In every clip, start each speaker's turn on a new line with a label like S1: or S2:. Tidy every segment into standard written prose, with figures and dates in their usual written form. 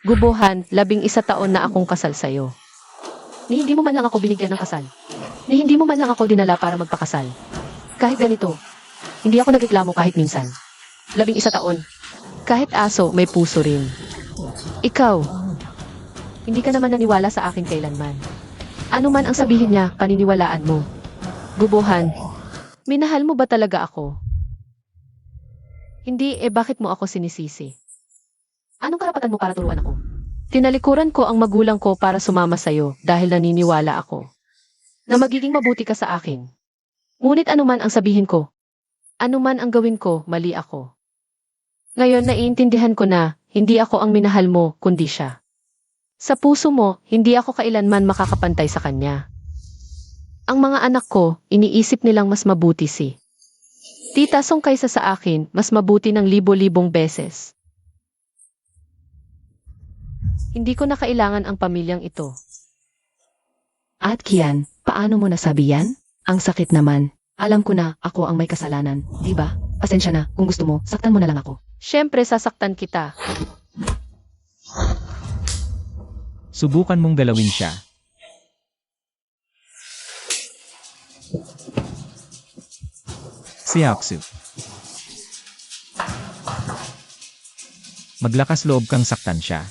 S1: Gubuhan, 11 taon na akong kasal sa'yo. Ni hindi mo man lang ako binigyan ng kasal. Ni hindi mo man lang ako dinala para magpakasal. Kahit ganito, hindi ako nagreklamo kahit minsan. 11 taon. Kahit aso, may puso rin. Ikaw, hindi ka naman naniwala sa akin kailanman. Ano man ang sabihin niya, paniniwalaan mo. Gubuhan, minahal mo ba talaga ako? Hindi, bakit mo ako sinisisi? Anong karapatan mo para turuan ako? Tinalikuran ko ang magulang ko para sumama sa'yo dahil naniniwala ako na magiging mabuti ka sa akin. Ngunit anuman ang sabihin ko, anuman ang gawin ko, mali ako. Ngayon naiintindihan ko na, hindi ako ang minahal mo, kundi siya. Sa puso mo, hindi ako kailanman makakapantay sa kanya. Ang mga anak ko, iniisip nilang mas mabuti si Tita Song kaysa sa akin, mas mabuti ng libo-libong beses. Hindi ko na kailangan ang pamilyang ito.
S2: At Kian, paano mo nasabi yan? Ang sakit naman. Alam ko na ako ang may kasalanan, di ba? Pasensya na, kung gusto mo, saktan mo na lang ako.
S1: Siyempre sasaktan kita.
S3: Subukan mong galawin siya. Si Aksu. Maglakas loob kang saktan siya.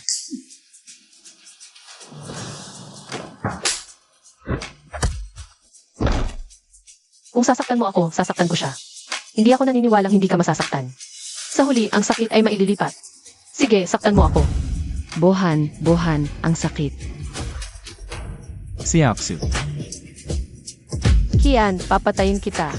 S1: Kung sasaktan mo ako, sasaktan ko siya. Hindi ako naniniwalang hindi ka masasaktan. Sa huli, ang sakit ay maililipat. Sige, saktan mo ako.
S2: Bohan, ang sakit.
S3: Si Aksu.
S1: Kian, papatayin kita.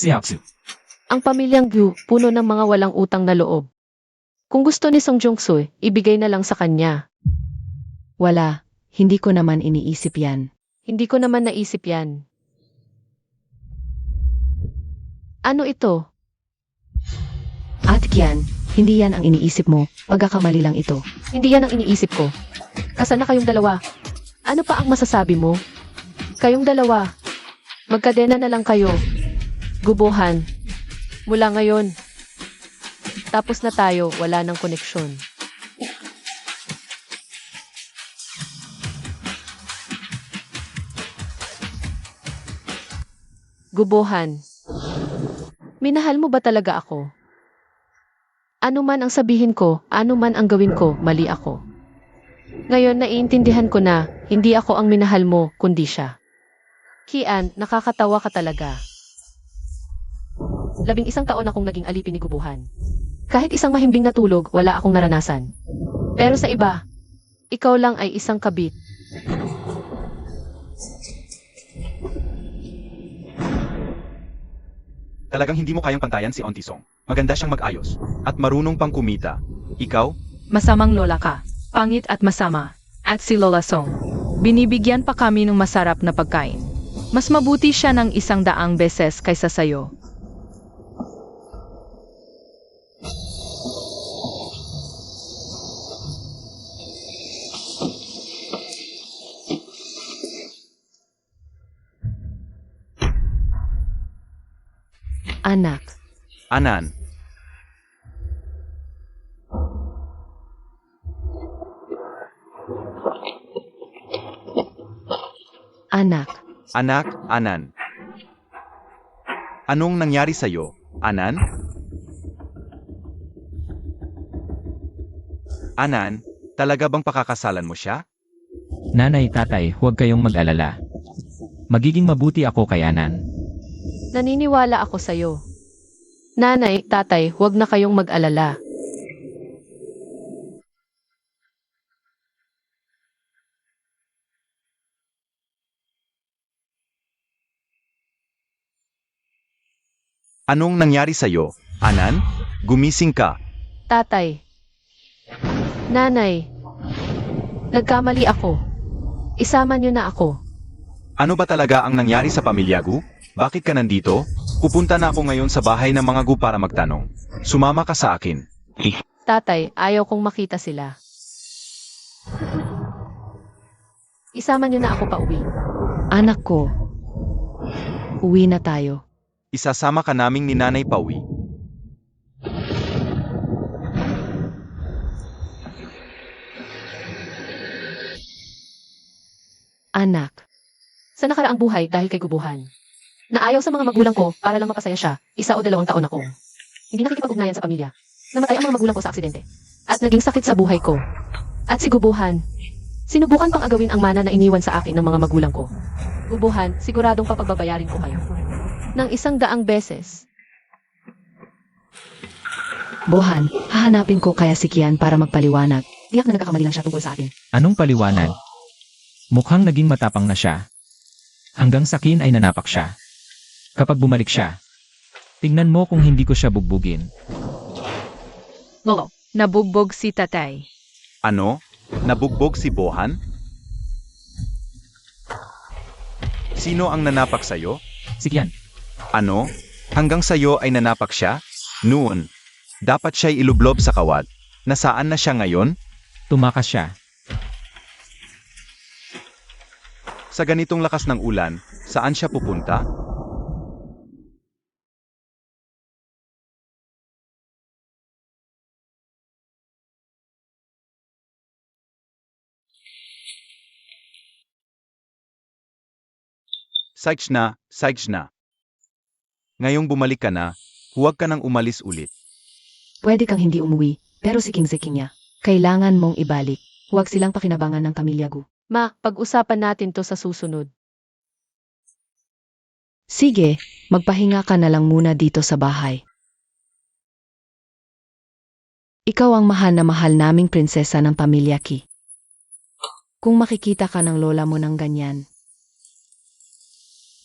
S3: Si Aksu.
S1: Ang pamilyang Gyu, puno ng mga walang utang na loob. Kung gusto ni Song Jung-soo, ibigay na lang sa kanya.
S2: Wala, hindi ko naman iniisip yan.
S1: Hindi ko naman naisip yan. Ano ito?
S2: At Kian, hindi yan ang iniisip mo, pagkakamali lang ito.
S1: Hindi yan ang iniisip ko. Kasal na kayong dalawa. Ano pa ang masasabi mo? Kayong dalawa. Magkadena na lang kayo. Gubuhan. Mula ngayon. Tapos na tayo, wala nang koneksyon. Gubuhan. Minahal mo ba talaga ako? Ano man ang sabihin ko, ano man ang gawin ko, mali ako. Ngayon naiintindihan ko na, hindi ako ang minahal mo, kundi siya. Kian, nakakatawa ka talaga. 11 taon akong naging alipin ni Gubuhan. Kahit isang mahimbing na tulog, wala akong naranasan. Pero sa iba, ikaw lang ay isang kabit.
S4: Talagang hindi mo kayang pantayan si Auntie Song. Maganda siyang mag-ayos. At marunong pang kumita. Ikaw?
S5: Masamang lola ka. Pangit at masama. At si Lola Song. Binibigyan pa kami ng masarap na pagkain. Mas mabuti siya ng 100 beses kaysa sayo.
S2: Anak,
S4: Anan.
S2: anak,
S4: Anak, Anan. Anong nangyari sa'yo, Anan? Anan, talaga bang pakakasalan mo siya?
S3: Nanay, tatay, huwag kayong mag-alala. Magiging mabuti ako kay Anan.
S1: Naniniwala ako sa'yo. Nanay, tatay, huwag na kayong mag-alala.
S4: Anong nangyari sa'yo, Anan? Gumising ka.
S1: Tatay, Nanay, nagkamali ako. Isama niyo na ako.
S4: Ano ba talaga ang nangyari sa pamilya Gu? Bakit ka nandito? Pupunta na ako ngayon sa bahay ng mga Gu para magtanong. Sumama ka sa akin.
S1: Tatay, ayaw kong makita sila. Isama niyo na ako pa uwi.
S2: Anak ko, uwi na tayo.
S4: Isasama ka naming ni Nanay pauwi.
S2: Anak,
S1: Sa nakaraang buhay dahil kay Gubuhan. Naayaw sa mga magulang ko para lang mapasaya siya, 1 o 2 taon ako. Hindi nakikipag-ugnayan sa pamilya. Namatay ang mga magulang ko sa aksidente. At naging sakit sa buhay ko. At si Gubuhan, sinubukan pang agawin ang mana na iniwan sa akin ng mga magulang ko. Gubuhan, siguradong papagbabayarin ko kayo. Ng 100 beses.
S2: Bohan, hahanapin ko kaya si Kian para magpaliwanag. Tiyak na nagkakamali lang siya tungkol sa akin.
S3: Anong paliwanag? Mukhang naging matapang na siya. Hanggang sa Kin ay nanapak siya. Kapag bumalik siya, tingnan mo kung hindi ko siya bugbugin.
S1: Lolo,
S5: Nabugbog si tatay.
S4: Ano? Nabugbog si Bohan? Sino ang nanapak sa'yo?
S3: Si Kian,
S4: Ano? Hanggang sa'yo ay nanapak siya? Noon. Dapat siya'y ilublob sa kawat. Nasaan na siya ngayon?
S3: tumakas siya.
S4: Sa ganitong lakas ng ulan, saan siya pupunta? Sykes na. Ngayong bumalik ka na, huwag ka nang umalis ulit.
S2: Pwede kang hindi umuwi, pero siking-siking niya. Kailangan mong ibalik. Huwag silang pakinabangan ng pamilya Gu.
S1: Ma, pag-usapan natin to sa susunod.
S2: Sige, magpahinga ka na lang muna dito sa bahay. Ikaw ang mahal na mahal naming prinsesa ng pamilya Ki. Kung makikita ka ng lola mo ng ganyan,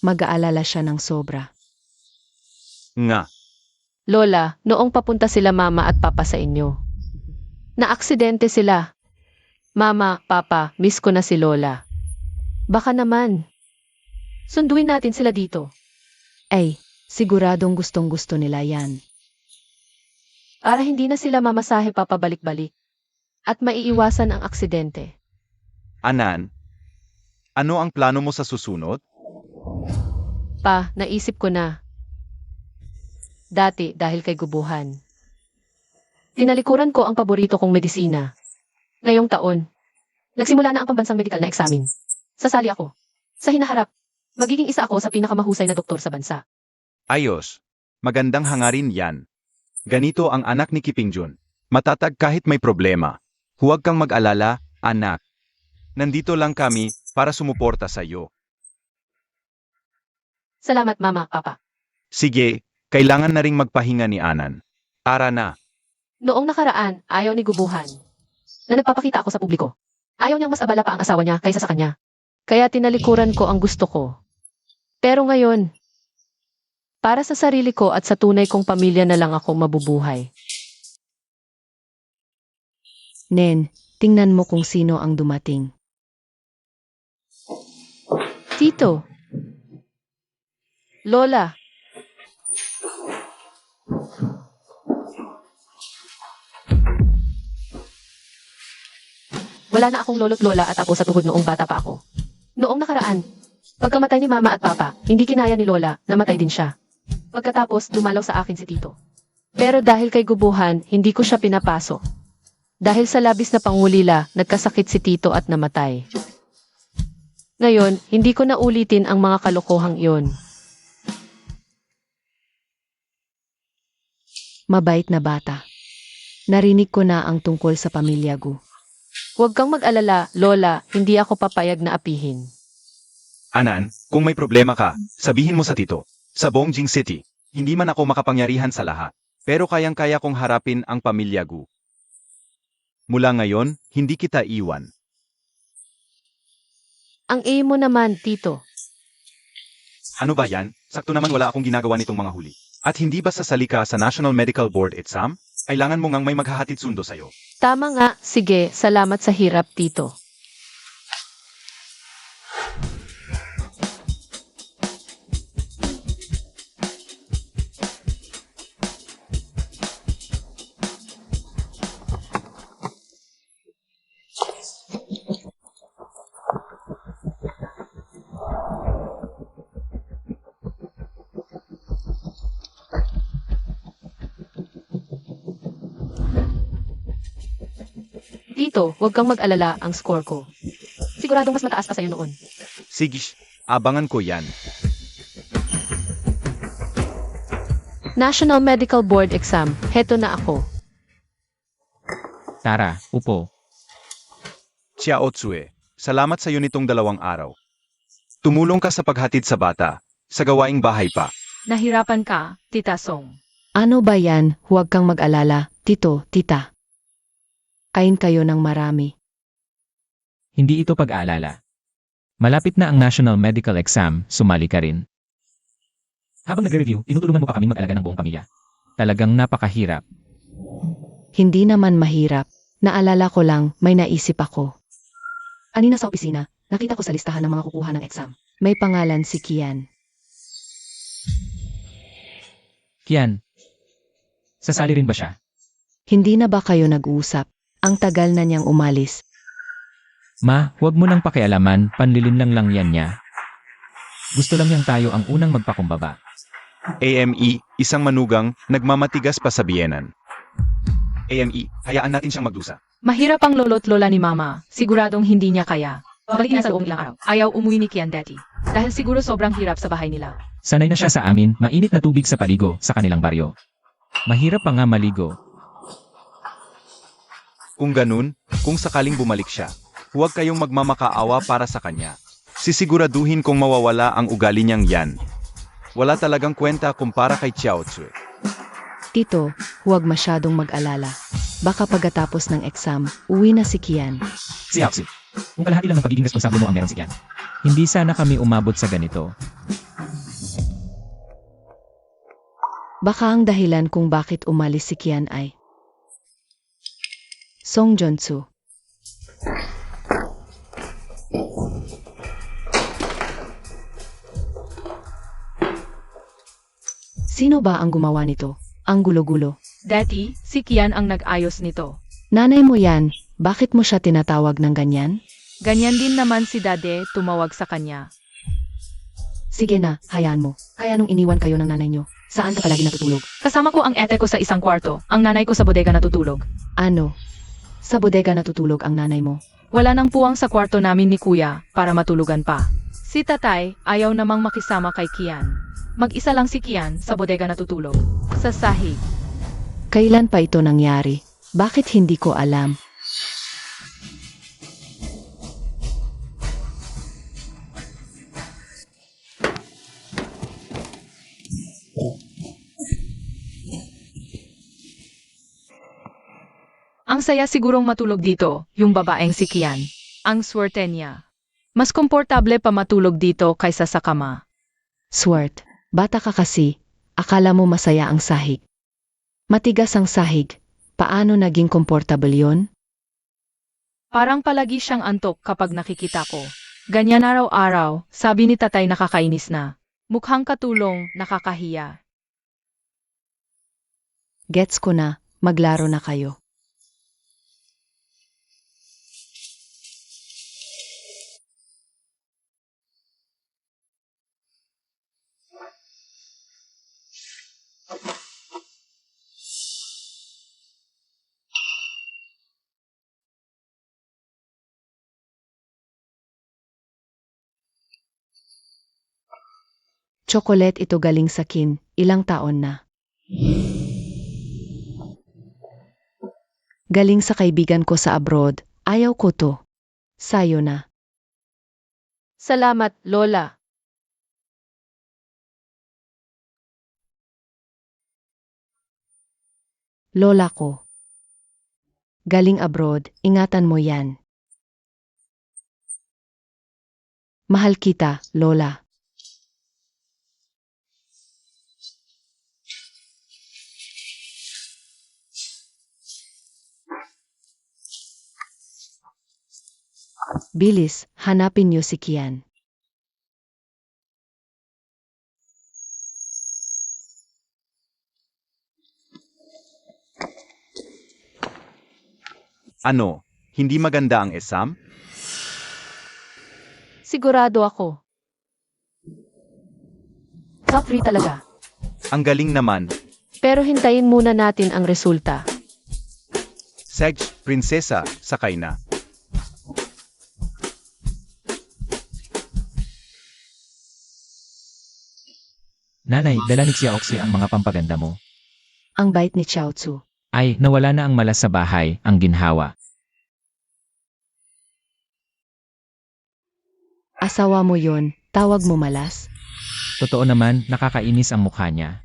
S2: mag-aalala siya ng sobra.
S4: Nga,
S1: Lola, noong papunta sila mama at papa sa inyo. Naaksidente sila. Mama, papa, miss ko na si Lola. Baka naman. Sunduin natin sila dito.
S2: Ay, siguradong gustong-gusto nila yan.
S1: Para hindi na sila mamasahe papabalik-balik. At maiiwasan ang aksidente.
S4: Anan, ano ang plano mo sa susunod?
S1: Pa, naisip ko na. Dati dahil kay Gubuhan. Tinalikuran ko ang paborito kong medisina. Ngayong taon, nagsimula na ang pambansang medikal na eksamin. Sasali ako. Sa hinaharap, magiging isa ako sa pinakamahusay na doktor sa bansa.
S4: Ayos. Magandang hangarin yan. Ganito ang anak ni Kipingjun. Matatag kahit may problema. Huwag kang mag-alala, anak. Nandito lang kami para sumuporta sa iyo.
S1: Salamat mama, papa.
S4: Sige, kailangan na ring magpahinga ni Anan. Tara na.
S1: Noong nakaraan, ayaw ni Gubuhan. Na nagpapakita ako sa publiko. Ayaw niyang mas abala pa ang asawa niya kaysa sa kanya. Kaya tinalikuran ko ang gusto ko. Pero ngayon, para sa sarili ko at sa tunay kong pamilya na lang ako mabubuhay.
S2: Nen, tingnan mo kung sino ang dumating.
S1: Tito. Lola. Wala na akong lolo't lola at apo sa tuhod noong bata pa ako. Noong nakaraan, pagkamatay ni mama at papa, hindi kinaya ni lola, namatay din siya. Pagkatapos, dumalaw sa akin si Tito. Pero dahil kay Gubuhan, hindi ko siya pinapasok. Dahil sa labis na pangulila, nagkasakit si Tito at namatay. Ngayon, hindi ko na ulitin ang mga kalokohang iyon.
S2: Mabait na bata. Narinig ko na ang tungkol sa pamilya Gu.
S1: Huwag kang mag-alala, Lola, hindi ako papayag na apihin.
S4: Anan, kung may problema ka, sabihin mo sa tito. Sa Bongjing City, hindi man ako makapangyarihan sa lahat. Pero kayang-kaya kong harapin ang pamilya Gu. Mula ngayon, hindi kita iwan.
S1: Ang mo naman, Tito.
S4: Ano ba yan? Sakto naman wala akong ginagawa nitong mga huli. At hindi ba sasali ka sa National Medical Board exam? Kailangan mo ngang may maghahatid sundo sa'yo.
S1: Tama nga, sige, salamat sa hirap, Tito. Tito, huwag kang mag-alala, ang score ko. Siguradong mas mataas pa sa'yo noon.
S4: Sige, abangan ko yan.
S1: National Medical Board Exam, heto na ako.
S3: Tara, upo.
S4: Chiao Tsue, salamat sa iyo nitong 2 araw. Tumulong ka sa paghatid sa bata, sa gawaing bahay pa.
S5: Nahirapan ka, Tita Song.
S2: Ano ba yan? Huwag kang mag-alala, tito, tita. Kain kayo ng marami.
S3: Hindi ito pag-aalala. Malapit na ang National Medical Exam, sumali ka rin. Habang nagre-review, tinutulungan mo pa kaming mag-alaga ng buong pamilya. Talagang napakahirap.
S2: Hindi naman mahirap. Naalala ko lang, may naisip ako. Kanina sa opisina, nakita ko sa listahan ng mga kukuha ng exam. May pangalan si Kian.
S3: Kian, sasali rin ba siya?
S2: Hindi na ba kayo nag-uusap? Ang tagal na niyang umalis.
S3: Ma, huwag mo nang pakialaman, panlilinlang lang yan niya. Gusto lang niyang tayo ang unang magpakumbaba.
S4: AME, isang manugang, nagmamatigas pa sa biyenan. AME, hayaan natin siyang magdusa.
S5: Mahirap ang lolo't lola ni Mama. Siguradong hindi niya kaya. Babalikin na sa loob ilang araw. Ayaw umuwi ni Kian Daddy. Dahil siguro sobrang hirap sa bahay nila.
S3: Sanay na siya sa amin, mainit na tubig sa paligo sa kanilang baryo. Mahirap pa nga maligo.
S4: Kung ganun, kung sakaling bumalik siya, huwag kayong magmamakaawa para sa kanya. Sisiguraduhin kong mawawala ang ugali niyang yan. Wala talagang kwenta kumpara kay Chiao Tsue.
S2: Tito, huwag masyadong mag-alala. Baka pagkatapos ng exam, uwi na si Kian.
S3: Si Axel, kung kalahati lang ng pagiging responsable mo ang meron si Kian. Hindi sana kami umabot sa ganito.
S2: Baka ang dahilan kung bakit umalis si Kian ay Song Jonsu. Sino ba ang gumawa nito? Ang gulo-gulo.
S5: Daddy, si Kian ang nag-ayos nito.
S2: Nanay mo yan, bakit mo siya tinatawag ng ganyan?
S5: Ganyan din naman si Dade tumawag sa kanya.
S2: Sige na, hayaan mo. Kaya nung iniwan kayo ng nanay nyo, saan ka palagi natutulog?
S5: Kasama ko ang ete ko sa isang kwarto. Ang nanay ko sa bodega natutulog.
S2: Ano? Sa bodega natutulog ang nanay mo.
S5: Wala nang puwang sa kwarto namin ni Kuya para matulugan pa. Si Tatay ayaw namang makisama kay Kian. Mag-isa lang si Kian sa bodega natutulog. Sa sahig.
S2: Kailan pa ito nangyari? Bakit hindi ko alam?
S5: Ang saya sigurong matulog dito, yung babaeng si Kian. Ang swerte niya. Mas komportable pa matulog dito kaysa sa kama.
S2: Swert, bata ka kasi, akala mo masaya ang sahig. Matigas ang sahig, paano naging komportable yon?
S5: Parang palagi siyang antok kapag nakikita ko. Ganyan araw-araw, sabi ni Tatay nakakainis na. Mukhang katulong, nakakahiya.
S2: Gets ko na, maglaro na kayo. Chocolate ito galing sa kin, ilang taon na. Galing sa kaibigan ko sa abroad, ayaw ko to. Sayo na.
S1: Salamat, Lola.
S2: Lola ko. Galing abroad, ingatan mo yan. Mahal kita, Lola. Bilis, hanapin niyo si Kian.
S4: Ano, hindi maganda ang exam?
S1: Sigurado ako. Top 3 talaga.
S4: Ang galing naman.
S1: Pero hintayin muna natin ang resulta.
S4: Sedge, prinsesa, sakay na.
S3: Nanay, dala ni Xiaoxi ang mga pampaganda mo.
S2: Ang bait ni Xiao Tzu.
S3: Ay, nawala na ang malas sa bahay, ang ginhawa.
S2: Asawa mo yon, tawag mo malas?
S3: Totoo naman, nakakainis ang mukha niya.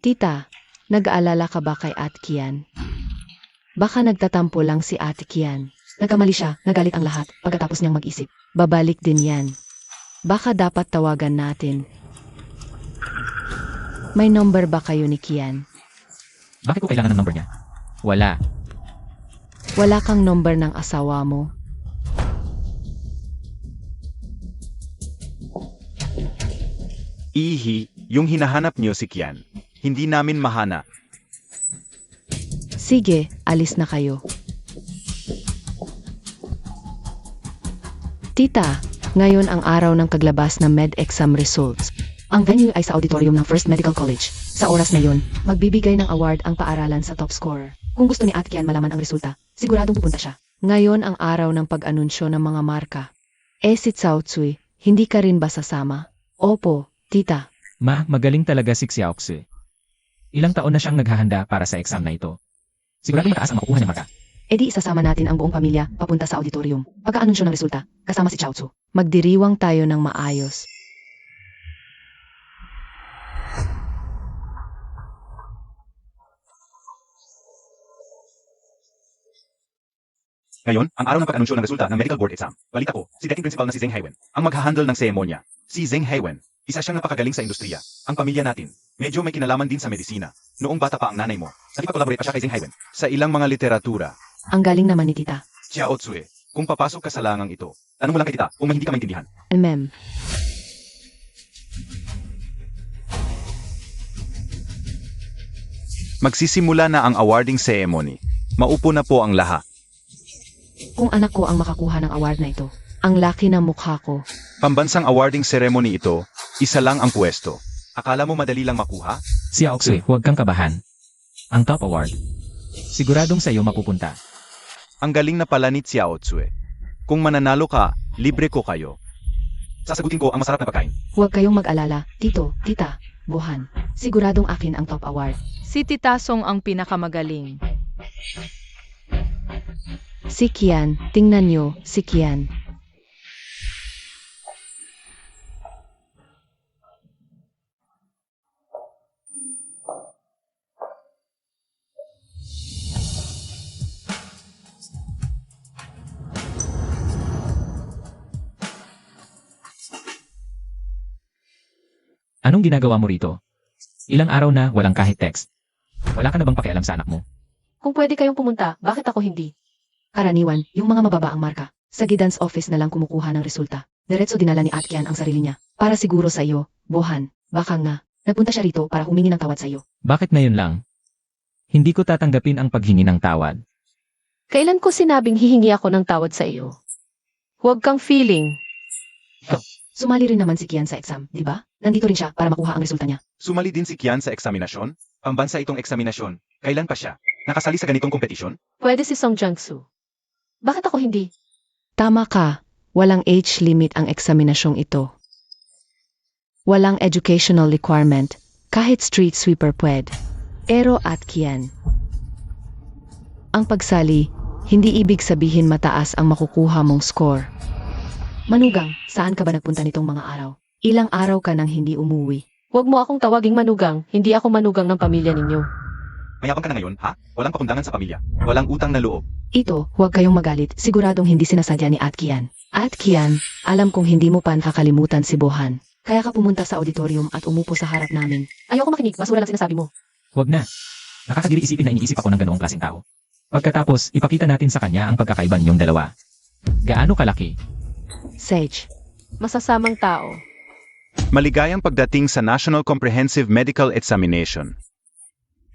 S2: Tita, nag-aalala ka ba kay Ate Kian? Baka nagtatampo lang si Ate Kian. Nagkamali siya, nagalit ang lahat, pagkatapos niyang mag-isip. Babalik din yan. Baka dapat tawagan natin. May number ba kayo ni Kian?
S3: Bakit ko kailangan ng number niya? Wala.
S2: Wala kang number ng asawa mo?
S4: Ihi, yung hinahanap niyo si Kian. Hindi namin mahana.
S2: Sige, alis na kayo. Tita, ngayon ang araw ng paglabas ng med exam results. Ang venue ay sa auditorium ng First Medical College. Sa oras na yun, magbibigay ng award ang paaralan sa top scorer. Kung gusto ni Ate Kian malaman ang resulta, siguradong pupunta siya. Ngayon ang araw ng pag-anunsyo ng mga marka. Si Cao Tsui, hindi ka rin ba sasama? Opo, tita.
S3: Ma, magaling talaga si Xiaoxi. Ilang taon na siyang naghahanda para sa exam na ito. Siguradong mataas ang makukuha niya marka.
S2: Edi isasama natin ang buong pamilya papunta sa auditorium. Pagka-anunsyo ng resulta, kasama si Cao Tzu. Magdiriwang tayo ng maayos.
S4: Ngayon, ang araw ng pag-anunsyo ng resulta ng medical board exam. Balita ko, si dating principal na si Zheng Haiwen ang mag-handle ng seremonya. Si Zheng Haiwen, isa siyang napakagaling sa industriya. Ang pamilya natin, medyo may kinalaman din sa medisina. Noong bata pa ang nanay mo, nagpa-collaborate pa siya kay Zheng Haiwen sa ilang mga literatura.
S2: Ang galing naman ni tita.
S4: Xiao Tsue, kung papasok ka sa langang ito, tanong mo lang kay tita kung may hindi ka maintindihan.
S2: Mem.
S4: Magsisimula na ang awarding ceremony. Maupo na po ang lahat.
S2: Kung anak ko ang makakuha ng award na ito, ang laki ng mukha ko.
S4: Pambansang awarding ceremony ito, isa lang ang pwesto. Akala mo madali lang makuha?
S3: Xiaoxi, huwag kang kabahan. Ang top award. Siguradong sa iyo mapupunta.
S4: Ang galing na pala ni Xiao Tsue. Kung mananalo ka, libre ko kayo. Sasagutin ko ang masarap na pagkain.
S2: Huwag kayong mag-alala, tito, tita, buhan. Siguradong akin ang top award.
S5: Si Tita Song ang pinakamagaling.
S2: Si Kian, tingnan nyo, si Kian.
S3: Anong ginagawa mo rito? Ilang araw na walang kahit text. Wala ka na bang pakialam sa anak mo?
S1: Kung pwede kayong pumunta, bakit ako hindi?
S2: Karaniwan, yung mga mababa ang marka. Sa guidance office na lang kumukuha ng resulta. Diretso dinala ni Ate Kian ang sarili niya. Para siguro sa iyo, buhan. Baka nga, nagpunta siya rito para humingi ng tawad sa iyo.
S3: Bakit ngayon lang? Hindi ko tatanggapin ang paghingi ng tawad.
S1: Kailan ko sinabing hihingi ako ng tawad sa iyo? Huwag kang feeling.
S2: Sumali rin naman si Kian sa exam, di ba? Nandito rin siya para makuha ang resulta niya.
S4: Sumali din si Kian sa eksaminasyon? Pambansa itong eksaminasyon. Kailan pa siya? Nakasali sa ganitong kompetisyon?
S1: Pwede si Song Jiangsu. Bakit ako hindi?
S2: Tama ka, walang age limit ang eksaminasyong ito. Walang educational requirement, kahit street sweeper pwede. Pero at Kian. Ang pagsali, hindi ibig sabihin mataas ang makukuha mong score. Manugang, saan ka ba nagpunta nitong mga araw? Ilang araw ka nang hindi umuwi.
S1: Huwag mo akong tawaging manugang, hindi ako manugang ng pamilya ninyo.
S4: Mayabang ka na ngayon, ha? Walang pakundangan sa pamilya. Walang utang na loob.
S2: Ito, huwag kayong magalit, siguradong hindi sinasadya ni At Kian. At Kian, alam kong hindi mo pa nakakalimutan si Bohan. Kaya ka pumunta sa auditorium at umupo sa harap namin.
S1: Ayoko makinig, basura lang sinasabi mo.
S3: Huwag na. Nakakagiri isipin na iniisip ako ng ganoong klaseng tao. Pagkatapos, ipakita natin sa kanya ang pagkakaiba niyong dalawa. Gaano kalaki?
S2: Sage.
S1: Masasamang tao.
S4: Maligayang pagdating sa National Comprehensive Medical Examination.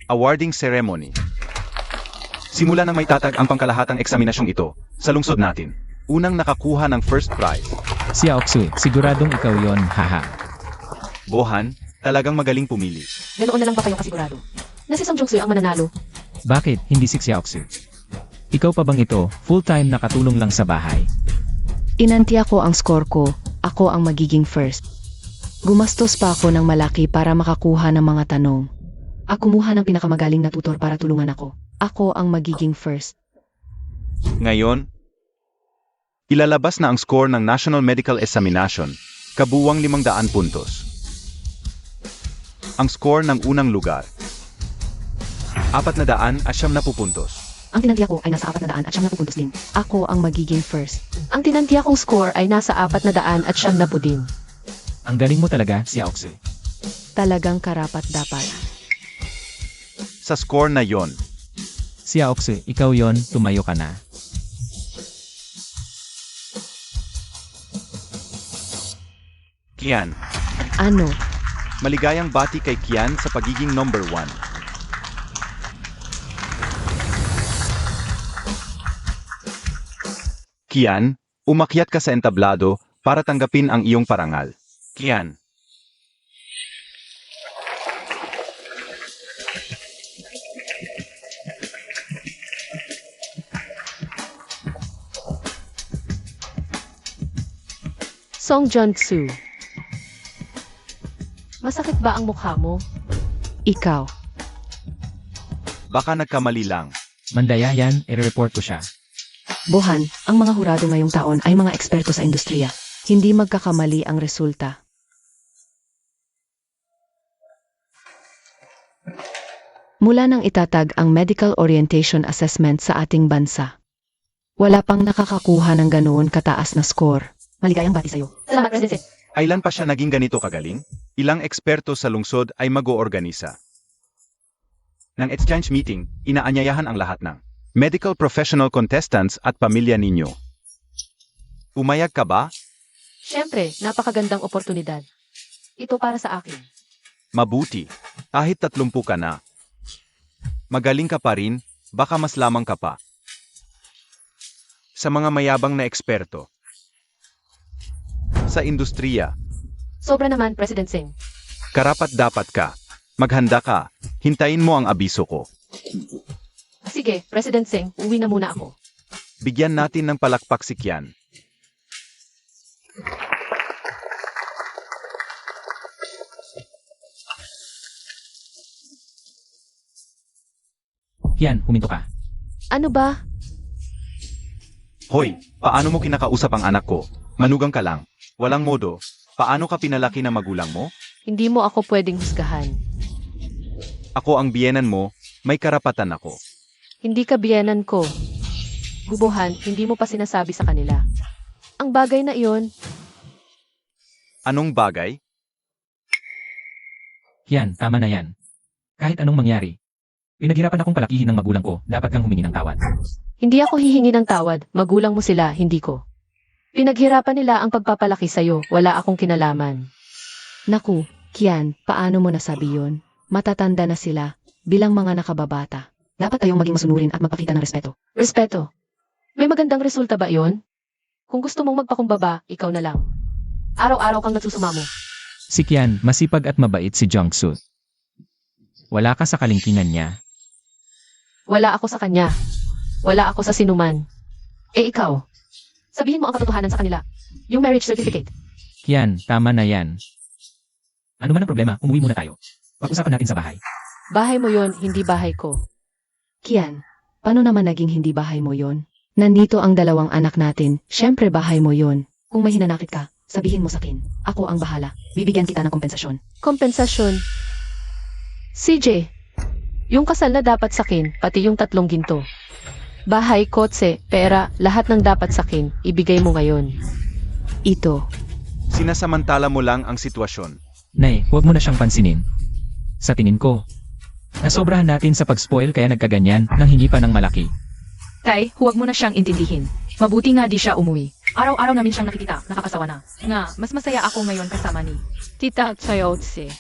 S4: Awarding Ceremony. Simula nang may tatag ang pangkalahatang eksaminasyong ito, sa lungsod natin. Unang nakakuha ng first prize.
S3: Si Aoksui, siguradong ikaw yon, haha.
S4: Bohan, talagang magaling pumili.
S1: Ganoon na lang ba kayo kasigurado? Na si Song Jung-soo ang mananalo.
S3: Bakit hindi si Xiaoxu? Ikaw pa bang ito, full-time nakatulong lang sa bahay?
S2: Inantiya ko ang score ko, ako ang magiging first. Gumastos pa ako ng malaki para makakuha ng mga tanong. Ako kumuha ng pinakamagaling na tutor para tulungan ako. Ako ang magiging first.
S4: Ngayon, ilalabas na ang score ng National Medical Examination, kabuwang 500 puntos. Ang score ng unang lugar, 490 puntos.
S1: Ang tinantiya ko ay nasa 490 puntos din.
S2: Ako ang magiging first.
S1: Ang tinantiya kong score ay nasa 490 din.
S3: Ang galing mo talaga, si Aoksui.
S2: Talagang karapat-dapat.
S4: Sa score na yon,
S3: Si Aoksui, ikaw yon, tumayo ka na.
S4: Kian,
S2: Ano?
S4: maligayang bati kay Kian sa pagiging number 1. Kian, umakyat ka sa entablado para tanggapin ang iyong parangal. Kian.
S1: Song Jun-soo. Masakit ba ang mukha mo?
S2: Ikaw.
S4: Baka nagkamali lang.
S3: Mandaya yan, i-report ko siya.
S2: Bohan, ang mga hurado ngayong taon ay mga eksperto sa industriya. Hindi magkakamali ang resulta. Mula nang itatag ang Medical Orientation Assessment sa ating bansa, wala pang nakakakuha ng ganoon kataas na score.
S1: Maligayang bati sa'yo. Salamat, President.
S4: Kailan pa siya naging ganito kagaling? Ilang eksperto sa lungsod ay mag-oorganisa. Ng exchange meeting, inaanyayahan ang lahat ng medical professional contestants at pamilya ninyo. Umayag ka ba?
S1: Siyempre, napakagandang oportunidad. Ito para sa akin.
S4: Mabuti. Kahit 30 ka na. Magaling ka pa rin, baka mas lamang ka pa. Sa mga mayabang na eksperto. Sa industriya,
S1: Sobra naman, President Singh.
S4: karapat-dapat ka. Maghanda ka. Hintayin mo ang abiso ko.
S1: Sige, President Singh, uwi na muna ako.
S4: Bigyan natin ng palakpak si Kian.
S3: Yan, huminto ka.
S1: Ano ba?
S4: Hoy, paano mo kinakausap ang anak ko? Manugang ka lang. Walang modo. Paano ka pinalaki ng magulang mo?
S1: Hindi mo ako pwedeng husgahan.
S4: Ako ang biyenan mo, may karapatan ako.
S1: Hindi ka biyenan ko. Bubuhan, hindi mo pa sinasabi sa kanila. Ang bagay na iyon,
S4: Anong bagay?
S3: Yan, tama na yan. Kahit anong mangyari. Pinaghirapan akong palakihin ng magulang ko, dapat kang humingi ng tawad.
S1: hindi ako hihingi ng tawad. Magulang mo sila, hindi ko. Pinaghirapan nila ang pagpapalaki sa'yo. Wala akong kinalaman.
S2: Naku, Kian, paano mo nasabi yun? Matatanda na sila, bilang mga nakababata. Dapat kayong maging masunurin at magpakita ng respeto.
S1: Respeto. May magandang resulta ba iyon? Kung gusto mong magpakumbaba, ikaw na lang. Araw-araw kang nagsusumamo.
S3: Si Kian, masipag at mabait si Jung-soo. Wala ka sa kalingkingan niya.
S1: Wala ako sa kanya. Wala ako sa sinuman. Eh ikaw, sabihin mo ang katotohanan sa kanila. Yung marriage certificate.
S3: Kian, tama na yan. Ano man ang problema, umuwi muna tayo. Pag-usapan natin sa bahay.
S1: Bahay mo yon, hindi bahay ko.
S2: Kian, paano naman naging hindi bahay mo yon? Nandito ang 2 anak natin, syempre bahay mo yon. Kung may hinanakit ka, sabihin mo sa akin. Ako ang bahala. Bibigyan kita ng kompensasyon.
S1: Kompensasyon. CJ, yung kasal na dapat sakin, pati yung 3 ginto. Bahay, kotse, pera, lahat ng dapat sakin, ibigay mo ngayon.
S2: Ito.
S4: Sinasamantala mo lang ang sitwasyon.
S3: Nay, huwag mo na siyang pansinin. Sa tingin ko, nasobrahan natin sa pag-spoil kaya nagkaganyan nang hingi pa ng malaki.
S5: Tay, huwag mo na siyang intindihin. Mabuti nga di siya umuwi. Araw-araw namin siyang nakikita, nakakasawa na. Nga, mas masaya ako ngayon kasama ni Tita Chayotse.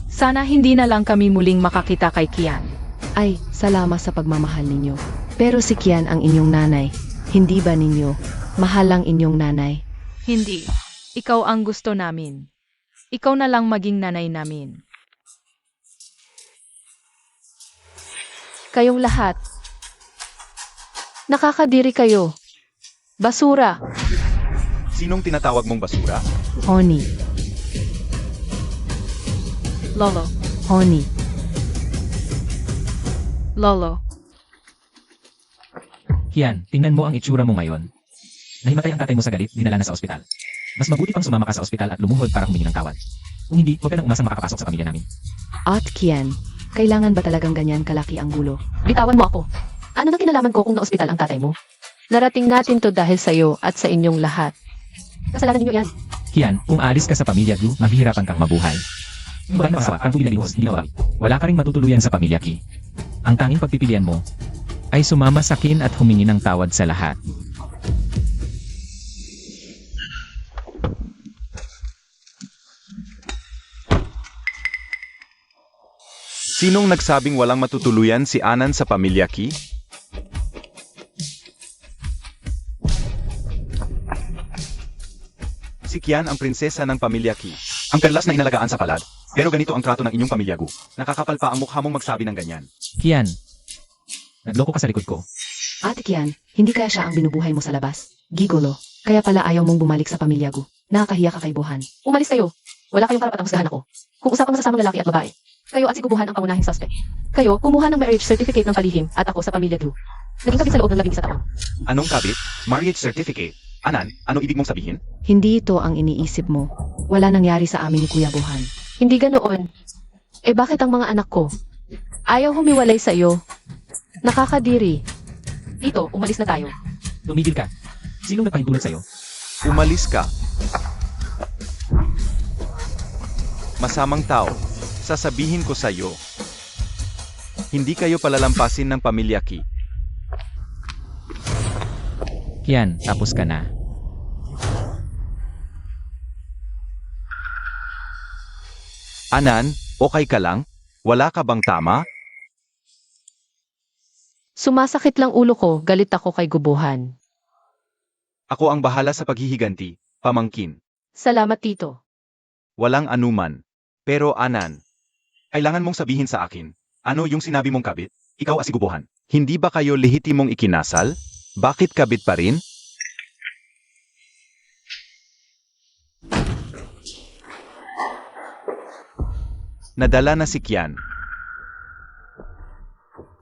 S5: Sana hindi na lang kami muling makakita kay Kian.
S2: Ay, salamat sa pagmamahal ninyo. Pero si Kian ang inyong nanay. Hindi ba ninyo? Mahal ang inyong nanay.
S5: Hindi. Ikaw ang gusto namin. Ikaw na lang maging nanay namin.
S1: Kayong lahat. Nakakadiri kayo. Basura.
S4: Sinong tinatawag mong basura?
S2: Honey,
S5: Lolo.
S2: honey.
S5: Lolo.
S3: Kian, tingnan mo ang itsura mo ngayon. Nahimatay ang tatay mo sa galit, dinala na sa ospital. Mas mabuti pang sumama ka sa ospital at lumuhod para humingi ng tawad. Kung hindi, huwag ka nang umasang makakapasok sa pamilya namin.
S2: At Kian, kailangan ba talagang ganyan kalaki ang gulo?
S1: Bitawan mo ako. Ano na kinalaman ko kung na-ospital ang tatay mo? Narating natin to dahil sa'yo at sa inyong lahat. Kasalanan ninyo yan.
S3: Kian, kung aalis ka sa pamilya Gu, mahihirapan kang mabuhay. Yung bahay na masawa, kang tuli na limos, hindi mawari. Wala ka ring matutuluyan sa pamilya Ki. Ang tanging pagpipilian mo ay sumama sa kin at humingi ng tawad sa lahat.
S4: Sinong nagsabing walang matutuluyan si Anan sa pamilya Ki? Si Kian ang prinsesa ng pamilya Ki. Ang perlas na inalagaan sa palad. Pero ganito ang trato ng inyong pamilya Gu. Nakakapal pa ang mukha mong magsabi ng ganyan.
S3: Kian, nagloko ka sa likod ko.
S2: Ate Kian, hindi kaya siya ang binubuhay mo sa labas? Gigolo, kaya pala ayaw mong bumalik sa pamilya Gu. Nakakahiya ka kay Buhan.
S1: Umalis kayo. Wala kayong karapatang husgahan ako. Kung usapang masasamang lalaki at babae, kayo at si Gubuhan ang pangunahing suspect. Kayo, kumuha ng marriage certificate ng palihim at ako sa pamilya Gu. Naging kabit sa loob ng 11 taon.
S4: Anong kabit? Marriage certificate. Anan, ano ibig mong sabihin?
S2: Hindi ito ang iniisip mo. Wala nangyari sa amin ni Kuya Buhan.
S1: Hindi ganoon. Eh bakit ang mga anak ko? Ayaw humiwalay sa iyo. Nakakadiri. Dito, umalis na tayo.
S3: Tumigil ka. Sinong nagpahintulot sa'yo?
S4: Umalis ka. Masamang tao. Sasabihin ko sa iyo. Hindi kayo palalampasin ng pamilya Ki.
S3: Kian, tapos ka na.
S4: Anan, okay ka lang? Wala ka bang tama?
S1: Sumasakit lang ulo ko, galit ako kay Gubuhan.
S4: Ako ang bahala sa paghihiganti, pamangkin.
S1: Salamat, Tito.
S4: Walang anuman. Pero Anan, kailangan mong sabihin sa akin, ano yung sinabi mong kabit? Ikaw asigubuhan. Hindi ba kayo lehitimong ikinasal? Bakit kabit pa rin? Nadala na si Kian.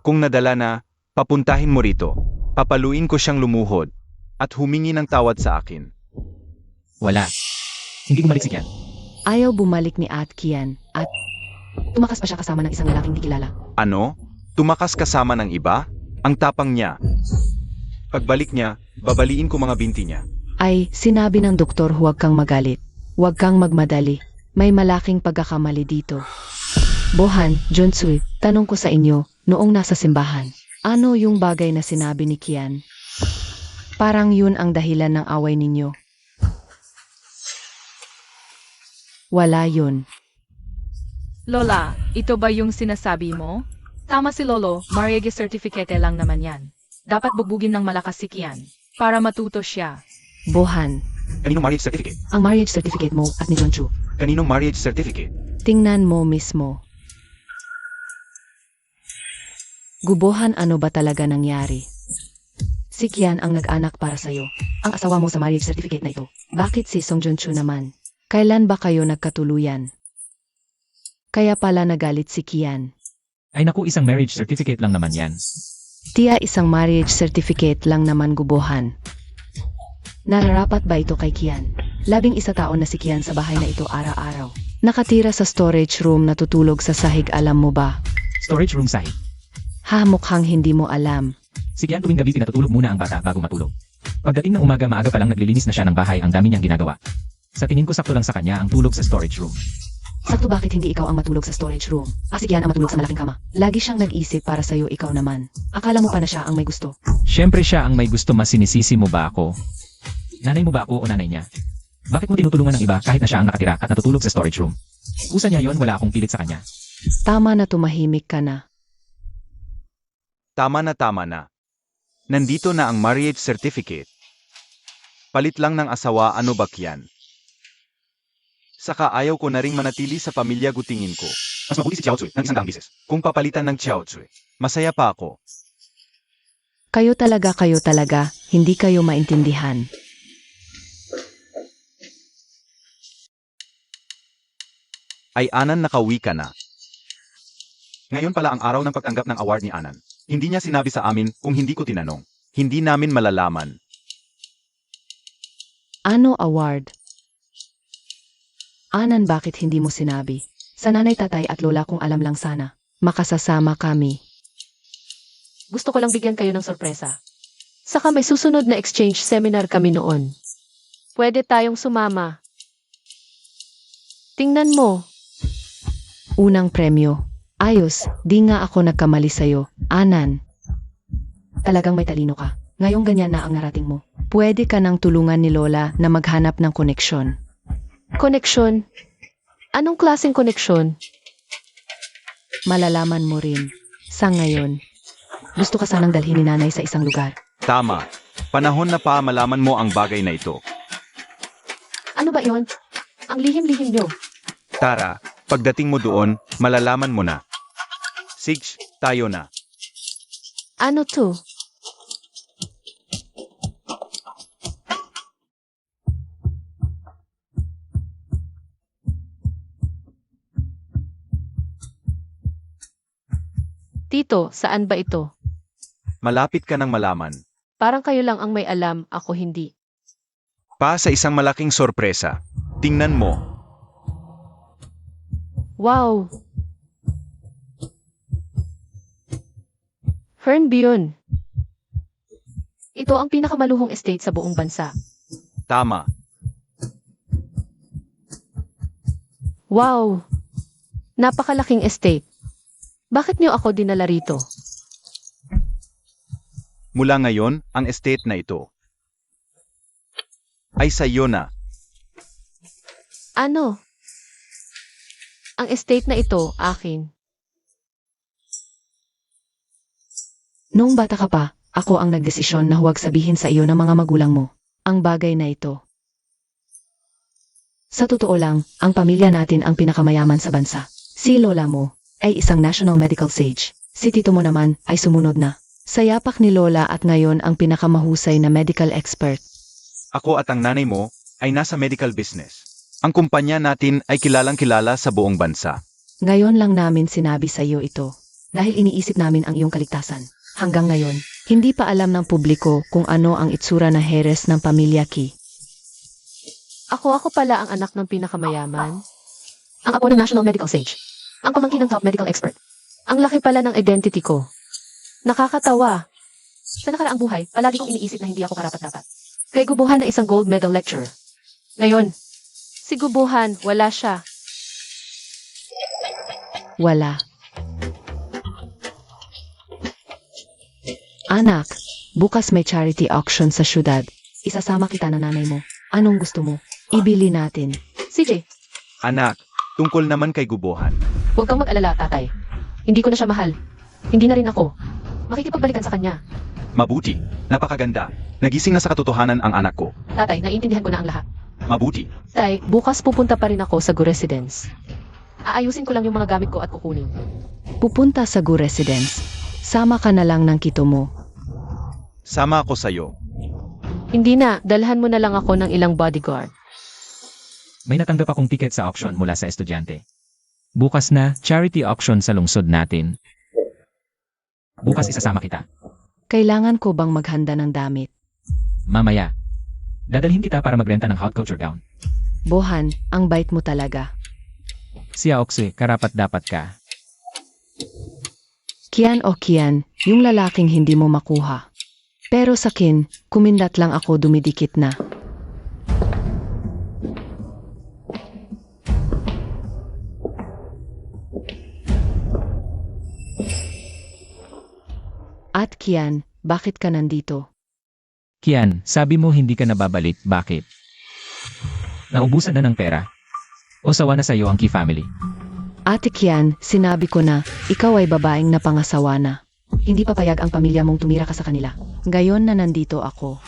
S4: Kung nadala na, papuntahin mo rito. Papaluin ko siyang lumuhod at humingi ng tawad sa akin.
S3: Wala. Hindi bumalik si Kian.
S2: Ayaw bumalik ni At Kian at tumakas pa siya kasama ng isang lalaking di kilala.
S4: Ano? Tumakas kasama ng iba? Ang tapang niya. Pagbalik niya, babaliin ko mga binti niya.
S2: Ay, sinabi ng doktor huwag kang magalit. Huwag kang magmadali. May malaking pagkakamali dito. Bohan, Junsui, tanong ko sa inyo, noong nasa simbahan, ano yung bagay na sinabi ni Kian? Parang yun ang dahilan ng away ninyo. Wala yun.
S5: Lola, ito ba yung sinasabi mo? Tama si Lolo, marriage certificate lang naman yan. Dapat bugbugin ng malakas si Kian para matuto siya.
S2: Bohan,
S4: Kaninong marriage certificate?
S2: ang marriage certificate mo at ni Jonchu.
S4: Kaninong marriage certificate?
S2: Tingnan mo mismo. Gubohan, ano ba talaga nangyari? Si Kian ang nag-anak para sa'yo. Ang asawa mo sa marriage certificate na ito. Bakit si Song Junchu naman? Kailan ba kayo nagkatuluyan? Kaya pala nagalit si Kian.
S3: Ay naku, isang marriage certificate lang naman yan.
S2: Tiya, isang marriage certificate lang naman, Gubohan. Nararapat ba ito kay Kian? 11 taon na si Kian sa bahay na ito araw-araw. Nakatira sa storage room, natutulog sa sahig, alam mo ba?
S3: Storage room sahig.
S2: Ha, mukhang hindi mo alam.
S3: Si Kian tuwing gabi pinatutulog muna ang bata bago matulog. Pagdating ng umaga, maaga pa lang naglilinis na siya ng bahay, ang dami niyang ginagawa. Sa tingin ko sakto lang sa kanya ang tulog sa storage room.
S2: Sakto bakit hindi ikaw ang matulog sa storage room? Si Kian ang matulog sa malaking kama. Lagi siyang nag-isip para sa'yo, ikaw naman. Akala mo pa na siya ang may gusto.
S3: Siyempre siya ang may gusto, mas sinisisi mo ba ako? Nanay mo ba ako o nanay niya? Bakit mo tinutulungan ng iba kahit na siya ang nakatira at natutulog sa storage room? Usa niya yon, wala akong pilit sa kanya.
S2: Tama na, tumahimik ka na.
S4: Tama na, tama na. Nandito na ang marriage certificate. Palit lang ng asawa, ano ba yan? Saka ayaw ko na ring manatili sa pamilya Gu, tingin ko.
S3: Mas mabuti si Chiao Tsui ng 100 bisis.
S4: Kung papalitan ng Chiao Tsui, masaya pa ako.
S2: Kayo talaga, hindi kayo maintindihan.
S4: Ay Anan, nakauwi ka na. Ngayon pala ang araw ng pagtanggap ng award ni Anan. Hindi niya sinabi sa amin kung hindi ko tinanong. Hindi namin malalaman.
S2: Ano award? Anan, bakit hindi mo sinabi? Sa nanay, tatay at lola kung alam lang sana. Makasasama kami.
S1: Gusto ko lang bigyan kayo ng sorpresa. Saka may susunod na exchange seminar kami noon. Pwede tayong sumama. Tingnan mo.
S2: Unang premyo. Ayos, di nga ako nagkamali sa'yo. Anan. Talagang may talino ka. Ngayong ganyan na ang narating mo. Pwede ka nang tulungan ni Lola na maghanap ng koneksyon.
S1: Koneksyon? Anong klaseng koneksyon?
S2: Malalaman mo rin. Sa ngayon, gusto ka sanang dalhin ni nanay sa isang lugar.
S4: Tama. Panahon na pa malaman mo ang bagay na ito.
S1: Ano ba yon? Ang lihim-lihim nyo.
S4: Tara, pagdating mo doon, malalaman mo na. Sige, tayo na.
S1: Ano to? Tito, saan ba ito?
S4: Malapit ka nang malaman.
S1: Parang kayo lang ang may alam, ako hindi.
S4: Pa sa isang malaking sorpresa. Tingnan mo.
S1: Wow! Fernbion. Ito ang pinakamaluhong estate sa buong bansa.
S4: Tama.
S1: Wow! Napakalaking estate. Bakit niyo ako dinala rito?
S4: Mula ngayon, ang estate na ito ay sa iyo na.
S1: Ano? Ang estate na ito, akin.
S2: Noong bata ka pa, ako ang nagdesisyon na huwag sabihin sa iyo ng mga magulang mo ang bagay na ito. Sa totoo lang, ang pamilya natin ang pinakamayaman sa bansa. Si lola mo ay isang national medical sage. Si tito mo naman ay sumunod na sa yapak ni lola at ngayon ang pinakamahusay na medical expert.
S4: Ako at ang nanay mo ay nasa medical business. Ang kumpanya natin ay kilalang-kilala sa buong bansa.
S2: Ngayon lang namin sinabi sa iyo ito dahil iniisip namin ang iyong kaligtasan. Hanggang ngayon, hindi pa alam ng publiko kung ano ang itsura na heres ng pamilya Ki.
S1: Ako pala ang anak ng pinakamayaman. Ang apo ng national medical sage. Ang pamangkin ng top medical expert. Ang laki pala ng identity ko. Nakakatawa. Sa nakaraang buhay, palagi kong iniisip na hindi ako karapat-dapat. Kay Gubuhan na isang gold medal lecturer. Ngayon, si Gubuhan, wala siya.
S2: Wala. Anak, bukas may charity auction sa syudad. Isasama kita na nanay mo. Anong gusto mo? Ibili natin.
S1: CJ,
S4: Anak, tungkol naman kay Gubuhan.
S1: huwag kang mag-alala, tatay. Hindi ko na siya mahal. Hindi na rin ako. Makikipagbalikan sa kanya.
S4: Mabuti. Napakaganda. Nagising na sa katotohanan ang anak ko.
S1: Tatay, naiintindihan ko na ang lahat.
S4: Mabuti.
S1: Tay, bukas pupunta pa rin ako sa Gu Residence. Aayusin ko lang yung mga gamit ko at kukunin.
S2: Pupunta sa Gu Residence. Sama ka na lang ng kito mo.
S4: Sama ako sa'yo.
S1: Hindi na, dalhan mo na lang ako ng ilang bodyguard.
S3: May natanggap akong ticket sa auction mula sa estudyante. Bukas na, charity auction sa lungsod natin. Bukas isasama kita.
S2: Kailangan ko bang maghanda ng damit?
S3: Mamaya. Dadalhin kita para magrenta ng hot culture gown.
S2: Bohan, ang bait mo talaga.
S3: Si Aokse, karapat dapat ka.
S2: Kian o Kian, yung lalaking hindi mo makuha. Pero sa kin, kumindat lang ako dumidikit na. At Kian, bakit ka nandito?
S3: Kian, sabi mo hindi ka nababalik, bakit? Naubusan na ng pera? O sawa na sa'yo ang Key family?
S2: Ate Kian, sinabi ko na, ikaw ay babaeng napangasawa na. Hindi papayag ang pamilya mong tumira ka sa kanila. Ngayon na nandito ako.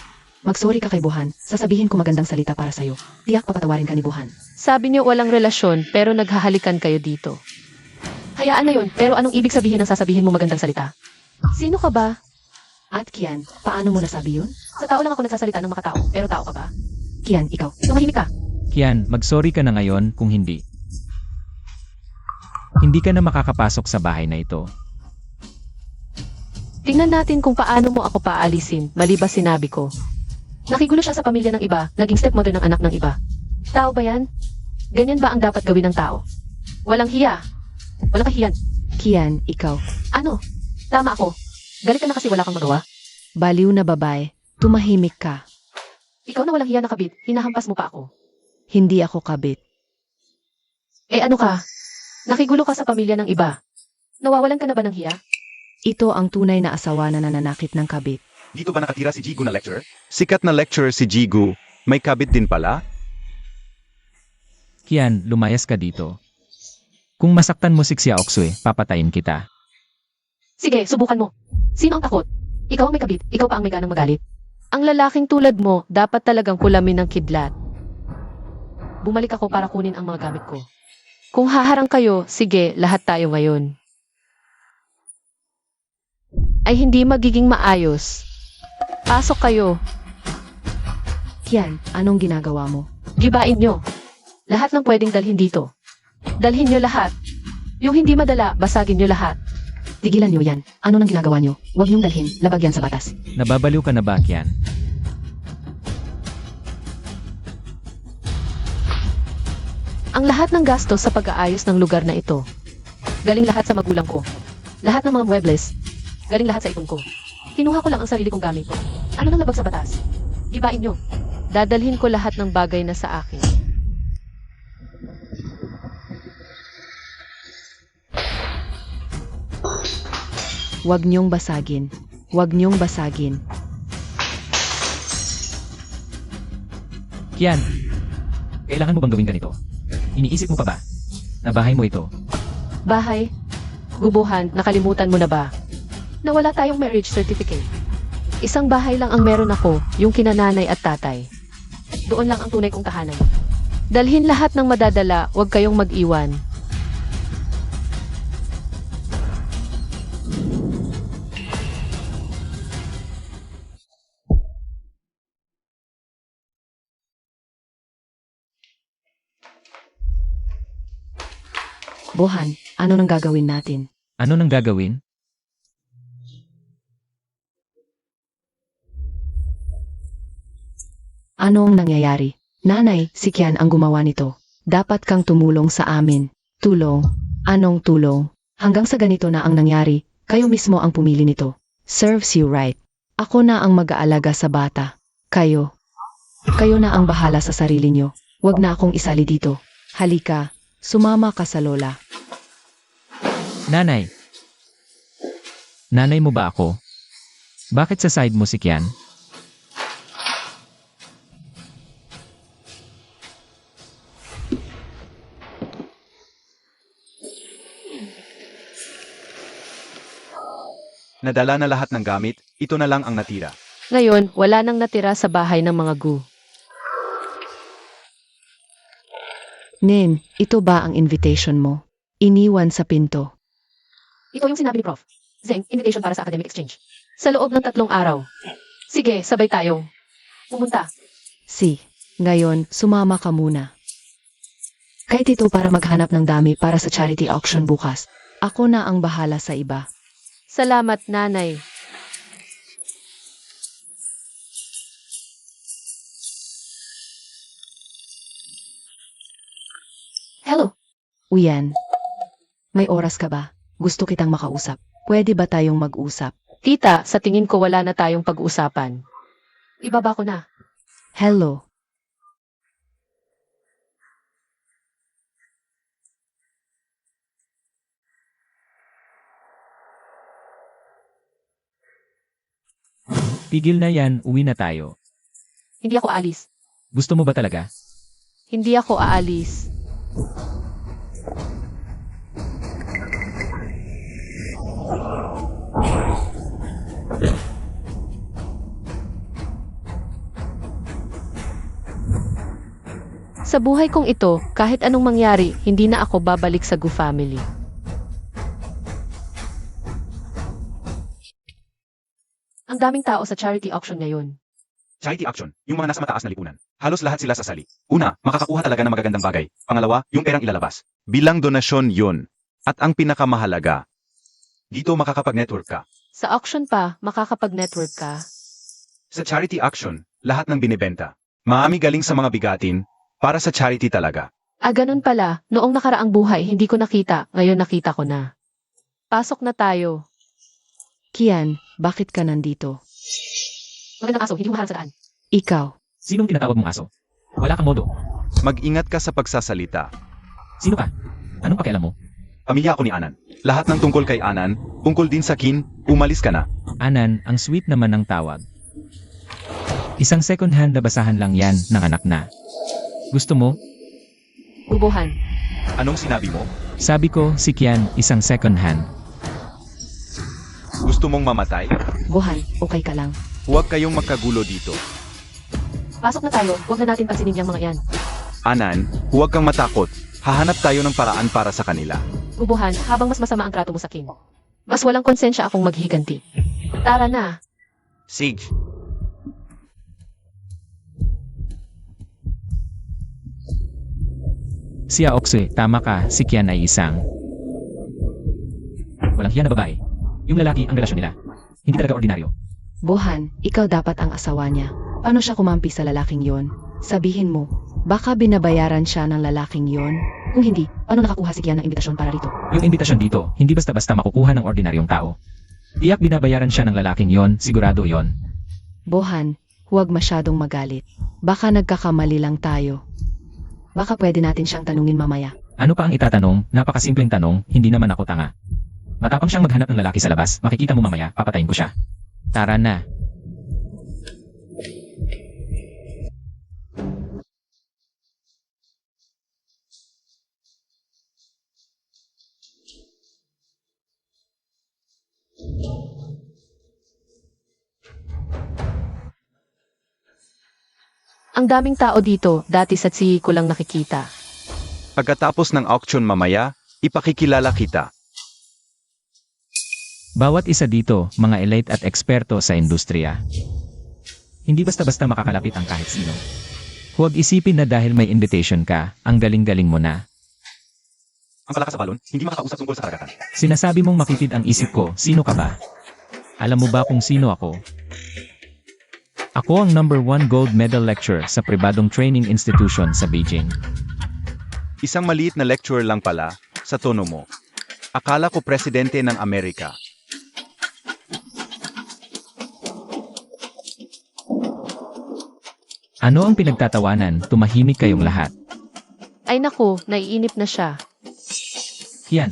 S2: Magsorry ka kay Buhan, sasabihin ko magandang salita para sa'yo. Tiyak papatawarin ka ni Buhan.
S1: Sabi niyo walang relasyon pero naghahalikan kayo dito. Hayaan na yun, pero anong ibig sabihin ng sasabihin mo magandang salita? Sino ka ba?
S2: At Kian, paano mo nasabi yun?
S1: Sa tao lang ako nagsasalita ng mga tao, pero tao ka ba?
S2: Kian, ikaw.
S1: Tumahimik ka.
S3: Kian, mag-sorry ka na ngayon kung hindi. Hindi ka na makakapasok sa bahay na ito.
S1: Tingnan natin kung paano mo ako paalisin, maliba sinabi ko. Nakigulo siya sa pamilya ng iba, naging stepmother ng anak ng iba. Tao ba yan? Ganyan ba ang dapat gawin ng tao? Walang hiya. Walang kahiyan.
S2: Kian, ikaw.
S1: Ano? Tama ako. Galit ka na kasi wala kang magawa.
S2: Baliw na babae, tumahimik ka.
S1: Ikaw na walang hiya na kabit, hinahampas mo pa ako.
S2: Hindi ako kabit.
S1: Eh ano ka? Nakigulo ka sa pamilya ng iba. Nawawalan ka na ba ng hiya?
S2: Ito ang tunay na asawa na nananakit ng kabit.
S4: Dito ba nakatira si Jigu na lecturer? Sikat na lecturer si Jigu. May kabit din pala?
S3: Kian, lumayas ka dito. Kung masaktan mo si Xia Oksue, papatayin kita.
S1: Sige, subukan mo. Sino ang takot? Ikaw ang may kabit, ikaw pa ang may ganang magalit. Ang lalaking tulad mo, dapat talagang kulamin ng kidlat. Bumalik ako para kunin ang mga gamit ko. Kung haharang kayo, sige, lahat tayo ngayon. Ay hindi magiging maayos. Pasok kayo.
S2: Kian, anong ginagawa mo?
S1: Gibain nyo. Lahat ng pwedeng dalhin dito. Dalhin nyo lahat. Yung hindi madala, basagin nyo lahat.
S2: Tigilan niyo yan. Ano nang ginagawa niyo? Huwag niyong dalhin. Labag yan sa batas.
S3: Nababaliw ka na ba, Kian?
S1: Ang lahat ng gastos sa pag-aayos ng lugar na ito. Galing lahat sa magulang ko. Lahat ng mga muebles. Galing lahat sa ipon ko. Kinuha ko lang ang sarili kong gamit. Ano nang labag sa batas? Gibain nyo. Dadalhin ko lahat ng bagay na sa akin.
S2: Huwag niyong basagin. Huwag niyong basagin.
S3: Kian, kailangan mo bang gawin ganito? Iniisip mo pa ba? Na bahay mo ito.
S1: Bahay? Gubuhan, nakalimutan mo na ba? Nawala tayong marriage certificate. Isang bahay lang ang meron ako, yung kinananay at tatay. Doon lang ang tunay kong tahanan. Dalhin lahat ng madadala, huwag kayong mag-iwan.
S2: Buhan, ano nang gagawin natin?
S3: Ano nang gagawin?
S2: Ano ang nangyayari? Nanay, si Kian ang gumawa nito. Dapat kang tumulong sa amin. Tulong? Anong tulong? Hanggang sa ganito na ang nangyari, kayo mismo ang pumili nito. Serves you right. Ako na ang mag-aalaga sa bata. Kayo. Kayo na ang bahala sa sarili nyo. Huwag na akong isali dito. Halika, sumama ka sa lola.
S3: Nanay. Nanay mo ba ako? Bakit sa side mo si Kian?
S4: Nadala na lahat ng gamit, ito na lang ang natira.
S1: Ngayon, wala nang natira sa bahay ng mga gu.
S2: Nen, ito ba ang invitation mo? Iniwan sa pinto.
S1: Ito yung sinabi ni Prof. Zeng, invitation para sa academic exchange. Sa loob ng 3 araw. Sige, sabay tayong pumunta.
S2: Ngayon, sumama ka muna. Kahit ito para maghanap ng dami para sa charity auction bukas. Ako na ang bahala sa iba.
S1: Salamat, nanay. Hello.
S2: Uyan. May oras ka ba? Gusto kitang makausap. Pwede ba tayong mag-usap?
S1: Tita, sa tingin ko wala na tayong pag-uusapan. Ibaba ko na.
S2: Hello.
S3: Tigil na yan, uwi na tayo.
S1: Hindi ako aalis.
S3: Gusto mo ba talaga?
S1: Hindi ako aalis. Sa buhay kong ito, kahit anong mangyari, hindi na ako babalik sa Gu family. Ang daming tao sa charity auction ngayon.
S4: Charity action, yung mga nasa mataas na lipunan. Halos lahat sila sasali. Una, makakakuha talaga ng magagandang bagay. Pangalawa, yung perang ilalabas. Bilang donasyon yun. At ang pinakamahalaga, dito makakapag-network ka.
S1: Sa auction pa, makakapag-network ka.
S4: Sa charity action, lahat ng binibenta. Maami galing sa mga bigatin, para sa charity talaga.
S1: Ah, ganun pala. Noong nakaraang buhay, hindi ko nakita. Ngayon nakita ko na. Pasok na tayo.
S2: Kian, bakit ka nandito?
S1: Magandang aso, hindi mo maharap sa daan.
S2: Ikaw.
S3: Sinong tinatawag mong aso? Wala kang modo.
S4: Mag-ingat ka sa pagsasalita.
S3: Sino ka? Anong pakialam mo?
S4: Pamilya ako ni Anan. Lahat ng tungkol kay Anan, tungkol din sa Kin, umalis ka na.
S3: Anan, ang sweet naman ng tawag. Isang second hand na basahan lang yan ng anak na. Gusto mo?
S1: Ubuhan.
S4: Anong sinabi mo?
S3: Sabi ko, si Kian, isang second hand.
S4: Gusto mong mamatay?
S2: Buhan, okay ka lang.
S4: Huwag kayong magkagulo dito.
S1: Pasok na tayo. Huwag na natin pansinin yung mga yan.
S4: Anan, huwag kang matakot. Hahanap tayo ng paraan para sa kanila.
S1: Ubuhan, habang mas masama ang trato mo sa King. Mas walang konsensya akong maghiganti. Tara na.
S4: Sige.
S3: Si Aokse, tama ka, si Kian ay isang. Walang hiya na babae. Yung lalaki ang relasyon nila. Hindi talaga ordinaryo.
S2: Buhan, ikaw dapat ang asawa niya. Paano siya kumampi sa lalaking yon? Sabihin mo, baka binabayaran siya ng lalaking yon? Kung hindi, paano nakakuha si Kian ng imbitasyon para rito?
S3: Yung imbitasyon dito, hindi basta-basta makukuha ng ordinaryong tao. Tiyak binabayaran siya ng lalaking yon, sigurado yon.
S2: Buhan, huwag masyadong magalit. Baka nagkakamali lang tayo. Baka pwede natin siyang tanungin mamaya.
S3: Ano pa ang itatanong? Napakasimpleng tanong, hindi naman ako tanga. Matapang siyang maghanap ng lalaki sa labas, makikita mo mamaya, papatayin ko siya. Tara na.
S1: Ang daming tao dito, dati sa tsiyi ko lang nakikita.
S4: Pagkatapos ng auction mamaya, ipakikilala kita.
S3: Bawat isa dito, mga elite at eksperto sa industriya. Hindi basta-basta makakalapit ang kahit sino. Huwag isipin na dahil may invitation ka, ang galing-galing mo na.
S4: Ang palakas sa balon, hindi makakausap tungkol sa karagatan.
S3: Sinasabi mong makitid ang isip ko, sino ka ba? Alam mo ba kung sino ako? Ako ang #1 gold medal lecturer sa pribadong training institution sa Beijing.
S4: Isang maliit na lecturer lang pala, sa tono mo. Akala ko presidente ng Amerika.
S3: Ano ang pinagtatawanan? Tumahimik kayong lahat.
S1: Ay naku, naiinip na siya.
S3: Kian,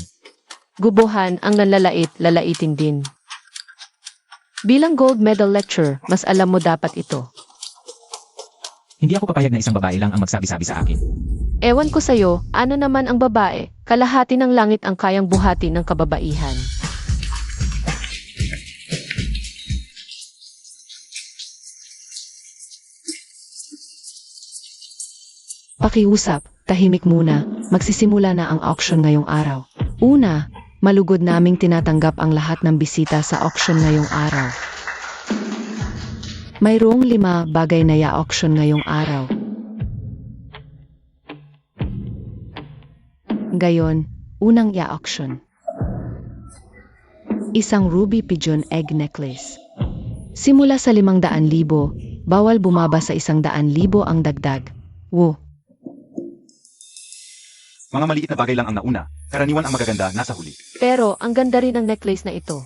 S1: Gubuhan ang nanlalait, lalaitin din. Bilang gold medal lecturer, mas alam mo dapat ito.
S3: hindi ako papayag na isang babae lang ang magsabi-sabi sa akin.
S1: Ewan ko sa'yo, ano naman ang babae, kalahati ng langit ang kayang buhati ng kababaihan.
S2: Pakiusap, tahimik muna, magsisimula na ang auction ngayong araw. Una, malugod naming tinatanggap ang lahat ng bisita sa auction ngayong araw. Mayroong 5 bagay na ya-auction ngayong araw. Gayon, unang ya-auction. Isang ruby pigeon egg necklace. Simula sa 500,000, bawal bumaba sa 100,000 ang dagdag. Wo!
S4: Mga maliit na bagay lang ang nauna, karaniwan ang magaganda nasa huli.
S1: Pero, ang ganda rin ng necklace na ito.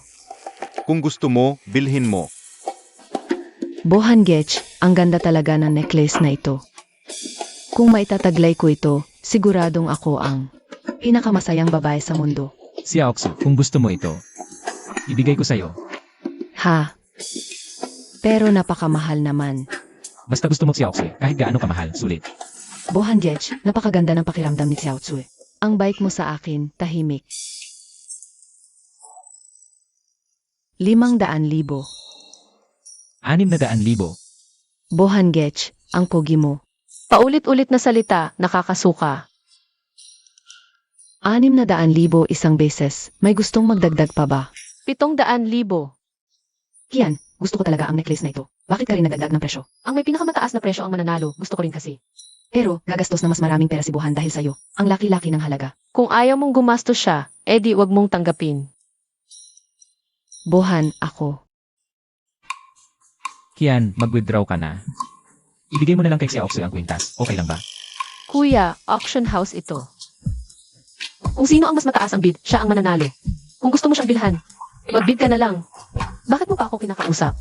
S4: Kung gusto mo, bilhin mo.
S2: Bohan Getch, ang ganda talaga ng necklace na ito. Kung maitataglay ko ito, siguradong ako ang pinakamasayang babae sa mundo.
S3: Si Aoksu, kung gusto mo ito, ibigay ko sa'yo.
S2: Ha? Pero napakamahal naman.
S3: Basta gusto mo si Aoxie, kahit gaano kamahal, sulit.
S2: Bohan Gech, napakaganda ng pakiramdam ni Xiao Tsui. Ang bike mo sa akin, tahimik. 500,000.
S3: 600,000.
S2: Bohan Gech, ang pogi mo.
S1: Paulit-ulit na salita, nakakasuka.
S2: 600,000 isang beses. May gustong magdagdag pa ba?
S1: 700,000.
S2: Kian, gusto ko talaga ang necklace na ito. Bakit ka rin nagdagdag ng presyo?
S1: Ang may pinakamataas na presyo ang mananalo, gusto ko rin kasi.
S2: Pero, gagastos na mas maraming pera si Bohan dahil sa'yo. Ang laki-laki ng halaga.
S1: Kung ayaw mong gumastos siya, edi wag mong tanggapin.
S2: Bohan, ako.
S3: Kian, mag-withdraw ka na. Ibigay mo na lang kay si Aoxie ang kwintas. Okay lang ba?
S1: Kuya, auction house ito. Kung sino ang mas mataas ang bid, siya ang mananalo. Kung gusto mo siyang bilhan, mag-bid ka na lang. Bakit mo pa ako kinakausap?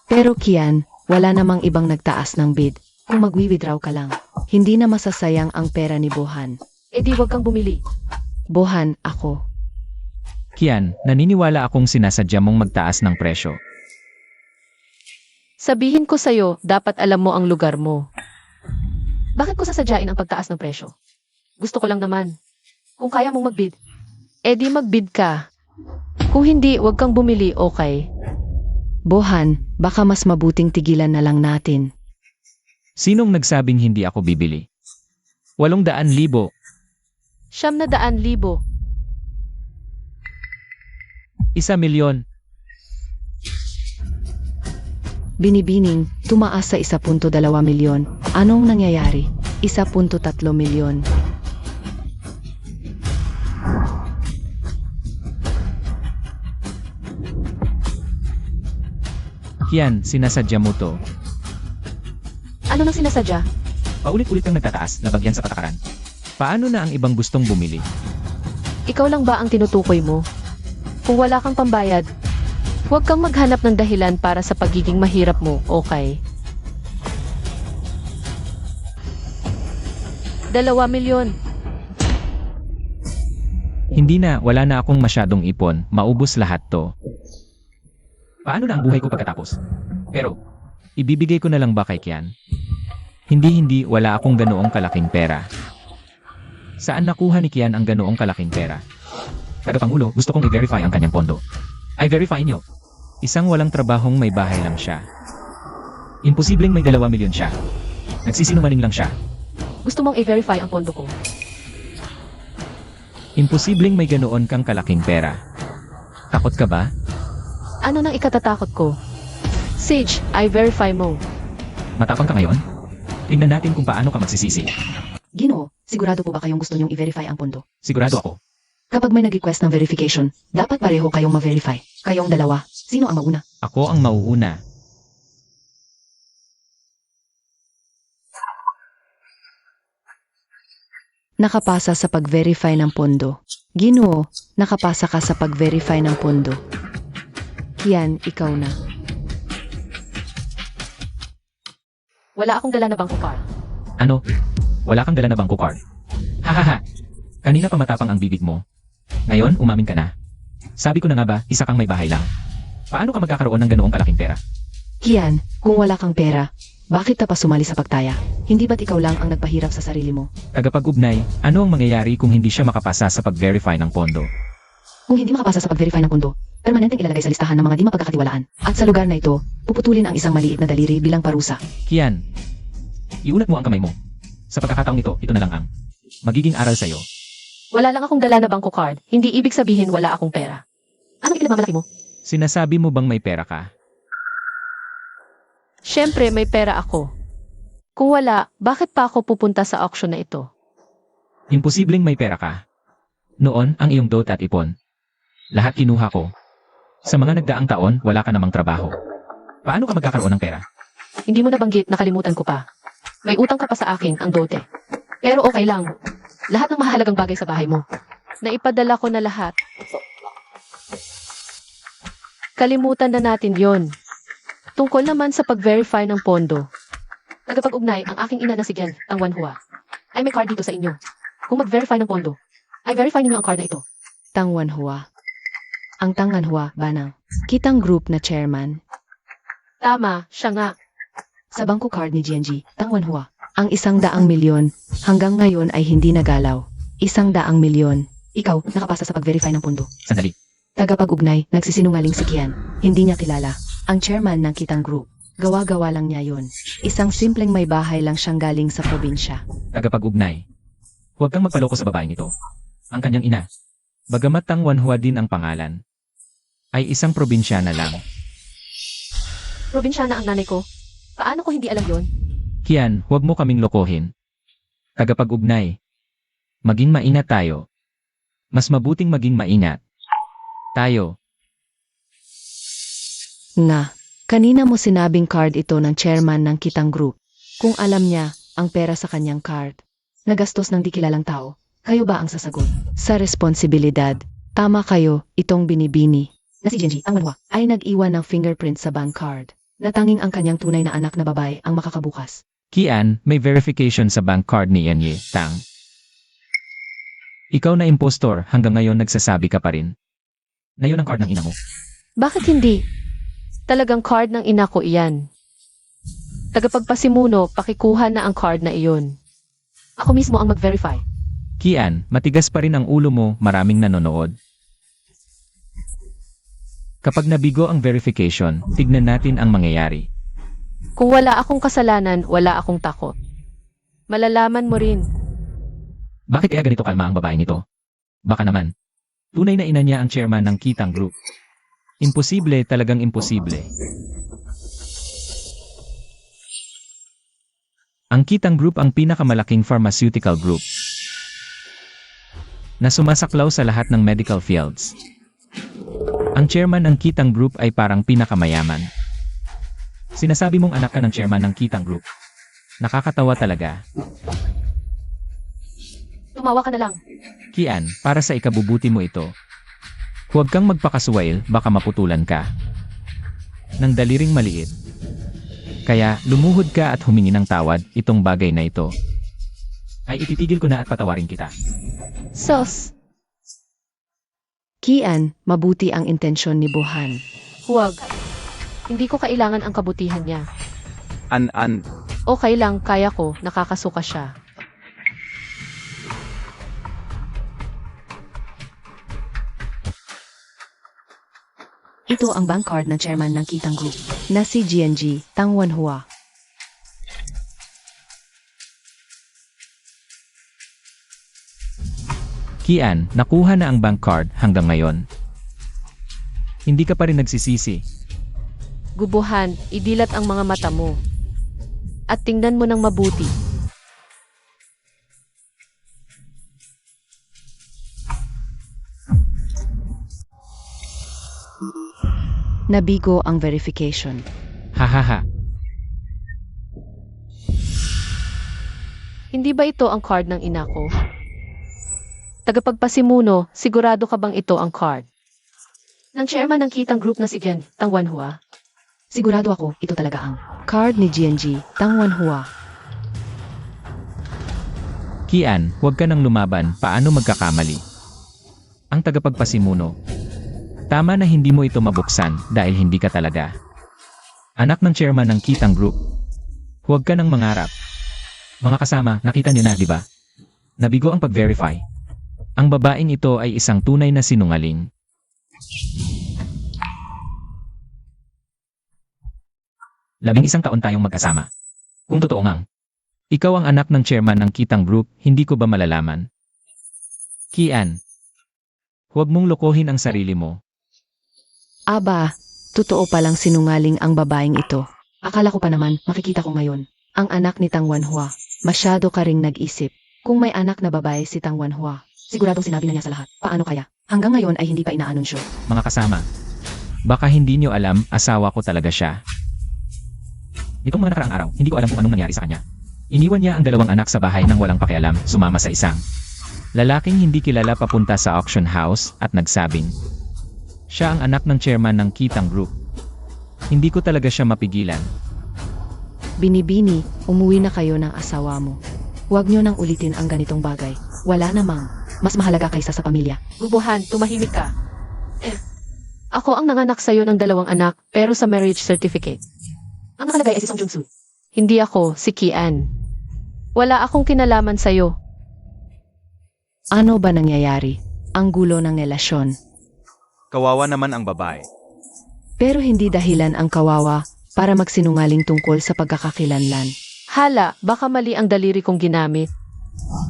S2: Pero Kian, wala namang ibang nagtaas ng bid. Kung mag-withdraw ka lang, hindi na masasayang ang pera ni Bohan.
S1: Edi wag kang bumili.
S2: Bohan, ako.
S3: Kian, naniniwala akong sinasadya mong magtaas ng presyo.
S1: Sabihin ko sa'yo, dapat alam mo ang lugar mo. Bakit ko sasadyain ang pagtaas ng presyo? Gusto ko lang naman. Kung kaya mong mag-bid, edi mag-bid ka. Kung hindi, wag kang bumili, okay?
S2: Bohan, baka mas mabuting tigilan na lang natin.
S3: Sinong nagsabing hindi ako bibili? 800,000.
S1: 900,000.
S3: 1,000,000.
S2: Binibining, tumaas sa 1.2 milyon. Anong nangyayari? 1.3 milyon.
S3: Kian, sinasadya mo to.
S1: Ano nang sinasadya?
S3: Paulit-ulit kang nagtataas, nabagyan sa patakaran. Paano na ang ibang gustong bumili?
S1: Ikaw lang ba ang tinutukoy mo? Kung wala kang pambayad, huwag kang maghanap ng dahilan para sa pagiging mahirap mo, okay? 2 milyon.
S3: Hindi na, wala na akong masyadong ipon, maubos lahat to. Paano na ang buhay ko pagkatapos? Pero, ibibigay ko na lang ba kay Kian? Hindi, wala akong ganoong kalaking pera. Saan nakuha ni Kian ang ganoong kalaking pera? Tagapangulo, gusto kong i-verify ang kanyang pondo. I verify niyo. Isang walang trabahong may bahay lang siya. Imposibleng may 2 milyon siya. Nagsisinungaling lang siya.
S1: Gusto mong i-verify ang pondo ko.
S3: Imposibleng may ganoon kang kalaking pera. Takot ka ba?
S1: Ano nang ikatatakot ko? Sage, I-verify mo.
S3: Matapang ka ngayon? Tingnan natin kung paano ka magsisisi.
S2: Ginoo, sigurado po ba kayong gusto niyong i-verify ang pondo?
S3: Sigurado ako.
S2: Kapag may nag-request ng verification, dapat pareho kayong ma-verify. Kayong dalawa, sino ang mauna?
S3: Ako ang mauuna.
S2: Nakapasa sa pag-verify ng pondo. Ginoo, nakapasa ka sa pag-verify ng pondo. Kian, ikaw na.
S1: Wala akong dala na bangko card.
S3: Ano? Wala kang dala na bangko card. Hahaha. Kanina pa matapang ang bibig mo. Ngayon, umamin ka na. Sabi ko na nga ba, isa kang may bahay lang. Paano ka magkakaroon ng ganoong kalaking pera?
S2: Kian, kung wala kang pera, bakit ka pa sumali sa pagtaya? Hindi ba't ikaw lang ang nagpahirap sa sarili mo?
S3: Tagapag-ugnay, ano ang mangyayari kung hindi siya makapasa sa pag-verify ng pondo?
S2: Kung hindi makapasa sa pag-verify ng pondo, permanenteng ilalagay sa listahan ng mga di mapagkakatiwalaan. At sa lugar na ito, puputulin ang isang maliit na daliri bilang parusa.
S3: Kian, iunat mo ang kamay mo. Sa pagkakataong ito na lang ang magiging aral sa'yo.
S1: Wala lang akong dala na bangko card. Hindi ibig sabihin wala akong pera. Anong pinagmamalaki mo?
S3: Sinasabi mo bang may pera ka?
S1: Siyempre, may pera ako. Kung wala, bakit pa ako pupunta sa auction na ito?
S3: Imposibleng may pera ka. Noon, ang iyong dot at ipon. Lahat kinuha ko. Sa mga nagdaang taon, wala ka namang trabaho. Paano ka magkakaroon ng pera?
S1: Hindi mo nabanggit, nakalimutan ko pa. May utang ka pa sa akin, ang dote. Pero okay lang. Lahat ng mahalagang bagay sa bahay mo. Naipadala ko na lahat. Kalimutan na natin yon. Tungkol naman sa pag-verify ng pondo. Tagapag-ugnay, ang aking ina na si Gen, ang Wanhua. Ay may card dito sa inyo. Kung mag-verify ng pondo, ay verify ninyo ang card na ito.
S2: Tangwanhua. Ang Tangwanhua, Banang. Kitang group na chairman.
S1: Tama, siya nga.
S2: Sa bangko card ni GNG, Tangwanhua, ang 100,000,000 hanggang ngayon ay hindi nagalaw. 100,000,000. Ikaw, nakapasa sa pag-verify ng pundo.
S3: Sandali.
S2: Tagapag-ugnay, nagsisinungaling si Kian. Hindi niya kilala. Ang chairman ng Kitang Group. Gawa-gawa lang niya yon. Isang simpleng may bahay lang siyang galing sa probinsya.
S3: Tagapag-ugnay. Huwag kang magpaloko sa babaeng ito. Ang kanyang ina, bagamat Tangwanhua din ang pangalan, ay isang probinsyana lang.
S1: Probinsyana ang nanay ko. Paano ko hindi alam yon?
S3: Kian, huwag mo kaming lokohin. Tagapag-ugnay. Maging maingat tayo. Mas mabuting maging maingat. Tayo.
S2: Nga, kanina mo sinabing card ito ng chairman ng Kitang Group. Kung alam niya ang pera sa kanyang card, nagastos ng di kilalang tao, kayo ba ang sasagot? Sa responsibilidad, tama kayo, itong binibini na si Genji, ang manhwa, ay nag-iwan ng fingerprint sa bank card. Natanging ang kanyang tunay na anak na babae ang makakabukas.
S3: Kian, may verification sa bank card ni Enye, Tang. Ikaw na impostor, hanggang ngayon nagsasabi ka pa rin. Na yun ang card ng ina mo.
S1: Bakit hindi? Talagang card ng ina ko iyan. Tagapagpasimuno, pakikuha na ang card na iyon. Ako mismo ang mag-verify.
S3: Kian, matigas pa rin ang ulo mo, maraming nanonood. Kapag nabigo ang verification, tignan natin ang mangyayari.
S1: Kung wala akong kasalanan, wala akong takot. Malalaman mo rin.
S3: Bakit kaya ganito kalma ang babaeng ito? Baka naman. Tunay na ina niya ang chairman ng Kitang Group. Imposible, talagang imposible. Ang Kitang Group ang pinakamalaking pharmaceutical group na sumasaklaw sa lahat ng medical fields. Ang chairman ng Kitang Group ay parang pinakamayaman. Sinasabi mong anak ka ng chairman ng Kitang Group. Nakakatawa talaga.
S1: Tumawa ka na lang.
S3: Kian, para sa ikabubuti mo ito, huwag kang magpakasuwail, baka maputulan ka ng daliring maliit. Kaya, lumuhod ka at humingi ng tawad, itong bagay na ito ay ititigil ko na at patawarin kita.
S1: Sos,
S2: Kian, mabuti ang intensyon ni Buhan.
S1: huwag. Hindi ko kailangan ang kabutihan niya.
S4: An,
S1: Okay lang, kaya ko, nakakasuka siya.
S2: Ito ang bank card ng chairman ng Kitang Group na si GNG, Tangwanhua.
S3: Kian, nakuha na ang bank card hanggang ngayon. Hindi ka pa rin nagsisisi.
S1: Gubuhan, idilat ang mga mata mo. At tingnan mo ng mabuti.
S2: Nabigo ang verification.
S3: Hahaha.
S1: Hindi ba ito ang card ng ina ko? Tagapagpasimuno, sigurado ka bang ito ang card? Ng chairman ng Kitang Group na si Gen, Tangwanhua.
S2: Sigurado ako, ito talaga ang card ni GNG, Tangwanhua.
S3: Kian, huwag ka nang lumaban, paano magkakamali? Ang tagapagpasimuno. Tama na hindi mo ito mabuksan dahil hindi ka talaga anak ng chairman ng Kitang Group. Huwag ka nang mangarap. Mga kasama, nakita niyo na, di ba? Nabigo ang pag-verify. Ang babaeng ito ay isang tunay na sinungaling. Labing-isang taon tayong magkasama. Kung totoo ngang ikaw ang anak ng chairman ng Kitang Group, hindi ko ba malalaman? Kian, huwag mong lokohin ang sarili mo.
S2: Aba, totoo palang sinungaling ang babaeng ito. Akala ko pa naman, makikita ko ngayon. Ang anak ni Tangwanhua. Masyado ka ring nag-isip. Kung may anak na babae si Tangwanhua, siguradong sinabi na niya sa lahat. Paano kaya? Hanggang ngayon ay hindi pa inaanunsyo.
S3: Mga kasama, baka hindi nyo alam, asawa ko talaga siya. Nitong mga nakaraang araw, hindi ko alam kung anong nangyari sa kanya. Iniwan niya ang 2 anak sa bahay nang walang pakialam, sumama sa isang lalaking hindi kilala papunta sa auction house at nagsabing siya ang anak ng chairman ng Kitang Group. Hindi ko talaga siya mapigilan.
S2: Binibini, umuwi na kayo ng asawa mo. Huwag nyo nang ulitin ang ganitong bagay. Wala namang mas mahalaga kaysa sa pamilya.
S1: Gubuhan, tumahimik ka. Ako ang nanganak sa'yo ng 2 anak, pero sa marriage certificate. Ang nakalagay ay si Song Jung-soo. Hindi ako, si Kian. Wala akong kinalaman sa'yo.
S2: Ano ba nangyayari? Ang gulo ng relasyon.
S4: Kawawa naman ang babae.
S2: Pero hindi dahilan ang kawawa para magsinungaling tungkol sa pagkakakilanlan.
S1: Hala, baka mali ang daliri kong ginamit.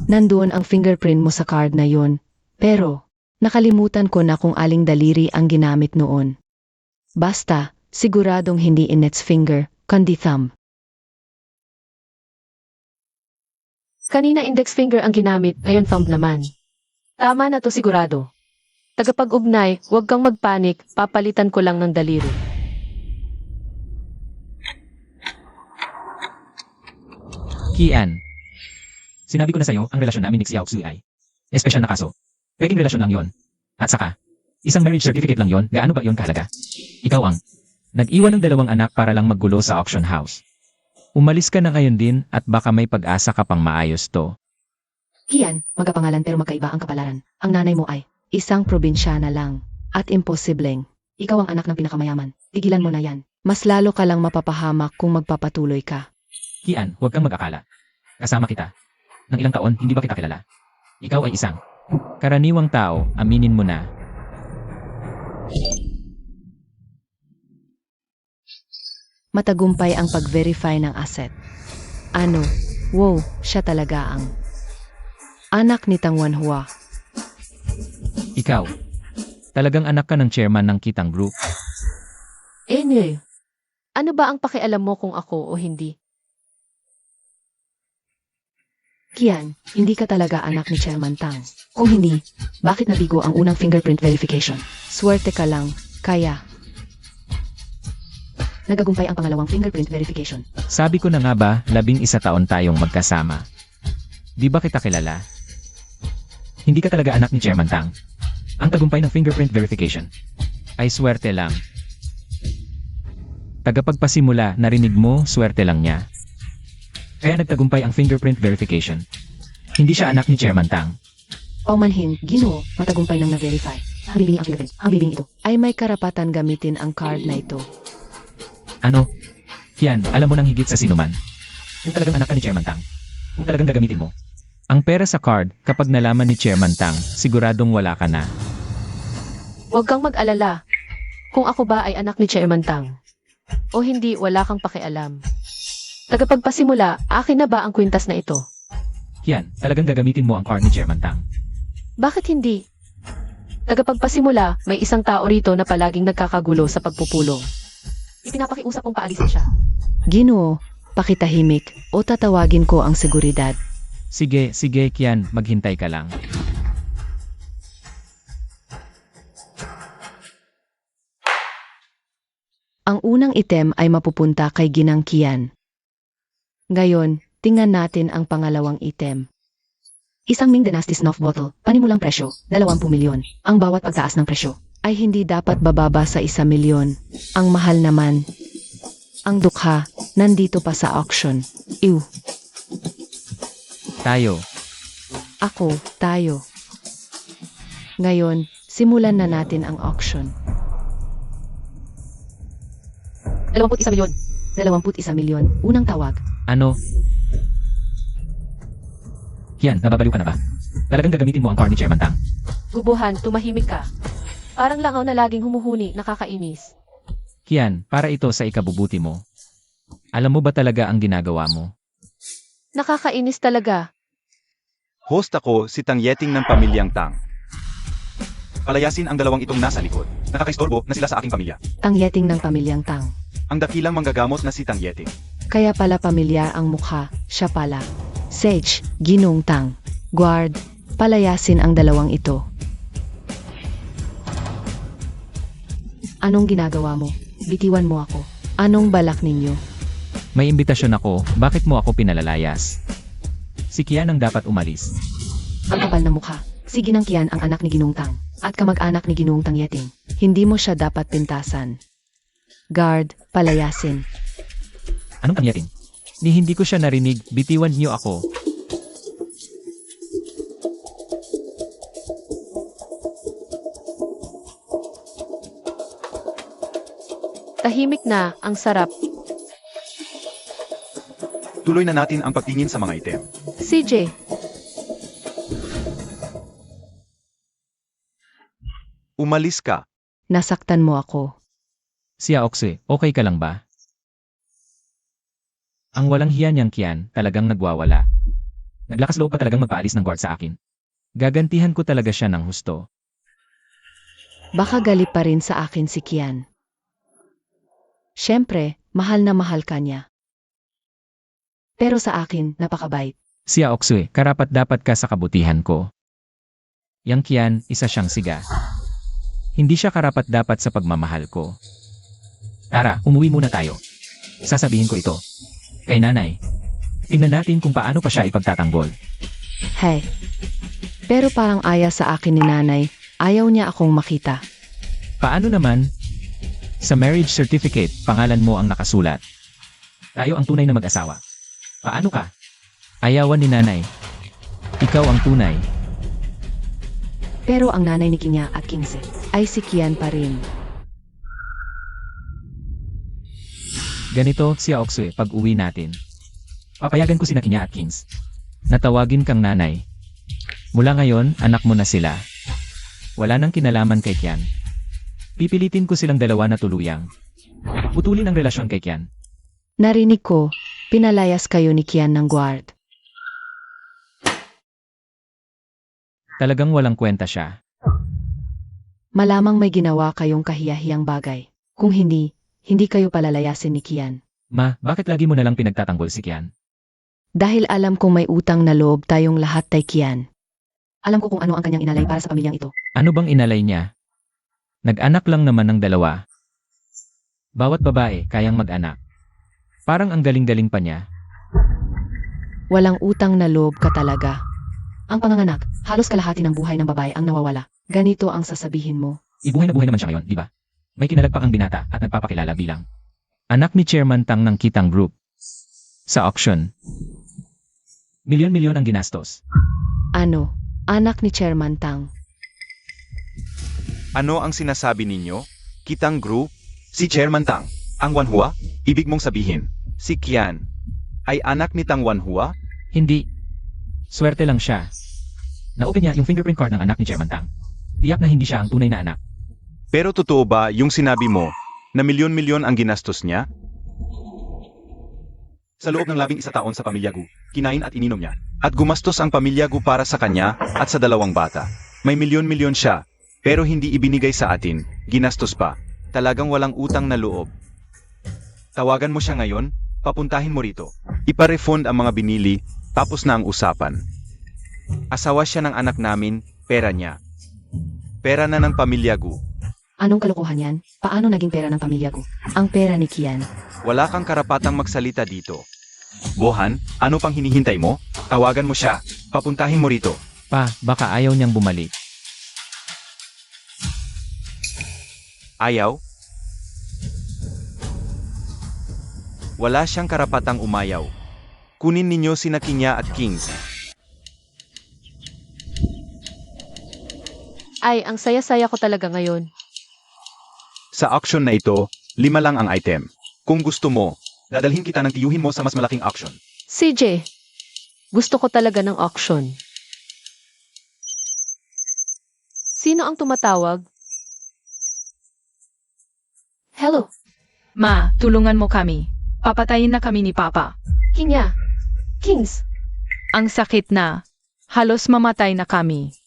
S2: Nandoon ang fingerprint mo sa card na yon. Pero, nakalimutan ko na kung aling daliri ang ginamit noon. Basta, siguradong hindi index finger, kundi thumb.
S1: Kanina index finger ang ginamit, ngayon thumb naman. Tama na to sigurado. Tagapag-ugnay, huwag kang magpanik, papalitan ko lang ng daliri.
S3: Kian. Sinabi ko na sa'yo, ang relasyon namin ni Xiao Xu ay espesyal na kaso. Pwedeng relasyon lang yon. At saka, isang marriage certificate lang yon, gaano ba yon kahalaga? Ikaw ang nag-iwan ng 2 anak para lang maggulo sa auction house. Umalis ka na ngayon din at baka may pag-asa ka pang maayos to.
S2: Kian, magkapangalan pero magkaiba ang kapalaran. Ang nanay mo ay isang probinsyana lang at imposibleng. Ikaw ang anak ng pinakamayaman. Tigilan mo na yan. Mas lalo ka lang mapapahamak kung magpapatuloy ka.
S3: Kian, huwag kang mag-akala. Kasama kita. Nang ilang taon, hindi ba kita kilala? Ikaw ay isang karaniwang tao, aminin mo na.
S2: Matagumpay ang pag-verify ng asset. Ano? Wow, siya talaga ang anak ni Tang Wanhua.
S3: Ikaw. Talagang anak ka ng chairman ng Kitang Group.
S1: Ano ba ang pakialam mo kung ako o hindi?
S2: Kian, hindi ka talaga anak ni Chairman Tang. Kung hindi, bakit nabigo ang unang fingerprint verification? Swerte ka lang, kaya nagagumpay ang pangalawang fingerprint verification.
S3: Sabi ko na nga ba, 11 taon tayong magkasama. Di ba kita kilala? Hindi ka talaga anak ni Chairman Tang. Ang tagumpay ng fingerprint verification ay swerte lang. Tagapagpasimula, narinig mo, swerte lang niya. Kaya nagtagumpay ang fingerprint verification. Hindi siya anak ni Chairman Tang.
S2: Paumanhin, Ginoo, matagumpay nang na-verify. Ang bibing ang fingerprint, ang bibing ito ay may karapatan gamitin ang card na ito.
S3: Ano? Yan, alam mo nang higit sa sinuman. Kung talagang anak ka ni Chairman Tang, kung talagang gagamitin mo. Ang pera sa card, kapag nalaman ni Chairman Tang, siguradong wala ka na.
S1: Huwag kang mag-alala. Kung ako ba ay anak ni Chairman Tang. O hindi, wala kang pakialam. Tagapagpasimula, akin na ba ang kwintas na ito?
S3: Yan, talagang gagamitin mo ang card ni Chairman Tang.
S1: Bakit hindi? Tagapagpasimula, may isang tao rito na palaging nagkakagulo sa pagpupulong. Ipinapakiusap kong paalisin siya.
S2: Ginoo, pakitahimik o tatawagin ko ang seguridad.
S3: Sige, Kian, maghintay ka lang.
S2: Ang unang item ay mapupunta kay Ginang Kian. Ngayon, tingnan natin ang pangalawang item. Isang Ming Dynasty Snuff Bottle, panimulang presyo, 20 milyon. Ang bawat pagtaas ng presyo ay hindi dapat bababa sa 1 milyon. Ang mahal naman. Ang dukha, nandito pa sa auction. Ew.
S3: Tayo.
S2: Ako, tayo. Ngayon, simulan na natin ang auction.
S1: 21 milyon.
S2: 21 milyon, unang tawag.
S3: Ano? Yan, nababaliw ka na ba? Talagang gagamitin mo ang card ni Chairman Tang.
S1: Gubuhan, tumahimik ka. Parang langaw na laging humuhuni, nakakainis.
S3: Kian, para ito sa ikabubuti mo. Alam mo ba talaga ang ginagawa mo?
S1: Nakakainis talaga.
S4: Host ako, si Tang Yeting ng pamilyang Tang. Palayasin ang 2 itong nasa likod. Nakakaistorbo na sila sa aking pamilya.
S2: Tang Yeting ng pamilyang Tang.
S4: Ang dakilang manggagamot na si Tang Yeting.
S2: Kaya pala pamilyar ang mukha, siya pala. Sage, Ginong Tang. Guard, palayasin ang 2 ito. Anong ginagawa mo? Bitiwan mo ako. Anong balak ninyo?
S3: May imbitasyon ako, bakit mo ako pinalalayas? Si Kian ang dapat umalis.
S2: Ang kapal ng mukha. Si Ginang Kian ang anak ni Ginong Tang. At kamag-anak ni Ginong Tang Yeting. Hindi mo siya dapat pintasan. Guard, palayasin.
S3: Anong tangyatin? Ni hindi ko siya narinig, bitiwan niyo ako.
S1: Tahimik na, ang sarap.
S4: Tuloy na natin ang pagtingin sa mga item.
S1: CJ,
S4: Umalis ka.
S2: Nasaktan mo ako.
S3: Siya Oxy, okay ka lang ba? Ang walang hiya niyang Kian, talagang nagwawala. Naglakas loob pa talagang magpaalis ng guard sa akin. Gagantihan ko talaga siya ng husto.
S2: Baka galit pa rin sa akin si Kian. Siyempre, mahal na mahal ka niya. Pero sa akin, napakabait.
S3: Siya Oxy, karapat dapat ka sa kabutihan ko. Yang Kian, isa siyang siga. Hindi siya karapat dapat sa pagmamahal ko. Tara, umuwi muna tayo. Sasabihin ko ito. Kay nanay. Tingnan natin kung paano pa siya ipagtatanggol.
S2: Hey. Pero parang aya sa akin ni nanay, ayaw niya akong makita.
S3: Paano naman? Sa marriage certificate, pangalan mo ang nakasulat. Tayo ang tunay na mag-asawa. Paano ka? Ayawan ni nanay. Ikaw ang tunay.
S2: Pero ang nanay ni Kinya at Kingse ay si Kian pa rin.
S3: Ganito, siya Oxy, pag uwi natin. Papayagan ko sina Kinya at Kings. Natawagin kang nanay. Mula ngayon, anak mo na sila. Wala nang kinalaman kay Kian. Pipilitin ko silang dalawa na tuluyang. Putulin ang relasyon kay Kian.
S2: Narinig ko, pinalayas kayo ni Kian ng guard.
S3: Talagang walang kwenta siya.
S2: Malamang may ginawa kayong kahiyahiyang bagay. Kung hindi, hindi kayo palalayasin ni Kian.
S3: Ma, bakit lagi mo nalang pinagtatanggol si Kian?
S2: Dahil alam kong may utang na loob tayong lahat kay Kian. Alam ko kung ano ang kanyang inalay para sa pamilyang ito.
S3: Ano bang inalay niya? Nag-anak lang naman ng dalawa. Bawat babae kayang mag-anak. Parang ang galing-galing pa niya.
S2: Walang utang na loob ka talaga. Ang panganganak, halos kalahati ng buhay ng babae ang nawawala. Ganito ang sasabihin mo.
S3: Ibuhay na buhay naman siya ngayon, di ba? May kinalagpak ang binata at nagpapakilala bilang anak ni Chairman Tang ng Kitang Group. Sa auction, milyon-milyon ang ginastos.
S2: Ano? Anak ni Chairman Tang.
S4: Ano ang sinasabi ninyo? Kitang Group? Si Chairman Tang, ang Wanhua? Ibig mong sabihin, si Kian ay anak ni Tang Wanhua?
S3: Hindi. Swerte lang siya. Na-open niya yung fingerprint card ng anak ni Chairman Tang. Tiyak na hindi siya ang tunay na anak.
S4: Pero totoo ba yung sinabi mo na milyon-milyon ang ginastos niya? Sa loob ng 11 taon sa pamilya Gu, kinain at ininom niya. At gumastos ang pamilya Gu para sa kanya at sa dalawang bata. May milyon-milyon siya, pero hindi ibinigay sa atin, ginastos pa. Talagang walang utang na loob. Tawagan mo siya ngayon, papuntahin mo rito. Ipa-refund ang mga binili, tapos na ang usapan. Asawa siya ng anak namin, pera niya. Pera na ng pamilya Gu.
S2: Anong kalokohan yan? Paano naging pera ng pamilya ko? Ang pera ni Kian.
S4: Wala kang karapatang magsalita dito. Bohan, ano pang hinihintay mo? Tawagan mo siya. Papuntahin mo rito.
S3: Pa, baka ayaw niyang bumalik.
S4: Ayaw? Wala siyang karapatang umayaw. Kunin ninyo sina Kinya at Kings.
S1: ay ang saya-saya ko talaga ngayon.
S4: Sa auction na ito, 5 lang ang item. Kung gusto mo, dadalhin kita ng tiyuhin mo sa mas malaking auction.
S1: CJ, gusto ko talaga ng auction. Sino ang tumatawag? Hello,
S5: Ma, tulungan mo kami. Papatayin na kami ni Papa.
S1: Kinya. Kings.
S5: Ang sakit na. Halos mamatay na kami.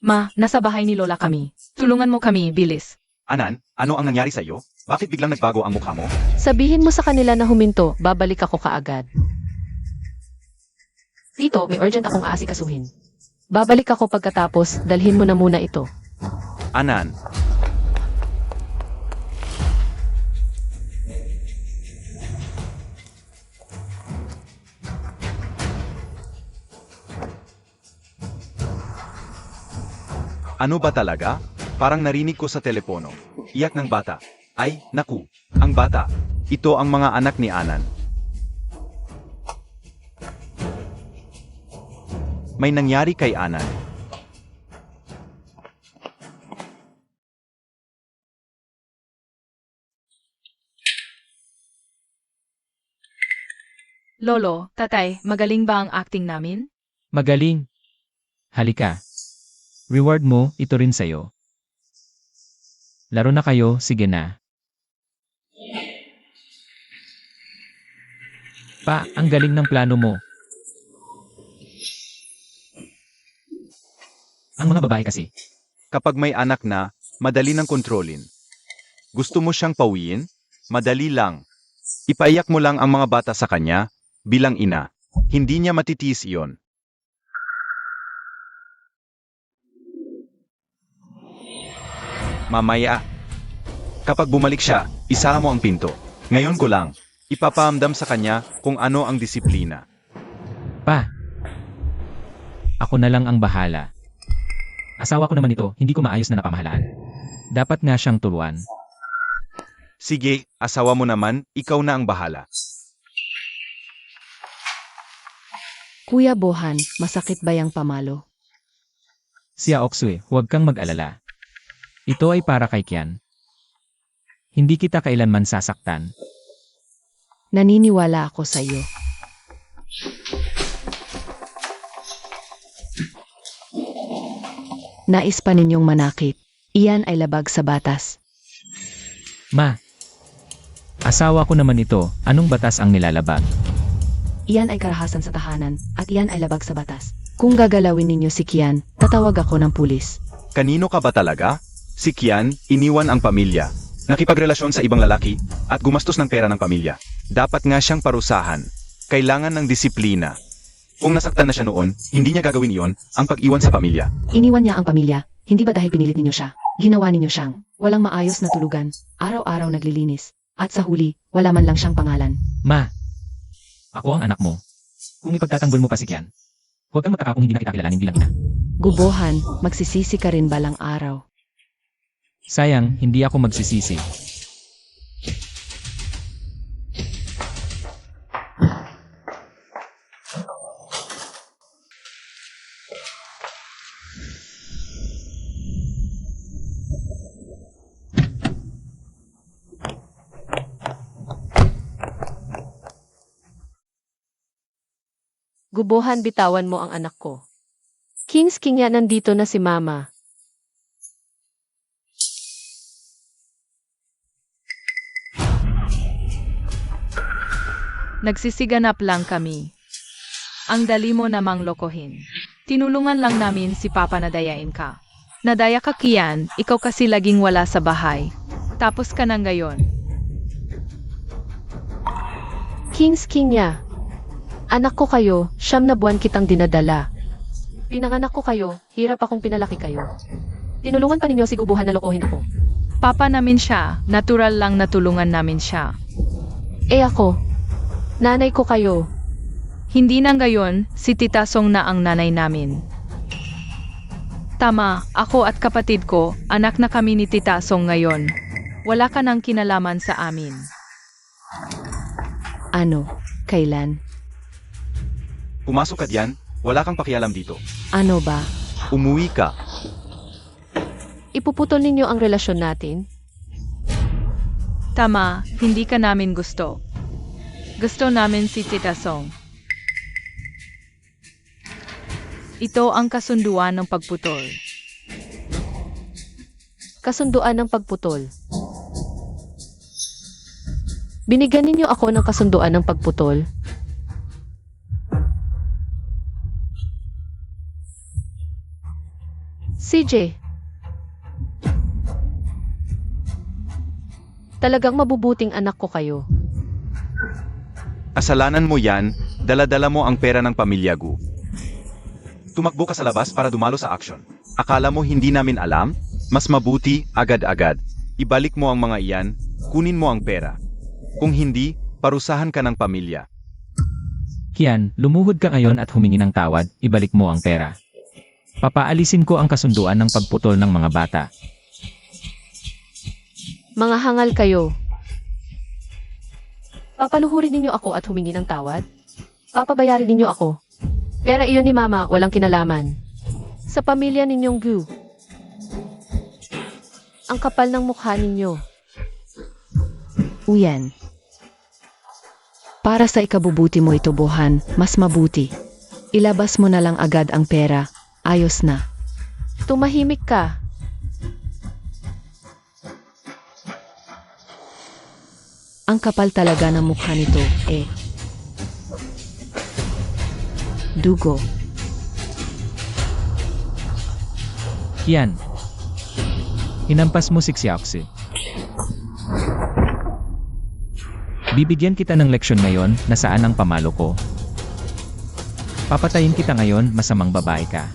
S5: Ma, nasa bahay ni Lola kami. Tulungan mo kami, bilis.
S4: Anan, ano ang nangyari sa iyo? Bakit biglang nagbago ang mukha mo?
S1: Sabihin mo sa kanila na huminto, babalik ako kaagad. Tito, may urgent akong aasikasuhin. Babalik ako pagkatapos, dalhin mo na muna ito.
S4: Anan, ano ba talaga? Parang narinig ko sa telepono. Iyak ng bata. Ay, naku, ang bata. Ito ang mga anak ni Anan. May nangyari kay Anan.
S5: Lolo, tatay, magaling ba ang acting namin?
S3: Magaling. Halika. Reward mo, ito rin sa'yo. Laro na kayo, sige na. Pa, ang galing ng plano mo. Ang mga babae kasi,
S4: Kapag may anak na, madali nang kontrolin. Gusto mo siyang pawiin? Madali lang. Ipaiyak mo lang ang mga bata sa kanya, bilang ina. Hindi niya matitiis iyon. Mamaya. Kapag bumalik siya, isara mo ang pinto. Ngayon ko lang, ipapaamdam sa kanya kung ano ang disiplina.
S3: pa. Ako na lang ang bahala. Asawa ko naman ito, hindi ko maayos na napamahalaan. Dapat nga siyang turuan.
S4: Sige, asawa mo naman, ikaw na ang bahala.
S2: Kuya Bohan, masakit ba yang pamalo?
S3: Siya Oksue, huwag kang mag-alala. Ito ay para kay Kian. Hindi kita kailanman sasaktan.
S2: Naniniwala ako sa iyo. Nais pa ninyong manakit. Iyan ay labag sa batas.
S3: Ma, asawa ko naman ito, anong batas ang nilalabag?
S2: Iyan ay karahasan sa tahanan at iyan ay labag sa batas. Kung gagalawin ninyo si Kian, tatawag ako ng pulis.
S4: Kanino ka ba talaga? Si Kian, iniwan ang pamilya. Nakipagrelasyon sa ibang lalaki at gumastos ng pera ng pamilya. Dapat nga siyang parusahan. Kailangan ng disiplina. Kung nasaktan na siya noon, hindi niya gagawin iyon ang pag-iwan sa pamilya.
S2: Iniwan niya ang pamilya, hindi ba dahil pinilit ninyo siya? Ginawa ninyo siyang walang maayos na tulugan, araw-araw naglilinis, at sa huli, wala man lang siyang pangalan.
S3: Ma, ako ang anak mo. Kung ipagtatanggol mo pa si Kian, huwag kang magtaka kung hindi na kita kilalanin bilang ina.
S2: Gubohan, magsisisi ka rin balang araw.
S3: Sayang, hindi ako magsisisi.
S1: Gubohan, bitawan mo ang anak ko. Kings King yan, nandito na si Mama.
S5: Nagsisiganap lang kami. Ang dali mo namang lokohin. Tinulungan lang namin si Papa na dayain ka. Nadaya ka, Kian, ikaw kasi laging wala sa bahay. Tapos ka nang gayon.
S1: Kings King ya. Anak ko kayo, 9 na buwan kitang dinadala. Pinanganak ko kayo, hirap akong pinalaki kayo. Tinulungan pa ninyo si Gubohan na lokohin ako.
S5: Papa namin siya, natural lang natulungan namin siya.
S1: Eh ako, nanay ko kayo.
S5: Hindi nang gayon, si Tita Song na ang nanay namin. Tama, ako at kapatid ko, anak na kami ni Tita Song ngayon. Wala ka nang kinalaman sa amin.
S2: Ano? Kailan?
S4: Pumasok ka diyan, wala kang pakialam dito.
S2: Ano ba?
S4: Umuwi ka.
S1: Ipuputol ninyo ang relasyon natin?
S5: Tama, hindi ka namin gusto. Gusto namin si Tita Song. Ito ang kasunduan ng pagputol.
S1: Kasunduan ng pagputol. Binigyan ninyo ako ng kasunduan ng pagputol. CJ. Talagang mabubuting anak ko kayo.
S4: Kasalanan mo yan, dala-dala mo ang pera ng pamilya Gu. Tumakbo ka sa labas para dumalo sa aksyon. Akala mo hindi namin alam? Mas mabuti, agad-agad. Ibalik mo ang mga iyan, kunin mo ang pera. Kung hindi, parusahan ka ng pamilya.
S3: Kian, lumuhod ka ngayon at humingi ng tawad, ibalik mo ang pera. Papaalisin ko ang kasunduan ng pagputol ng mga bata.
S1: Mga hangal kayo. Papaluhurin ninyo ako at humingi ng tawad? Papabayarin ninyo ako. Pera iyon ni Mama, walang kinalaman. Sa pamilya ninyong Gu. Ang kapal ng mukha ninyo.
S2: Uyan. Para sa ikabubuti mo ito, Bohan, mas mabuti. Ilabas mo na lang agad ang pera. Ayos na.
S1: Tumahimik ka.
S2: Ang kapal talaga ng mukha nito, eh. Dugo.
S3: Kian. Hinampas mo si Xiaoxi. Bibigyan kita ng leksyon ngayon na saan ang pamalo ko. Papatayin kita ngayon, masamang babae ka.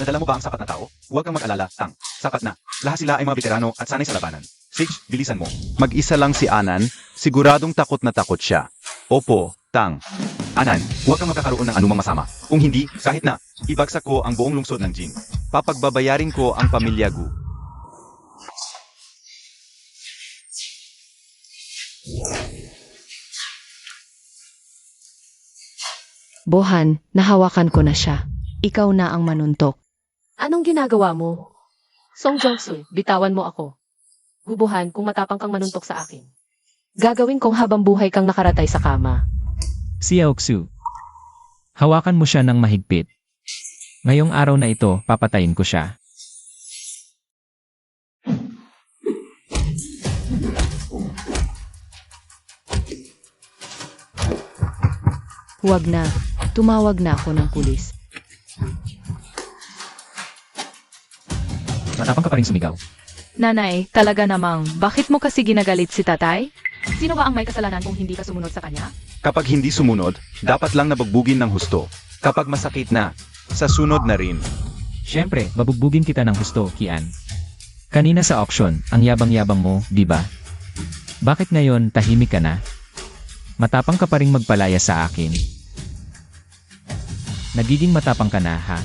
S4: Nadala mo ba ang sapat na tao? Huwag kang mag-alala, Tang. Sapat na. Lahat sila ay mga veterano at sanay sa labanan. Sage, bilisan mo. Mag-isa lang si Anan, siguradong takot na takot siya. Opo, Tang. Anan, huwag kang magkakaroon ng anumang masama. Kung hindi, kahit na, ibagsak ko ang buong lungsod ng Jing. Papagbabayarin ko ang pamilya Gu.
S2: Bohan, nahawakan ko na siya. Ikaw na ang manuntok.
S1: Anong ginagawa mo? Song Jong-su, bitawan mo ako. Gubuhan kung matapang kang manuntok sa akin. Gagawin kong habang buhay kang nakaratay sa kama.
S3: Xiaoxu. Hawakan mo siya ng mahigpit. Ngayong araw na ito, papatayin ko siya.
S2: Huwag na. Tumawag na ako ng pulis.
S3: Matapang ka pa rin sumigaw.
S5: Nanay, talaga namang, bakit mo kasi ginagalit si tatay? Sino ba ang may kasalanan kung hindi ka sumunod sa kanya?
S4: Kapag hindi sumunod, dapat lang nabugbugin ng husto. Kapag masakit na, sa sunod na rin.
S3: Siyempre, babugbugin kita ng husto, Kian. Kanina sa auction, ang yabang-yabang mo, di ba? Bakit ngayon tahimik ka na? Matapang ka pa rin magpalaya sa akin. Nagiging matapang ka na, ha?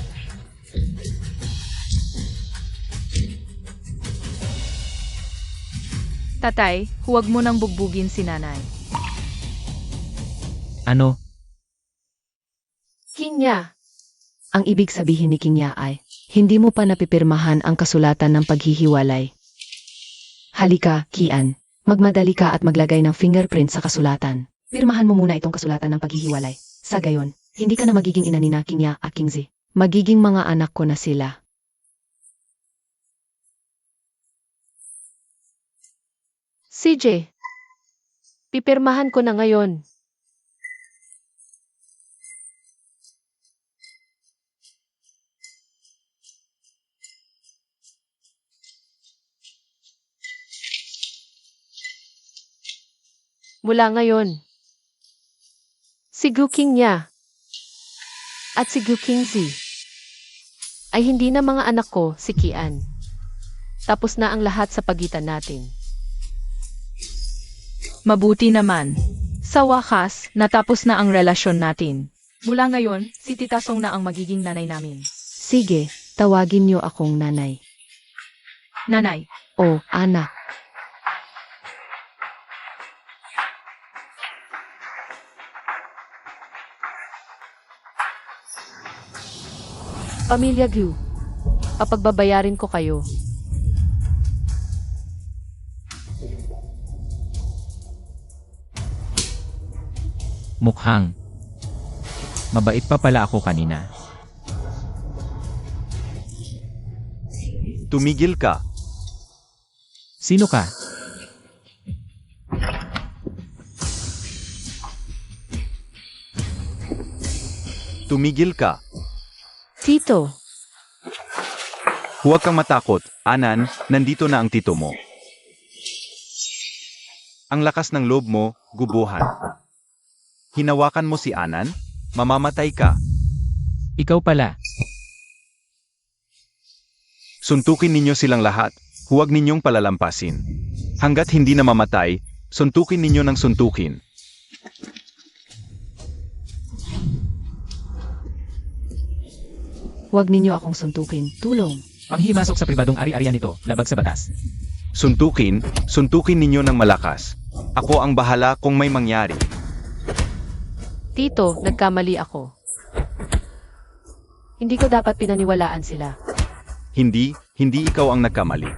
S5: Tatay, huwag mo nang bugbugin si nanay.
S3: Ano?
S1: Kinya,
S2: Ang ibig sabihin ni Kingya ay, hindi mo pa napipirmahan ang kasulatan ng paghihiwalay. Halika, Kian. Magmadali ka at maglagay ng fingerprint sa kasulatan. Pirmahan mo muna itong kasulatan ng paghihiwalay. Sa gayon, hindi ka na magiging ina ni na Kingya at Kingzi. Magiging mga anak ko na sila.
S1: CJ. Pipirmahan ko na ngayon. Mula ngayon, si Gu Qingya at si Gu Qingzi ay hindi na mga anak ko, si Kian. Tapos na ang lahat sa pagitan natin.
S5: Mabuti naman. Sa wakas, natapos na ang relasyon natin. Mula ngayon, si Tita Song na ang magiging nanay namin.
S2: Sige, tawagin niyo akong nanay.
S5: Nanay,
S2: O, anak.
S1: Pamilya Gu, papagbabayarin ko kayo.
S3: Mukhang. Mabait pa pala ako kanina.
S4: Tumigil ka.
S3: Sino ka?
S4: Tumigil ka.
S1: Tito,
S4: Huwag kang matakot, Anan, nandito na ang tito mo. Ang lakas ng loob mo, Gubuhan. Hinawakan mo si Anan, mamamatay ka.
S3: Ikaw pala.
S4: Suntukin ninyo silang lahat, huwag ninyong palalampasin. Hanggat hindi namamatay, suntukin ninyo ng suntukin.
S2: Huwag ninyo akong suntukin. Tulong.
S3: Panghimasok sa pribadong ari-arian nito, labag sa batas.
S4: Suntukin ninyo ng malakas. Ako ang bahala kung may mangyari.
S1: Tito, nagkamali ako. Hindi ko dapat pinaniwalaan sila.
S4: Hindi ikaw ang nagkamali.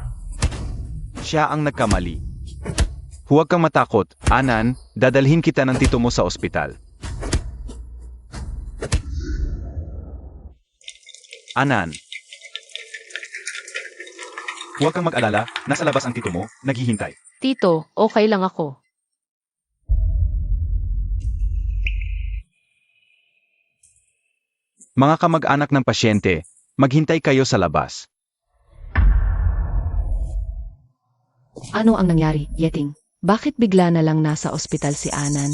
S4: Siya ang nagkamali. Huwag kang matakot, Anan, dadalhin kita ng tito mo sa ospital. Anan. Huwag kang mag-alala, nasa labas ang tito mo, naghihintay.
S1: Tito, okay lang ako.
S4: Mga kamag-anak ng pasyente, maghintay kayo sa labas.
S2: Ano ang nangyari, Yeting? Bakit bigla na lang nasa ospital si Anan?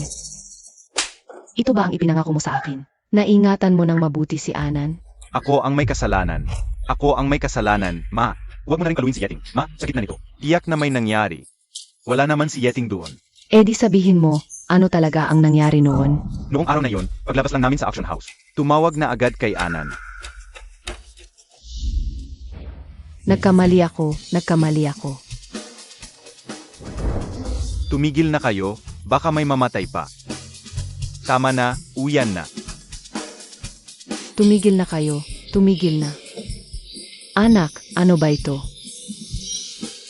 S2: Ito ba ang ipinangako mo sa akin? Naingatan mo ng mabuti si Anan?
S4: Ako ang may kasalanan. Ako ang may kasalanan, ma. Huwag mo na rin kaluin si Yeting. Ma, sakit na nito. Iyak na may nangyari. Wala naman si Yeting doon.
S2: Eh di sabihin mo, ano talaga ang nangyari noon?
S4: Noong araw na yon, paglabas lang namin sa auction house, tumawag na agad kay Anan.
S2: Nagkamali ako.
S4: Tumigil na kayo, baka may mamatay pa. Tama na, uyan na.
S2: Tumigil na kayo. Anak, ano ba ito?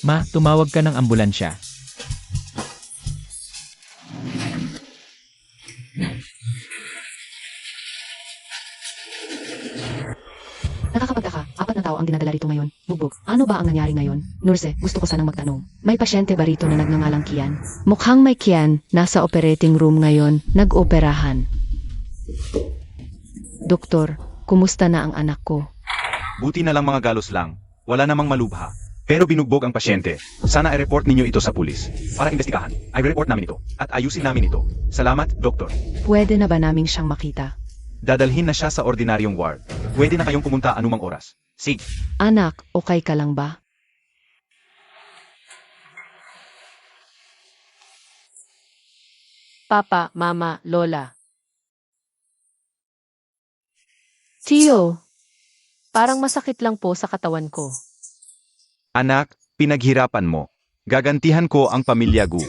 S3: Ma, tumawag ka ng ambulansya.
S2: Nakakapagtaka, 4 na tao ang dinadala rito ngayon. Bugbog, ano ba ang nangyari ngayon? Nurse, gusto ko sanang magtanong. May pasyente ba rito na nagngangalang Kian? Mukhang may Kian, nasa operating room ngayon, nag-operahan. Doktor, kumusta na ang anak ko?
S4: Buti na lang mga galos lang. Wala namang malubha. Pero binugbog ang pasyente. Sana i-report ninyo ito sa pulis. Para investigahan. I-report namin ito. At ayusin namin ito. Salamat, Doktor.
S2: Pwede na ba naming siyang makita?
S4: Dadalhin na siya sa ordinaryong ward. Pwede na kayong pumunta anumang oras. Sige.
S2: Anak, okay ka lang ba?
S1: Papa, Mama, Lola. Tio, parang masakit lang po sa katawan ko.
S4: Anak, pinaghirapan mo. Gagantihan ko ang pamilya Gu.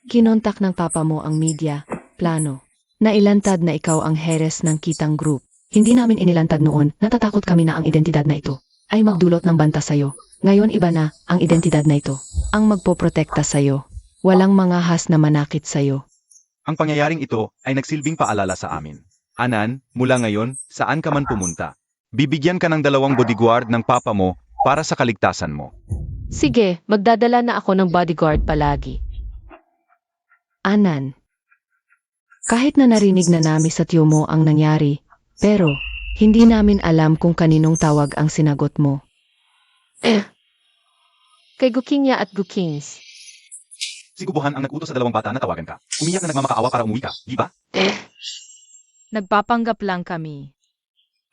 S2: Kinontak ng papa mo ang media, plano. Nailantad na ikaw ang heres ng Kitang Group. Hindi namin inilantad noon, natatakot kami na ang identidad na ito ay magdulot ng banta sa'yo. Ngayon iba na ang identidad na ito ang magpoprotekta sa'yo. Walang mga has na manakit sa'yo.
S4: Ang pangyayaring ito ay nagsilbing paalala sa amin. Anan, mula ngayon, saan ka man pumunta. Bibigyan ka ng 2 bodyguard ng papa mo para sa kaligtasan mo.
S1: Sige, magdadala na ako ng bodyguard palagi.
S2: Anan, kahit na narinig na namin sa tiyo mo ang nangyari, pero hindi namin alam kung kaninong tawag ang sinagot mo.
S1: Kay Gukinya at Gukings.
S4: Si Gubuhan ang nag-utos sa 2 bata na tawagan ka. Umiyak na nagmamakaawa para umuwi ka, di ba?
S5: Nagpapanggap lang kami.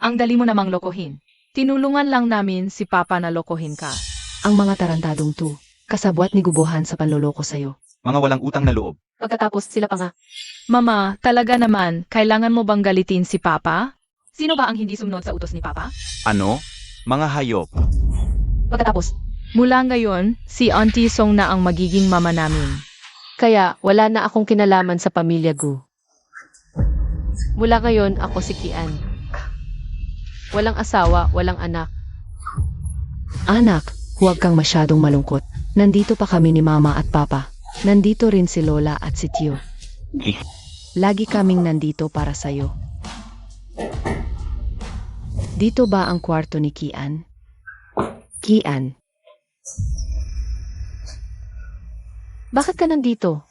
S5: Ang dali mo namang lokohin. Tinulungan lang namin si Papa na lokohin ka.
S2: Ang mga tarantadong to, kasabwat ni Gubuhan sa panloloko sa'yo.
S4: Mga walang utang na loob.
S1: Pagkatapos sila pa nga.
S5: Mama, talaga naman, kailangan mo bang galitin si Papa? Sino ba ang hindi sumunod sa utos ni Papa?
S4: Ano? Mga hayop.
S1: Pagkatapos,
S5: Mula ngayon, si Auntie Song na ang magiging mama namin.
S1: kaya wala na akong kinalaman sa pamilya Gu. Mula ngayon, ako si Kian. Walang asawa, walang anak.
S2: Anak, huwag kang masyadong malungkot. Nandito pa kami ni Mama at Papa. Nandito rin si Lola at si Tio. Lagi kaming nandito para sa'yo. Dito ba ang kwarto ni Kian? Kian,
S1: Bakit ka nandito?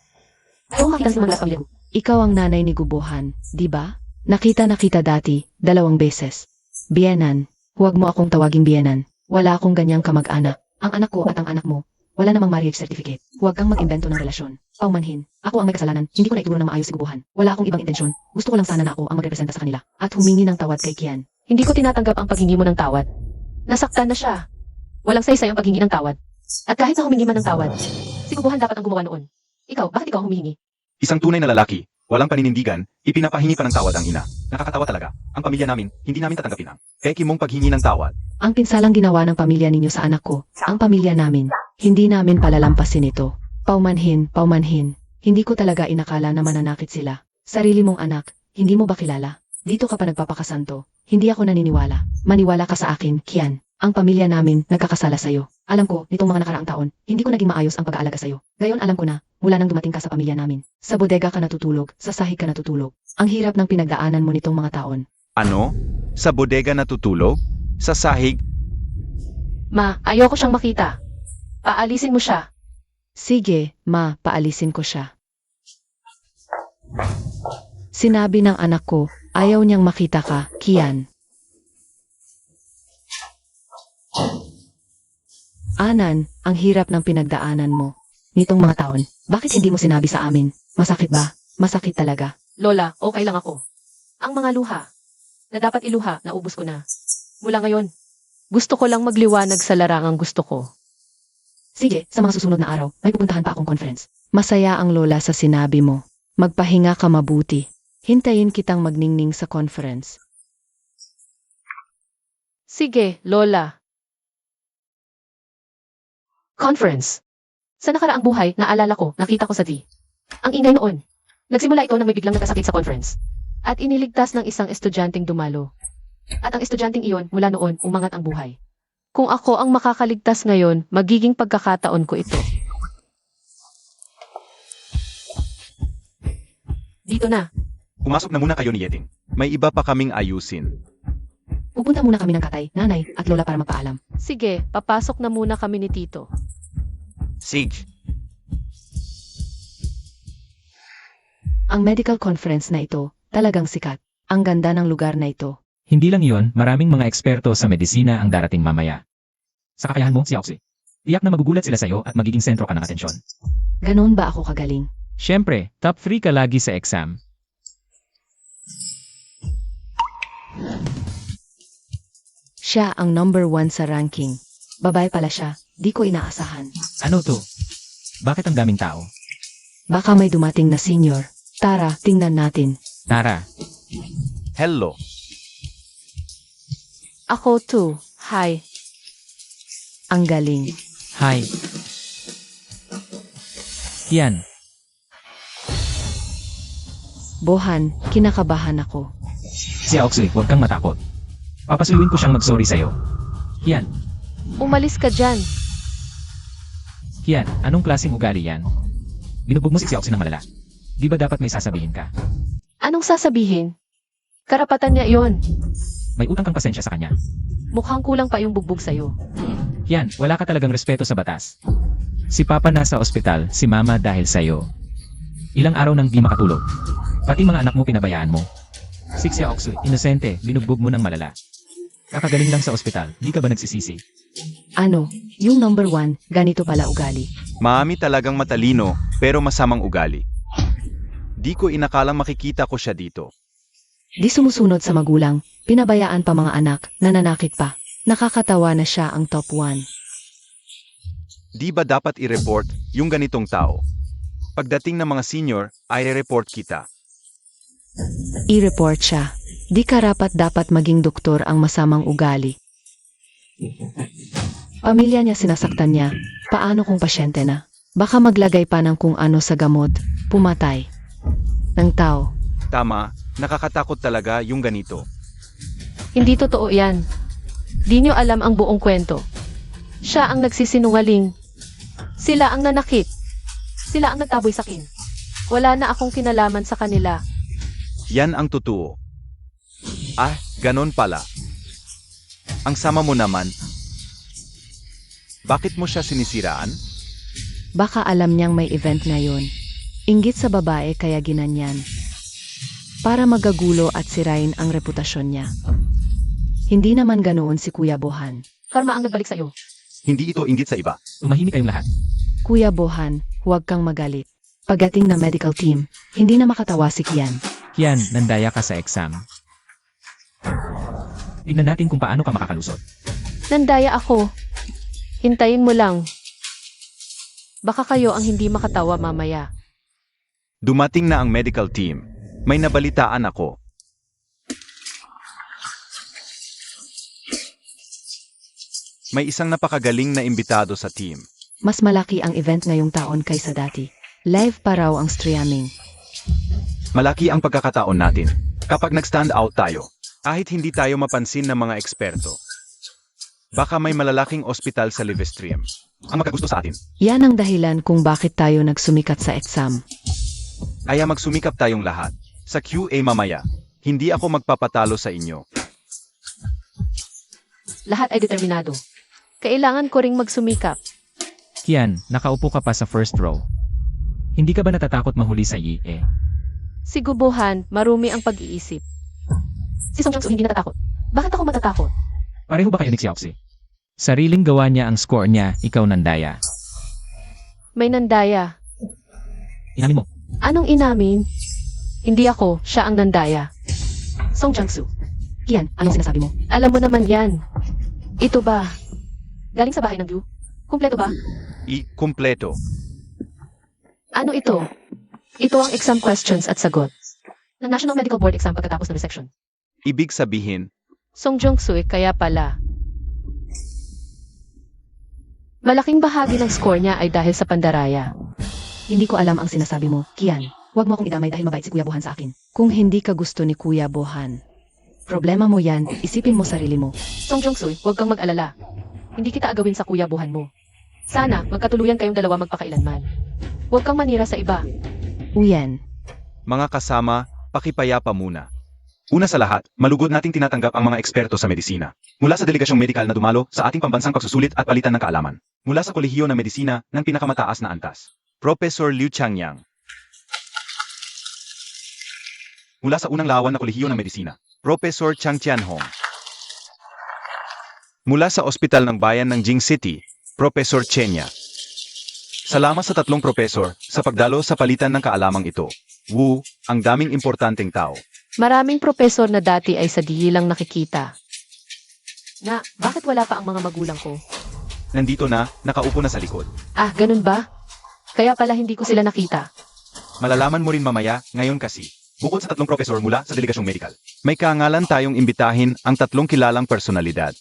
S1: Ayaw makita si mga pamilya Gu.
S2: ikaw ang nanay ni Gubuhan, di ba? Nakita na kita dati, 2 beses. Biyenan, huwag mo akong tawaging biyenan. Wala akong ganyang kamag-anak. Ang anak ko at ang anak mo, wala namang marriage certificate. Huwag kang mag-imbento ng relasyon. Paumanhin, ako ang may kasalanan. Hindi ko na ituro ng maayos si Gubuhan. Wala akong ibang intensyon. Gusto ko lang sana na ako ang magrepresenta sa kanila at humingi ng tawad kay Kian.
S1: Hindi ko tinatanggap ang paghingi mo ng tawad. Nasaktan na siya. Walang saysay ang paghingi ng tawad. At kahit na humingi man ng tawad, si Gubuhan dapat ang gumawa noon. Ikaw, bakit ikaw ang humihingi?
S4: Isang tunay na lalaki, walang paninindigan, ipinapahingi pa ng tawad ang ina. Nakakatawa talaga. Ang pamilya namin, hindi namin tatanggapin ang peki mong paghingi ng tawad.
S2: Ang pinsalang ginawa ng pamilya ninyo sa anak ko, ang pamilya namin, hindi namin palalampasin ito. Paumanhin, paumanhin. Hindi ko talaga inakala na mananakit sila. Sarili mong anak, hindi mo ba kilala? Dito ka pa nagpapakasanto. hindi ako naniniwala. Maniwala ka sa akin, Kian. Ang pamilya namin nagkakasala sa'yo. Alam ko, nitong mga nakaraang taon, hindi ko naging maayos ang pag-aalaga sa'yo. Ngayon alam ko na, mula nang dumating ka sa pamilya namin. Sa bodega ka natutulog, sa sahig ka natutulog. Ang hirap ng pinagdaanan mo nitong mga taon.
S4: Ano? Sa bodega natutulog? Sa sahig?
S1: Ma, ayoko siyang makita. Paalisin mo siya.
S2: Sige, ma, paalisin ko siya. Sinabi ng anak ko, ayaw niyang makita ka, Kian. Anan, ang hirap ng pinagdaanan mo. Nitong mga taon, bakit hindi mo sinabi sa amin? Masakit ba? Masakit talaga.
S1: Lola, okay lang ako. Ang mga luha na dapat iluha, naubos ko na. Mula ngayon, gusto ko lang magliwanag sa larangang gusto ko.
S2: Sige, sa mga susunod na araw, may pupuntahan pa akong conference. Masaya ang lola sa sinabi mo. Magpahinga ka mabuti. Hintayin kitang magningning sa conference.
S1: Sige, Lola. Conference. Sa nakaraang buhay, naalala ko, nakita ko sa D. Ang ingay noon. Nagsimula ito nang may biglang nagkasakit sa conference. At iniligtas ng isang estudyanteng dumalo. At ang estudyanteng iyon, mula noon, umangat ang buhay. Kung ako ang makakaligtas ngayon, magiging pagkakataon ko ito. Dito na.
S4: Pumasok na muna kayo ni Yeting. May iba pa kaming ayusin.
S2: Pupunta muna kami ng tatay, nanay, at lola para magpaalam.
S1: Sige, papasok na muna kami ni Tito.
S4: Sige.
S2: Ang medical conference na ito, talagang sikat. Ang ganda ng lugar na ito.
S3: Hindi lang iyon, maraming mga eksperto sa medisina ang darating mamaya. Sa kakayahan mo, si Oxy. Tiyak na magugulat sila sa'yo at magiging sentro ka ng atensyon.
S2: Ganon ba ako kagaling?
S3: Siyempre, top 3 ka lagi sa exam.
S2: Siya ang number 1 sa ranking. Babae pala siya, di ko inaasahan.
S3: Ano to? Bakit ang daming tao?
S2: Baka may dumating na senior. Tara, tingnan natin.
S3: Tara,
S4: Hello.
S1: Ako too. Hi.
S2: Ang galing.
S3: hi. Yan,
S2: Bohan, kinakabahan ako.
S3: si Oxy, huwag kang matakot. Papasuyuin ko siyang mag-sorry sa'yo. Yan,
S1: Umalis ka dyan.
S3: yan, anong klaseng ugali yan? Binubog mo si Oxy ng malala. Di ba dapat may sasabihin ka?
S1: Anong sasabihin? Karapatan niya iyon.
S3: May utang kang pasensya sa kanya.
S1: Mukhang kulang pa yung bugbog sa'yo.
S3: Yan, wala ka talagang respeto sa batas. Si Papa nasa ospital, si Mama dahil sa'yo. Ilang araw nang di makatulog. Pati mga anak mo pinabayaan mo. Si Oxy, inosente, binugbog mo ng malala. Kakagaling lang sa ospital, di ka ba nagsisisi?
S2: Ano, yung number 1, ganito pala ugali.
S4: Mami talagang matalino, pero masamang ugali. Di ko inakalang makikita ko siya dito.
S2: Di sumusunod sa magulang, pinabayaan pa mga anak, nananakit pa. Nakakatawa na siya ang top 1.
S4: Di ba dapat i-report yung ganitong tao? Pagdating ng mga senior, ay re-report kita.
S2: I-report siya. Di karapat-dapat maging doktor ang masamang ugali. Pamilya niya sinasaktan niya. Paano kung pasyente na? Baka maglagay pa ng kung ano sa gamot. Pumatay. Ng tao.
S4: Tama, nakakatakot talaga yung ganito.
S1: Hindi totoo yan. Di nyo alam ang buong kwento. Siya ang nagsisinungaling. Sila ang nanakit. Sila ang nagtaboy sa akin. Wala na akong kinalaman sa kanila.
S4: Yan ang totoo. Ah, ganon pala. Ang sama mo naman. Bakit mo siya sinisiraan?
S2: Baka alam niyang may event ngayon. Inggit sa babae kaya ginanyan. Para magagulo at sirain ang reputasyon niya. Hindi naman ganoon si Kuya Bohan.
S1: Karma ang nagbalik sa'yo.
S4: Hindi ito inggit sa iba.
S3: Tumahimik kayong lahat.
S2: Kuya Bohan, huwag kang magalit. Pagdating ng medical team, hindi na makatawa si Kian.
S3: Yan, nandaya ka sa exam. Tignan natin kung paano ka makakalusot.
S1: Nandaya ako. Hintayin mo lang. Baka kayo ang hindi makatawa mamaya.
S4: Dumating na ang medical team. May nabalitaan ako. May isang napakagaling na imbitado sa team.
S2: Mas malaki ang event ngayong taon kaysa dati. Live pa raw ang streaming.
S4: Malaki ang pagkakataon natin. Kapag nag-stand out tayo, Kahit hindi tayo mapansin ng mga eksperto. Baka may malalaking ospital sa Livestream. Ang magkagusto sa atin.
S2: Yan ang dahilan kung bakit tayo nagsumikat sa exam.
S4: Kaya magsumikap tayong lahat. Sa QA mamaya, hindi ako magpapatalo sa inyo.
S1: Lahat ay determinado. Kailangan ko ring magsumikap.
S3: Kian, nakaupo ka pa sa first row. Hindi ka ba natatakot mahuli sa IE?
S1: Si Gubohan, marumi ang pag-iisip. Si Song Jang-soo hindi natatakot. Bakit ako matatakot?
S3: Pareho ba kayo ni Xiaoxi? Sariling gawa niya ang score niya, ikaw nandaya.
S1: May nandaya.
S3: Inamin mo.
S1: Anong inamin? Hindi ako, siya ang nandaya. Song Jang-soo.
S2: Kian, anong sinasabi mo?
S1: Alam mo naman yan. Ito ba? Galing sa bahay ng Yu? Kumpleto ba?
S4: Kumpleto.
S1: Ano ito? Ito ang exam questions at sagot ng National Medical Board exam pagkatapos ng resection.
S4: Ibig sabihin,
S1: Song Jong-soo, kaya pala. Malaking bahagi ng score niya ay dahil sa pandaraya.
S2: Hindi ko alam ang sinasabi mo, Kian. Huwag mo akong idamay dahil mabait si Kuya Bohan sa akin. Kung hindi ka gusto ni Kuya Bohan, problema mo yan, isipin mo sarili mo.
S1: Song Jong-soo, huwag kang mag-alala. Hindi kita agawin sa kuya buhan mo. Sana, magkatuluyan kayong dalawa magpakailanman. Huwag kang manira sa iba.
S2: Uyen.
S4: mga kasama, pakipayapa muna. Una sa lahat, malugod nating tinatanggap ang mga eksperto sa medisina. Mula sa delegasyong medikal na dumalo sa ating pambansang pagsusulit at palitan ng kaalaman. Mula sa kolehiyo ng medisina ng pinakamataas na antas. Professor Liu Changyang. Mula sa unang lawan na kolehiyo ng medisina. Professor Chang Tianhong. Mula sa Ospital ng Bayan ng Jing City, Professor Chenya. Salamat sa tatlong profesor sa pagdalo sa palitan ng kaalamang ito. Wu, ang daming importanteng tao.
S1: Maraming propesor na dati ay sa diyi lang nakikita. Na, bakit wala pa ang mga magulang ko?
S4: Nandito na, nakaupo na sa likod.
S1: Ah, ganun ba? Kaya pala hindi ko sila nakita.
S4: Malalaman mo rin mamaya, ngayon kasi. Bukod sa tatlong profesor mula sa delegasyong medikal, may kaangalan tayong imbitahin ang tatlong kilalang personalidad.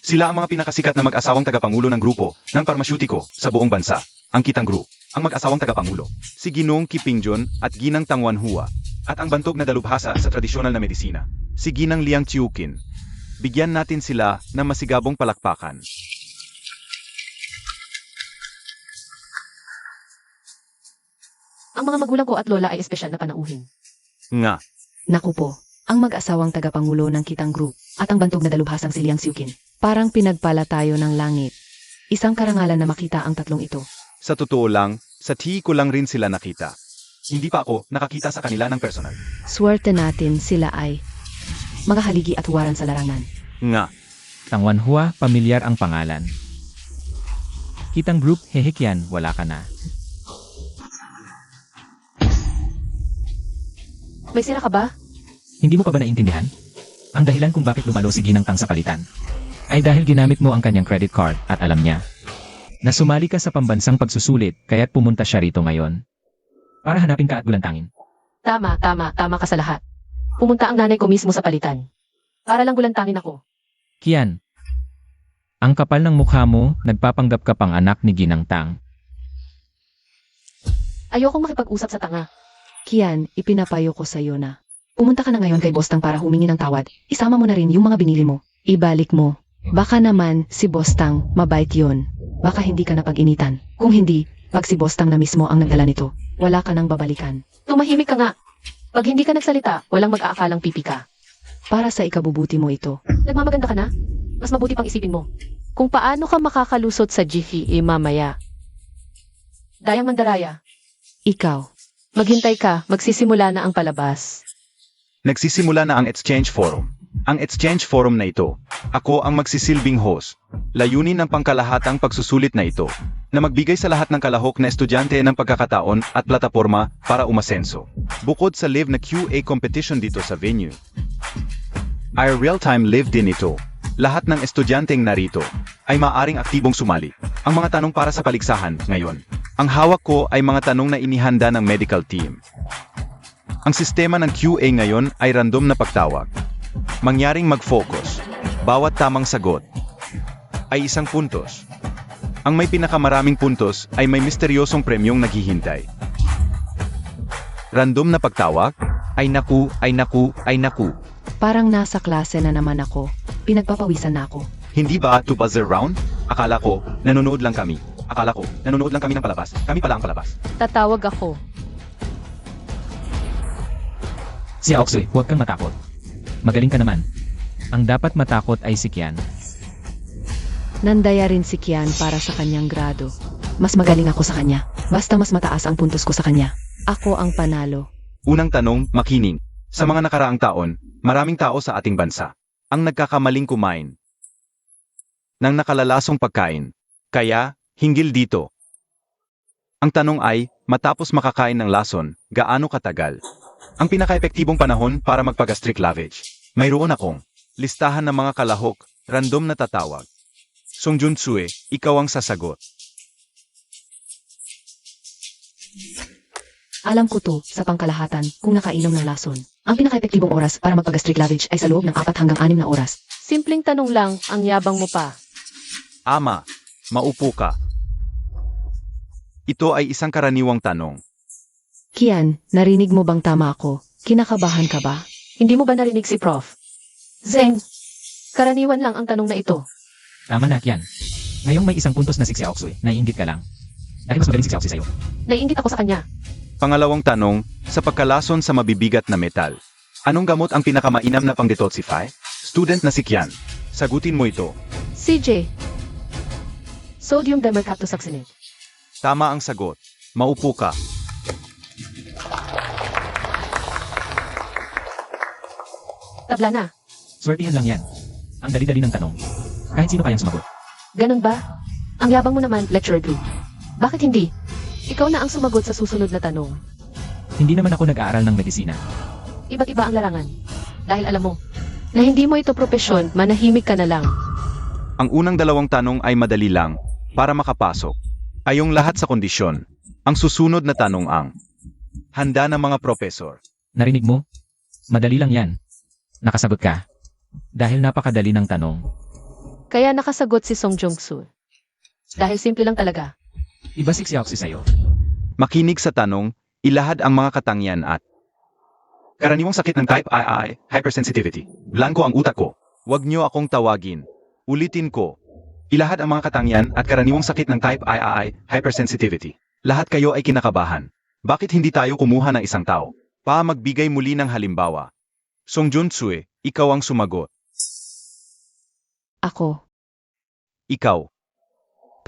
S4: Sila ang mga pinakasikat na mag-asawang tagapangulo ng grupo ng parmasyutiko sa buong bansa, ang Kitang Group, ang mag-asawang tagapangulo, si Ginoong Kipingjun at Ginang Tangwanhua, at ang bantog na dalubhasa sa tradisyonal na medisina, si Ginang Liang Chiukin. Bigyan natin sila ng masigabong palakpakan.
S1: Ang mga magulang ko at lola ay espesyal na panauhin.
S4: Nga,
S2: Naku po, ang mag-asawang tagapangulo ng Kitang Group at ang bantog na dalubhasang si Liang Xiuqin. Parang pinagpala tayo ng langit. Isang karangalan na makita ang tatlong ito.
S4: sa totoo lang, sa TI ko lang rin sila nakita. Hindi pa ako nakakita sa kanila ng personal.
S2: Swerte natin sila ay magahaligi at huwaran sa larangan.
S4: Nga,
S3: Tangwanhua, pamilyar ang pangalan. Kitang Group, Hehekyan, wala ka na.
S1: May sira ka ba?
S3: Hindi mo pa ba naintindihan? Ang dahilan kung bakit lumalo si Ginang Tang sa palitan ay dahil ginamit mo ang kanyang credit card at alam niya na sumali ka sa pambansang pagsusulit kaya't pumunta siya rito ngayon para hanapin ka at gulantangin.
S1: Tama ka sa lahat. Pumunta ang nanay ko mismo sa palitan. Para lang gulantangin ako.
S3: Kian, ang kapal ng mukha mo, nagpapanggap ka pang anak ni Ginang Tang.
S1: Ayokong makipag-usap sa tanga.
S2: Kian, ipinapayo ko sa'yo na. Pumunta ka na ngayon kay Boss Tang para humingi ng tawad. Isama mo na rin yung mga binili mo. Ibalik mo. Baka naman si Boss Tang, mabait yun. Baka hindi ka na pag-initan. Kung hindi, pag si Boss Tang na mismo ang nagdala nito, wala ka nang babalikan.
S1: Tumahimik ka nga. Pag hindi ka nagsalita, walang mag-aakalang pipi ka.
S2: Para sa ikabubuti mo ito.
S1: Nagmamaganda ka na? Mas mabuti pang isipin mo. Kung paano ka makakalusot sa GFE mamaya. Dayang Mandaraya,
S2: Ikaw.
S1: maghintay ka, magsisimula na ang palabas.
S4: nagsisimula na ang Exchange Forum. Ang Exchange Forum na ito, ako ang magsisilbing host. Layunin ng pangkalahatang pagsusulit na ito, na magbigay sa lahat ng kalahok na estudyante ng pagkakataon at plataporma para umasenso. Bukod sa live na QA competition dito sa venue, ay real-time live din ito. Lahat ng estudyanteng narito ay maaring aktibong sumali. Ang mga tanong para sa paligsahan ngayon. Ang hawak ko ay mga tanong na inihanda ng medical team. Ang sistema ng QA ngayon ay random na pagtawag. Mangyaring mag-focus. Bawat tamang sagot ay isang puntos. Ang may pinakamaraming puntos ay may misteryosong premyong naghihintay. Random na pagtawag? Ay naku, ay naku, ay naku.
S2: Parang nasa klase na naman ako. Pinagpapawisan na ako.
S4: Hindi ba to buzzer round? Akala ko, nanonood lang kami. Akala ko, nanonood lang kami ng palabas. Kami pala ang palabas.
S1: Tatawag ako.
S3: Si Aoxue, huwag kang matakot. Magaling ka naman. Ang dapat matakot ay si Kian.
S2: Nandaya rin si Kian para sa kanyang grado. Mas magaling ako sa kanya. Basta mas mataas ang puntos ko sa kanya. Ako ang panalo.
S4: Unang tanong, makining. Sa mga nakaraang taon, maraming tao sa ating bansa ang nagkakamaling kumain ng nakalalasong pagkain. Kaya, hinggil dito. Ang tanong ay, matapos makakain ng lason, gaano katagal? Ang pinaka-epektibong panahon para magpa-gastric lavage. Mayroon akong listahan ng mga kalahok, random na tatawag. Songjun Tsue, ikaw ang sasagot.
S2: Alam ko to, sa pangkalahatan, kung nakainom ng lason. Ang pinaka-epektibong oras para magpa-gastric lavage ay sa loob ng 4 hanggang 6 na oras.
S1: Simpleng tanong lang, ang yabang mo pa.
S4: Ama, maupo ka. Ito ay isang karaniwang tanong.
S2: Kian, narinig mo bang tama ako? Kinakabahan ka ba?
S1: Hindi mo ba narinig si Prof? Zeng, karaniwan lang ang tanong na ito.
S3: Tama na, Kian. Ngayong may isang puntos na si Aoxue, naiinggit ka lang. Dahil mas magaling si Aoxue sa'yo.
S1: Naiinggit ako sa kanya.
S4: Pangalawang tanong, sa pagkalason sa mabibigat na metal, anong gamot ang pinakamainam na pang-detoxify? Student na si Kian. Sagutin mo ito.
S1: CJ. Sodium dimercaptosuccinate.
S4: Tama ang sagot. Maupo ka.
S1: Tabla na.
S3: Swertihan lang yan. Ang dali-dali ng tanong. Kahit sino kayang sumagot.
S1: Ganun ba? Ang yabang mo naman, Lecturer Blue. Bakit hindi? Ikaw na ang sumagot sa susunod na tanong.
S3: Hindi naman ako nag-aaral ng medisina.
S1: Iba't iba ang larangan. Dahil alam mo, na hindi mo ito propesyon, manahimik ka na lang.
S4: Ang unang dalawang tanong ay madali lang, para makapasok. Ayong lahat sa kondisyon. Ang susunod na tanong ang, handa ng mga propesor.
S3: Narinig mo? Madali lang yan. Nakasagot ka. Dahil napakadali ng tanong.
S1: Kaya nakasagot si Song Jong-soo. Dahil simple lang talaga.
S3: Iba si Aoxue sa'yo.
S4: Makinig sa tanong, ilahad ang mga katangian at karaniwang sakit ng type II, hypersensitivity. Blanco ang utak ko. Huwag niyo akong tawagin. Ulitin ko. Ilahad ang mga katangian at karaniwang sakit ng type II, hypersensitivity. Lahat kayo ay kinakabahan. Bakit hindi tayo kumuha ng isang tao? Magbigay muli ng halimbawa. Songjun Tsue, ikaw ang sumagot.
S2: Ako.
S4: Ikaw.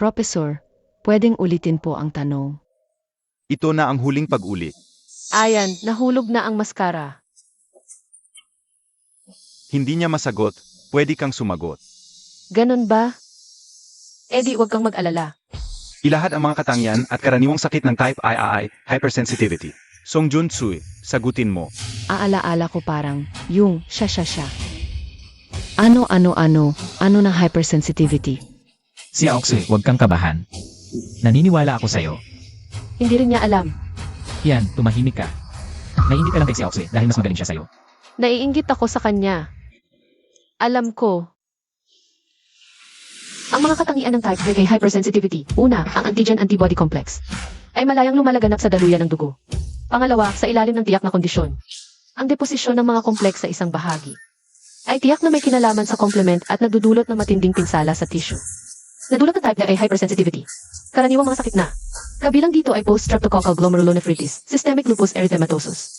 S2: Professor, pwedeng ulitin po ang tanong.
S4: Ito na ang huling pag-ulit.
S1: Ayan, nahulog na ang maskara.
S4: Hindi niya masagot, pwede kang sumagot.
S1: Ganun ba? Di wag kang mag-alala.
S4: Ilahad ang mga katangian at karaniwang sakit ng type II, hypersensitivity. Songjun Tsue, sagutin mo.
S2: Aala-ala ko parang, yung siya. Ano ng hypersensitivity?
S3: Si Aoxue, huwag kang kabahan. Naniniwala ako sa'yo.
S1: Hindi rin niya alam.
S3: Yan, tumahimik ka. Naiinggit ka lang kay si Aoxue dahil mas magaling siya sa'yo.
S1: Naiinggit ako sa kanya. Alam ko. Ang mga katangian ng type A kay hypersensitivity. Una, ang antigen-antibody complex. Ay malayang lumalaganap sa daluyan ng dugo. Pangalawa, sa ilalim ng tiyak na kondisyon. Ang deposisyon ng mga kompleks sa isang bahagi. Ay tiyak na may kinalaman sa complement at nagdudulot ng matinding pinsala sa tissue. Nadulot ng type A hypersensitivity. Karaniwang mga sakit na. Kabilang dito ay post-streptococcal glomerulonephritis, systemic lupus erythematosus,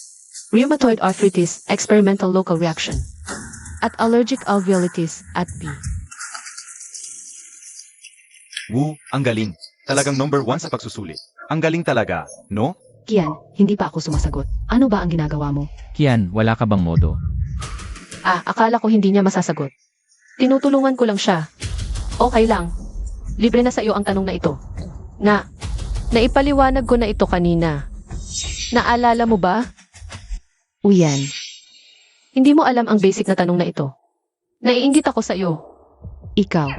S1: rheumatoid arthritis, experimental local reaction, at allergic alveolitis at B.
S4: Woo, ang galing. Talagang number 1 sa pagsusulit. Ang galing talaga, no?
S2: Kian, hindi pa ako sumasagot. Ano ba ang ginagawa mo?
S3: Kian, wala ka bang modo?
S1: Akala ko hindi niya masasagot. Tinutulungan ko lang siya. Okay lang. Libre na sa iyo ang tanong na ito. Naipaliwanag ko na ito kanina. Naalala mo ba?
S2: Uyan.
S1: Hindi mo alam ang basic na tanong na ito. Naiinggit ako sa iyo.
S2: Ikaw.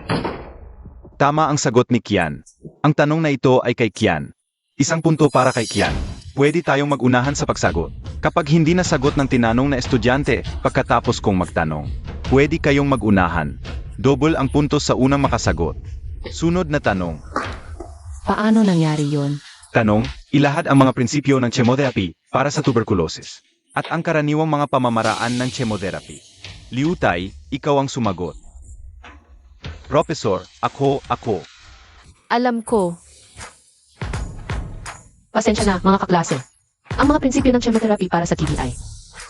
S4: Tama ang sagot ni Kian. Ang tanong na ito ay kay Kian. Isang punto para kay Kian. Pwede tayong mag-unahan sa pagsagot. Kapag hindi nasagot ng tinanong na estudyante pagkatapos kong magtanong, pwede kayong mag-unahan. Double ang puntos sa unang makasagot. Sunod na tanong.
S2: Paano nangyari yon?
S4: Tanong, ilahad ang mga prinsipyo ng chemotherapy para sa tuberculosis at ang karaniwang mga pamamaraan ng chemotherapy. Liu Tai, ikaw ang sumagot. Professor, ako.
S1: Alam ko. Pasensya na, mga kaklase. Ang mga prinsipyo ng chemotherapy para sa TBI.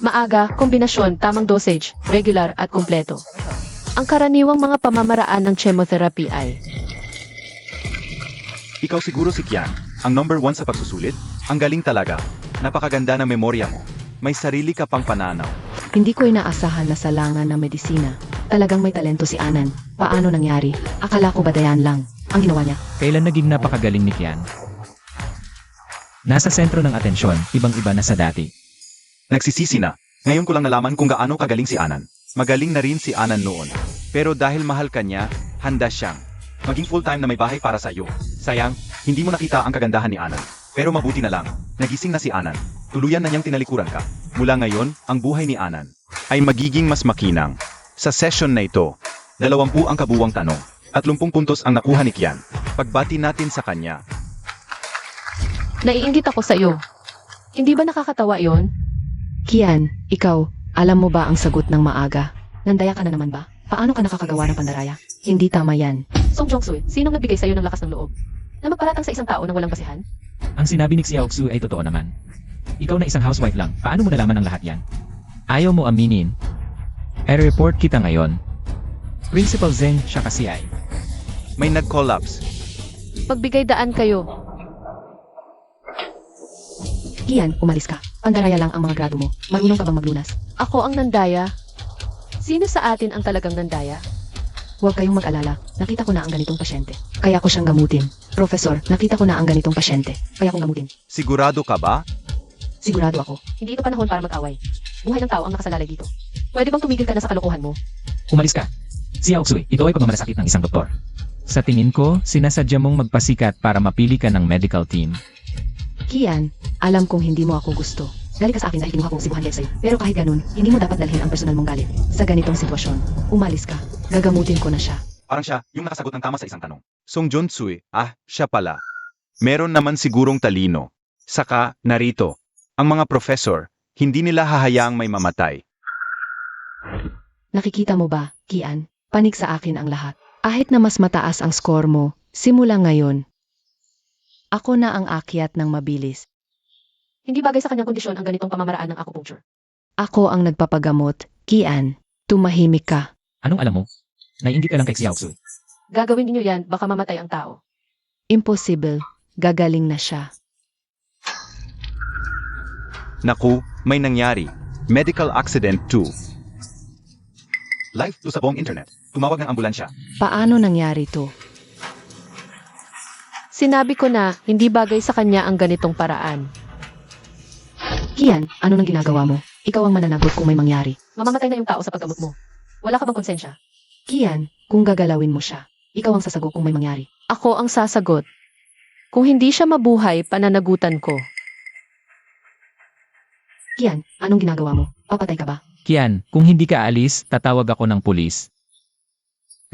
S1: Maaga, kombinasyon, tamang dosage, regular at kumpleto. Ang karaniwang mga pamamaraan ng chemotherapy ay
S4: Ikaw siguro si Kian, ang number 1 sa pagsusulit. Ang galing talaga. Napakaganda ng memorya mo. May sarili ka pang pananaw.
S2: Hindi ko inaasahan na sa langan ng medisina. Talagang may talento si Anan. Paano nangyari? Akala ko badayan lang ang ginawa niya.
S3: Kailan naging napakagaling ni Kian? Nasa sentro ng atensyon, ibang-iba na sa dati.
S4: Nagsisisi na. Ngayon ko lang nalaman kung gaano kagaling si Anan. Magaling na rin si Anan noon. Pero dahil mahal ka niya, handa siyang maging full-time na may bahay para sa iyo. Sayang, hindi mo nakita ang kagandahan ni Anan. Pero mabuti na lang, nagising na si Anan. Tuluyan na niyang tinalikuran ka. Mula ngayon, ang buhay ni Anan ay magiging mas makinang. Sa session na ito, 20 ang kabuwang tanong at 10 puntos ang nakuha ni Kian. Pagbati natin sa kanya.
S1: naiinggit ako sa iyo. Hindi ba nakakatawa yon?
S2: Kian, ikaw, alam mo ba ang sagot ng maaga? Nandaya ka na naman ba? Paano ka nakakagawa ng pandaraya? Hindi tama yan.
S1: Song Jong-soo, sinong nagbigay sa iyo ng lakas ng loob? Na magparatang sa isang tao na walang basihan?
S3: Ang sinabi ni Xiaoxu ay totoo naman. Ikaw na isang housewife lang, paano mo nalaman ang lahat yan? Ayaw mo aminin. I-report kita ngayon. Principal Zeng siya kasi ay.
S4: May nag-collapse.
S1: Magbigay daan kayo.
S2: Kian, umalis ka. Pandaraya lang ang mga grado mo. Marunong ka bang maglunas?
S1: Ako ang nandaya. Sino sa atin ang talagang nandaya?
S2: Huwag kayong mag-alala. Nakita ko na ang ganitong pasyente. Kaya ko siyang gamutin. Professor, nakita ko na ang ganitong pasyente. Kaya kong gamutin.
S4: Sigurado ka ba?
S2: Sigurado ako.
S1: Hindi ito panahon para mag-away. Buhay ng tao ang nakasalalay dito. Pwede bang tumigil ka na sa kalokohan mo?
S3: Umalis ka. Xiaoxu, ito ay pagmamalasakit ng isang doktor. Sa tingin ko, sinasadya mong magpasikat para mapili ka ng medical team.
S2: Kian, alam kong hindi mo ako gusto. Galit ka sa akin dahil kinuha kong sibuhan sa'yo. Pero kahit ganun, hindi mo dapat dalhin ang personal mong galit. Sa ganitong sitwasyon, umalis ka. Gagamutin ko na siya.
S4: Parang siya, yung nakasagot ng tama sa isang tanong. Song Jun-soo, siya pala. Meron naman sigurong talino. Saka, narito. Ang mga professor, hindi nila hahayaang may mamatay.
S2: Nakikita mo ba, Kian? Panig sa akin ang lahat. Kahit na mas mataas ang score mo, simula ngayon. Ako na ang akyat ng mabilis.
S1: Hindi bagay sa kanyang kondisyon ang ganitong pamamaraan ng acupuncture.
S2: Ako ang nagpapagamot. Kian, tumahimik ka.
S3: Anong alam mo? Naiinggit ka lang kay Xiaoxu.
S1: Gagawin niyo yan, baka mamatay ang tao.
S2: Impossible. Gagaling na siya.
S4: Naku, may nangyari. Medical accident 2. Live to sa buong internet. Tumawag ng ambulansya.
S2: Paano nangyari to?
S1: Sinabi ko na, hindi bagay sa kanya ang ganitong paraan.
S2: Kian, ano nang ginagawa mo? Ikaw ang mananagot kung may mangyari.
S1: Mamamatay na yung tao sa paggamot mo. Wala ka bang konsensya?
S2: Kian, kung gagalawin mo siya, ikaw ang sasagot kung may mangyari.
S1: Ako ang sasagot. Kung hindi siya mabuhay, pananagutan ko.
S2: Kian, anong ginagawa mo? Papatay ka ba?
S3: Kian, kung hindi ka alis, tatawag ako ng pulis.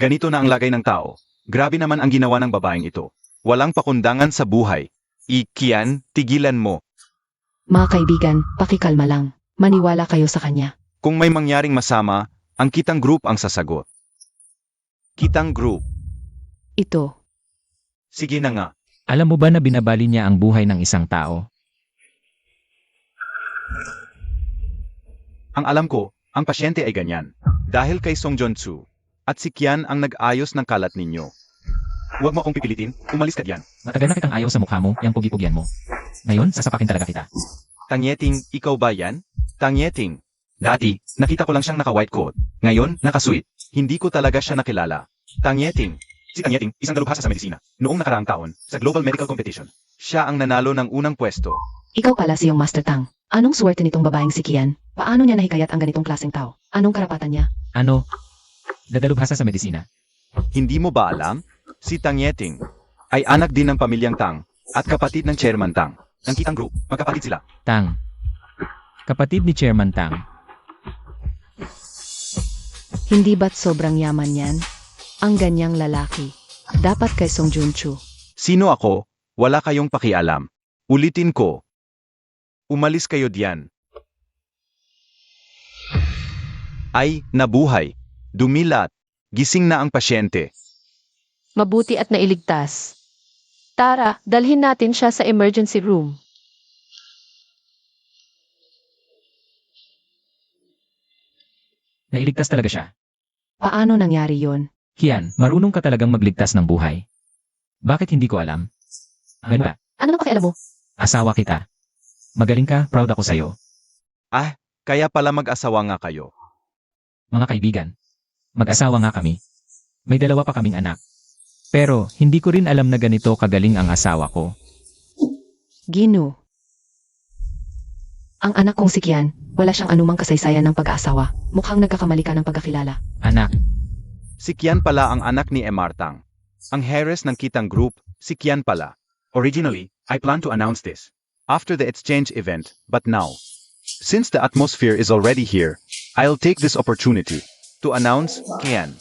S4: Ganito na ang lagay ng tao. Grabe naman ang ginawa ng babaeng ito. Walang pakundangan sa buhay. Kian, tigilan mo.
S2: Mga kaibigan, pakikalma lang. Maniwala kayo sa kanya.
S4: Kung may mangyaring masama, ang kitang group ang sasagot. Kitang group.
S2: Ito.
S4: Sige na nga.
S3: Alam mo ba na binabali niya ang buhay ng isang tao?
S4: Ang alam ko, ang pasyente ay ganyan. Dahil kay Song Jun-soo. At si Kian ang nag-ayos ng kalat ninyo. Huwag mo akong pipilitin, umalis ka diyan.
S3: Matagal na kitang ayaw sa mukha mo, yung pugi-pugyan mo. Ngayon, sasapakin talaga kita.
S4: Tangyeting, ikaw ba yan? Tangyeting. Dati, nakita ko lang siyang naka-white coat. Ngayon, naka-suit. Hindi ko talaga siya nakilala. Tangyeting. Si Tangyeting, isang dalubhasa sa medisina. Noong nakaraang taon, sa Global Medical Competition. Siya ang nanalo ng unang pwesto.
S2: Ikaw pala si yung Master Tang. Anong swerte nitong babaeng si Kian? Paano niya nahikayat ang ganitong klaseng tao? Anong karapatan niya?
S3: Ano? Dadalubhasa sa medisina.
S4: Hindi mo ba alam? Si Tangyeting ay anak din ng pamilyang Tang at kapatid ng Chairman Tang. Ng Kitang Group, magkapatid sila.
S3: Tang. Kapatid ni Chairman Tang.
S2: Hindi ba't sobrang yaman yan? Ang ganyang lalaki. Dapat kay Song Jun-soo.
S4: Sino ako? Wala kayong pakialam. Ulitin ko. Umalis kayo diyan. ay nabuhay. Dumilat. Gising na ang pasyente.
S1: Mabuti at nailigtas. Tara, dalhin natin siya sa emergency room.
S3: Nailigtas talaga siya.
S2: Paano nangyari yon?
S3: Kian, marunong ka talagang magligtas ng buhay. Bakit hindi ko alam? Ganun ba?
S1: Ano nang pakialam mo?
S3: Asawa kita. Magaling ka, proud ako sa'yo.
S4: Kaya pala mag-asawa nga kayo.
S3: Mga kaibigan. Mag-asawa nga kami. May 2 pa kaming anak. Pero, hindi ko rin alam na ganito kagaling ang asawa ko.
S2: Gino. Ang anak kong si Kian, wala siyang anumang kasaysayan ng pag-aasawa. Mukhang nagkakamali ka ng pagkakilala.
S3: Anak,
S4: Si Kian pala ang anak ni Emartang. Ang heres ng Kitang Group, si Kian pala. Originally, I planned to announce this after the exchange event, but now, since the atmosphere is already here, I'll take this opportunity to announce Kian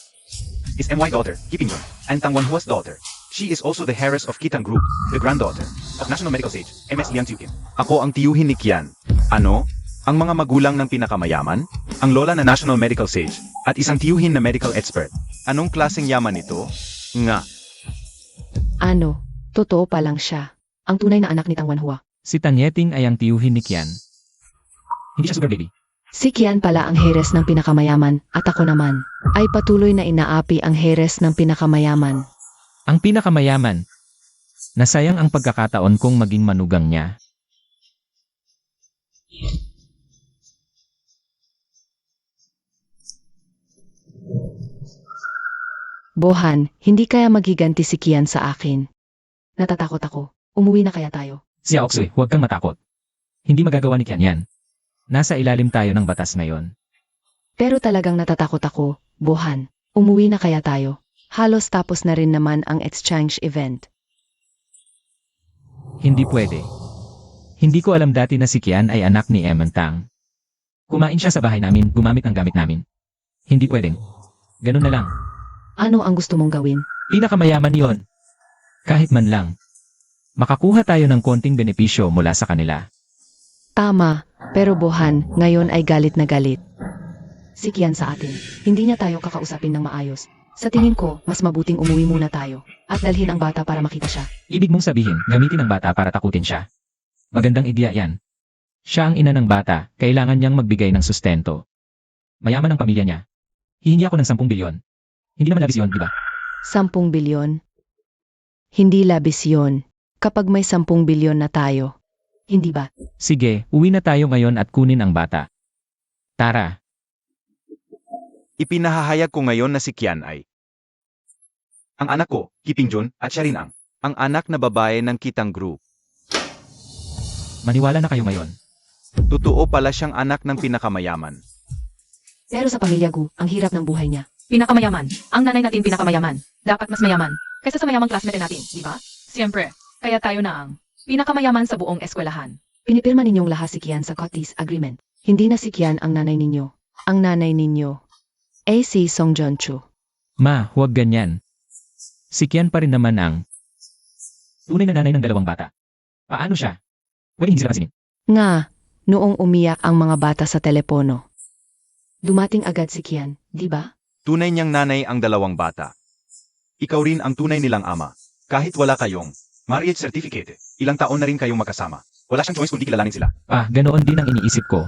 S4: is MY daughter, Kiping Yun, and Tang Wanhua's daughter. She is also the heiress of Kitang Group, the granddaughter of National Medical Sage, MS Liang Tiu Kim. Ako ang tiyuhin ni Kian. Ano? Ang mga magulang ng pinakamayaman? Ang lola na National Medical Sage, at isang tiyuhin na medical expert. Anong klaseng yaman ito? Nga.
S2: Ano? Totoo pa lang siya. Ang tunay na anak ni Tang Wanhua.
S3: si Tangyeting ay ang tiyuhin ni Kian. Hindi siya sugar baby.
S2: Si Kian pala ang heres ng pinakamayaman at ako naman ay patuloy na inaapi ang heres ng pinakamayaman.
S3: Ang pinakamayaman. Nasayang ang pagkakataon kong maging manugang niya.
S2: Bohan, hindi kaya maghiganti si Kian sa akin. Natatakot ako. Umuwi na kaya tayo.
S3: Si Aoxue, huwag kang matakot. Hindi magagawa ni Kian yan. Nasa ilalim tayo ng batas ngayon.
S2: Pero talagang natatakot ako, Bohan. Umuwi na kaya tayo. Halos tapos na rin naman ang exchange event.
S3: Hindi pwede. Hindi ko alam dati na si Kian ay anak ni Emantang. Kumain siya sa bahay namin, gumamit ng gamit namin. Hindi pwedeng. Ganun na lang.
S2: Ano ang gusto mong gawin?
S3: Pinakamayaman yon. Kahit man lang. Makakuha tayo ng konting benepisyo mula sa kanila.
S2: Tama, pero Bohan, ngayon ay galit na galit. Si Kian sa atin, hindi niya tayo kakausapin ng maayos. Sa tingin ko, mas mabuting umuwi muna tayo at dalhin ang bata para makita siya.
S3: Ibig mong sabihin, gamitin ang bata para takutin siya. Magandang ideya yan. Siya ang ina ng bata, kailangan niyang magbigay ng sustento. Mayaman ang pamilya niya. Hihingi ako ng 10 bilyon. Hindi naman labis yun, di ba?
S2: 10 bilyon? Hindi labis yon. Kapag may 10 bilyon na tayo. Hindi ba?
S3: Sige, uwi na tayo ngayon at kunin ang bata. Tara,
S4: Ipinahahayag ko ngayon na si Kian ay ang anak ko, Kiping Jun, at siya rin ang anak na babae ng Kitang Group.
S3: maniwala na kayo ngayon.
S4: Totoo pala siyang anak ng pinakamayaman.
S2: Pero sa pamilya Gu, ang hirap ng buhay niya.
S5: Pinakamayaman. Ang nanay natin pinakamayaman. Dapat mas mayaman. Kaysa sa mayamang classmate natin, di ba? Siyempre. Kaya tayo na ang pinakamayaman sa buong eskwelahan.
S2: Pinipirma ninyong lahat si Kian sa Cotis Agreement. Hindi na si Kian ang nanay ninyo. Ang nanay ninyo ay si Song Jonchu.
S3: Ma, huwag ganyan. Si Kian pa rin naman ang tunay na nanay ng 2 bata. Paano siya? Pwede hindi sila pansinin.
S2: Nga, noong umiyak ang mga bata sa telepono. Dumating agad si Kian, di ba?
S4: Tunay niyang nanay ang 2 bata. Ikaw rin ang tunay nilang ama. Kahit wala kayong marriage certificate, ilang taon na rin kayong magkasama. Wala siyang choice kundi kilalanin sila.
S3: Ganoon din ang iniisip ko.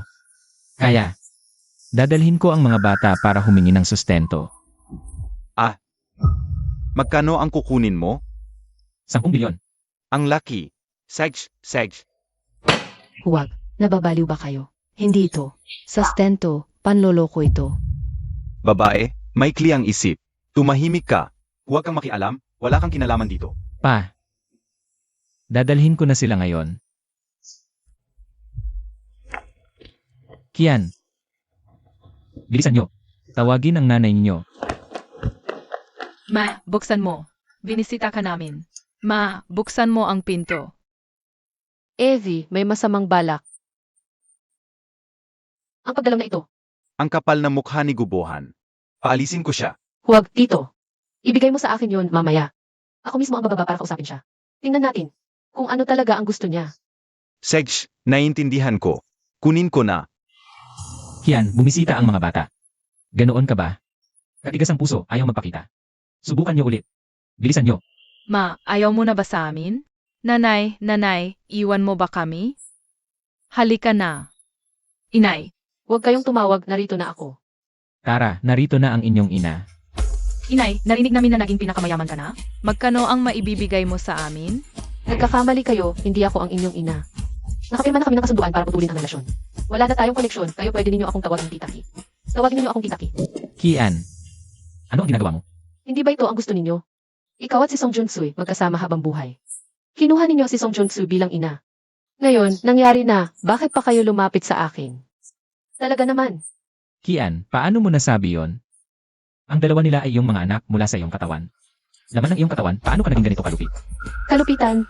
S3: Kaya, dadalhin ko ang mga bata para humingi ng sustento.
S4: Magkano ang kukunin mo?
S3: 10 bilyon.
S4: Ang laki. Seg.
S2: Huwag, nababaliw ba kayo? Hindi ito. Sustento, panloloko ito.
S4: Babae, may ang isip. Tumahimik ka. Huwag kang makialam, wala kang kinalaman dito.
S3: Pa, dadalhin ko na sila ngayon. Kian, bilisan nyo. Tawagin ang nanay niyo.
S5: Ma, buksan mo. Binisita ka namin. Ma, buksan mo ang pinto.
S1: Evie, may masamang balak. Ang pagdalaw na ito.
S4: Ang kapal na mukha ni Gubohan. Paalisin ko siya.
S1: Huwag, Tito. Ibigay mo sa akin yon mamaya. Ako mismo ang bababa para kausapin siya. Tingnan natin kung ano talaga ang gusto niya.
S4: Seg, naiintindihan ko. Kunin ko na.
S3: Kian, bumisita ang mga bata. Ganoon ka ba? Katigas ang puso, ayaw magpakita. Subukan niyo ulit. Bilisan niyo.
S5: Ma, ayaw mo na ba sa amin? Nanay, iwan mo ba kami? Halika na. Inay,
S1: Huwag kayong tumawag, narito na ako.
S3: Tara, narito na ang inyong ina.
S5: Inay, narinig namin na naging pinakamayaman ka na? Magkano ang maibibigay mo sa amin?
S1: Nagkakamali kayo, hindi ako ang inyong ina. Nakapirma na kami ng kasunduan para putulin ang relasyon. Wala na tayong koneksyon, kayo pwede ninyo akong tawagin Tita-ki. Tawagin ninyo akong Tita-ki.
S3: Kian, ano ang ginagawa mo?
S1: Hindi ba ito ang gusto ninyo? Ikaw at si Song Jun-soo magkasama habang buhay. Kinuha ninyo si Song Jun-soo bilang ina. Ngayon, nangyari na, bakit pa kayo lumapit sa akin? Talaga naman.
S3: Kian, paano mo nasabi yon? Ang dalawa nila ay iyong mga anak mula sa iyong katawan. Laman ng iyong katawan, paano ka naging ganito kalupit?
S1: Kalupitan.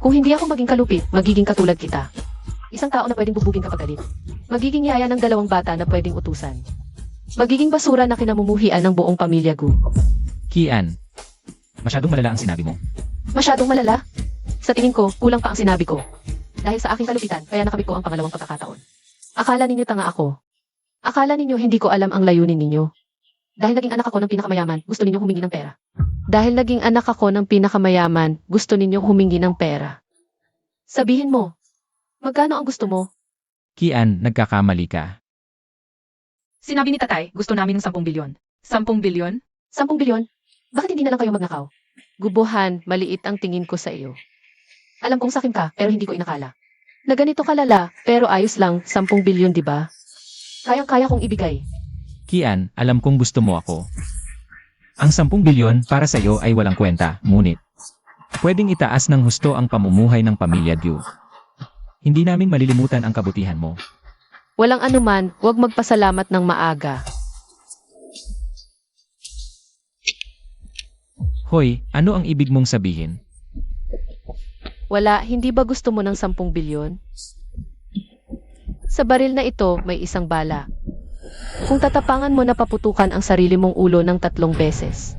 S1: Kung hindi ako maging kalupit, magiging katulad kita. Isang tao na pwedeng bubugin kapag galit. Magiging yaya ng dalawang bata na pwedeng utusan. Magiging basura na kinamumuhian ng buong pamilya Gu.
S3: Kian, masyadong malala ang sinabi mo.
S1: Masyadong malala. Sa tingin ko, kulang pa ang sinabi ko. Dahil sa aking kalupitan, kaya nakabit ko ang pangalawang pagkakataon. Akala ninyo tanga ako. Akala ninyo hindi ko alam ang layunin ninyo. Dahil naging anak ako ng pinakamayaman, gusto ninyo humingi ng pera. Dahil naging anak ako ng pinakamayaman, gusto ninyo humingi ng pera. Sabihin mo, magkano ang gusto mo?
S3: Kian, nagkakamali ka.
S5: Sinabi ni tatay, gusto namin ng 10 bilyon. 10 bilyon?
S1: 10 bilyon? Bakit hindi na lang kayo magnakaw? Gubuhan, maliit ang tingin ko sa iyo. Alam kong sakin ka, pero hindi ko inakala. Na ganito kalala, pero ayos lang, 10 bilyon, di ba? Kayang-kaya kong ibigay.
S3: Kian, alam kong gusto mo ako. Ang 10 bilyon para sa iyo ay walang kwenta, ngunit pwedeng itaas ng husto ang pamumuhay ng pamilya Diu. Hindi namin malilimutan ang kabutihan mo.
S1: Walang anuman, huwag magpasalamat ng maaga.
S3: Hoy, ano ang ibig mong sabihin?
S1: Wala, hindi ba gusto mo ng 10 bilyon? Sa baril na ito, may isang bala. Kung tatapangan mo na paputukan ang sarili mong ulo ng 3 beses.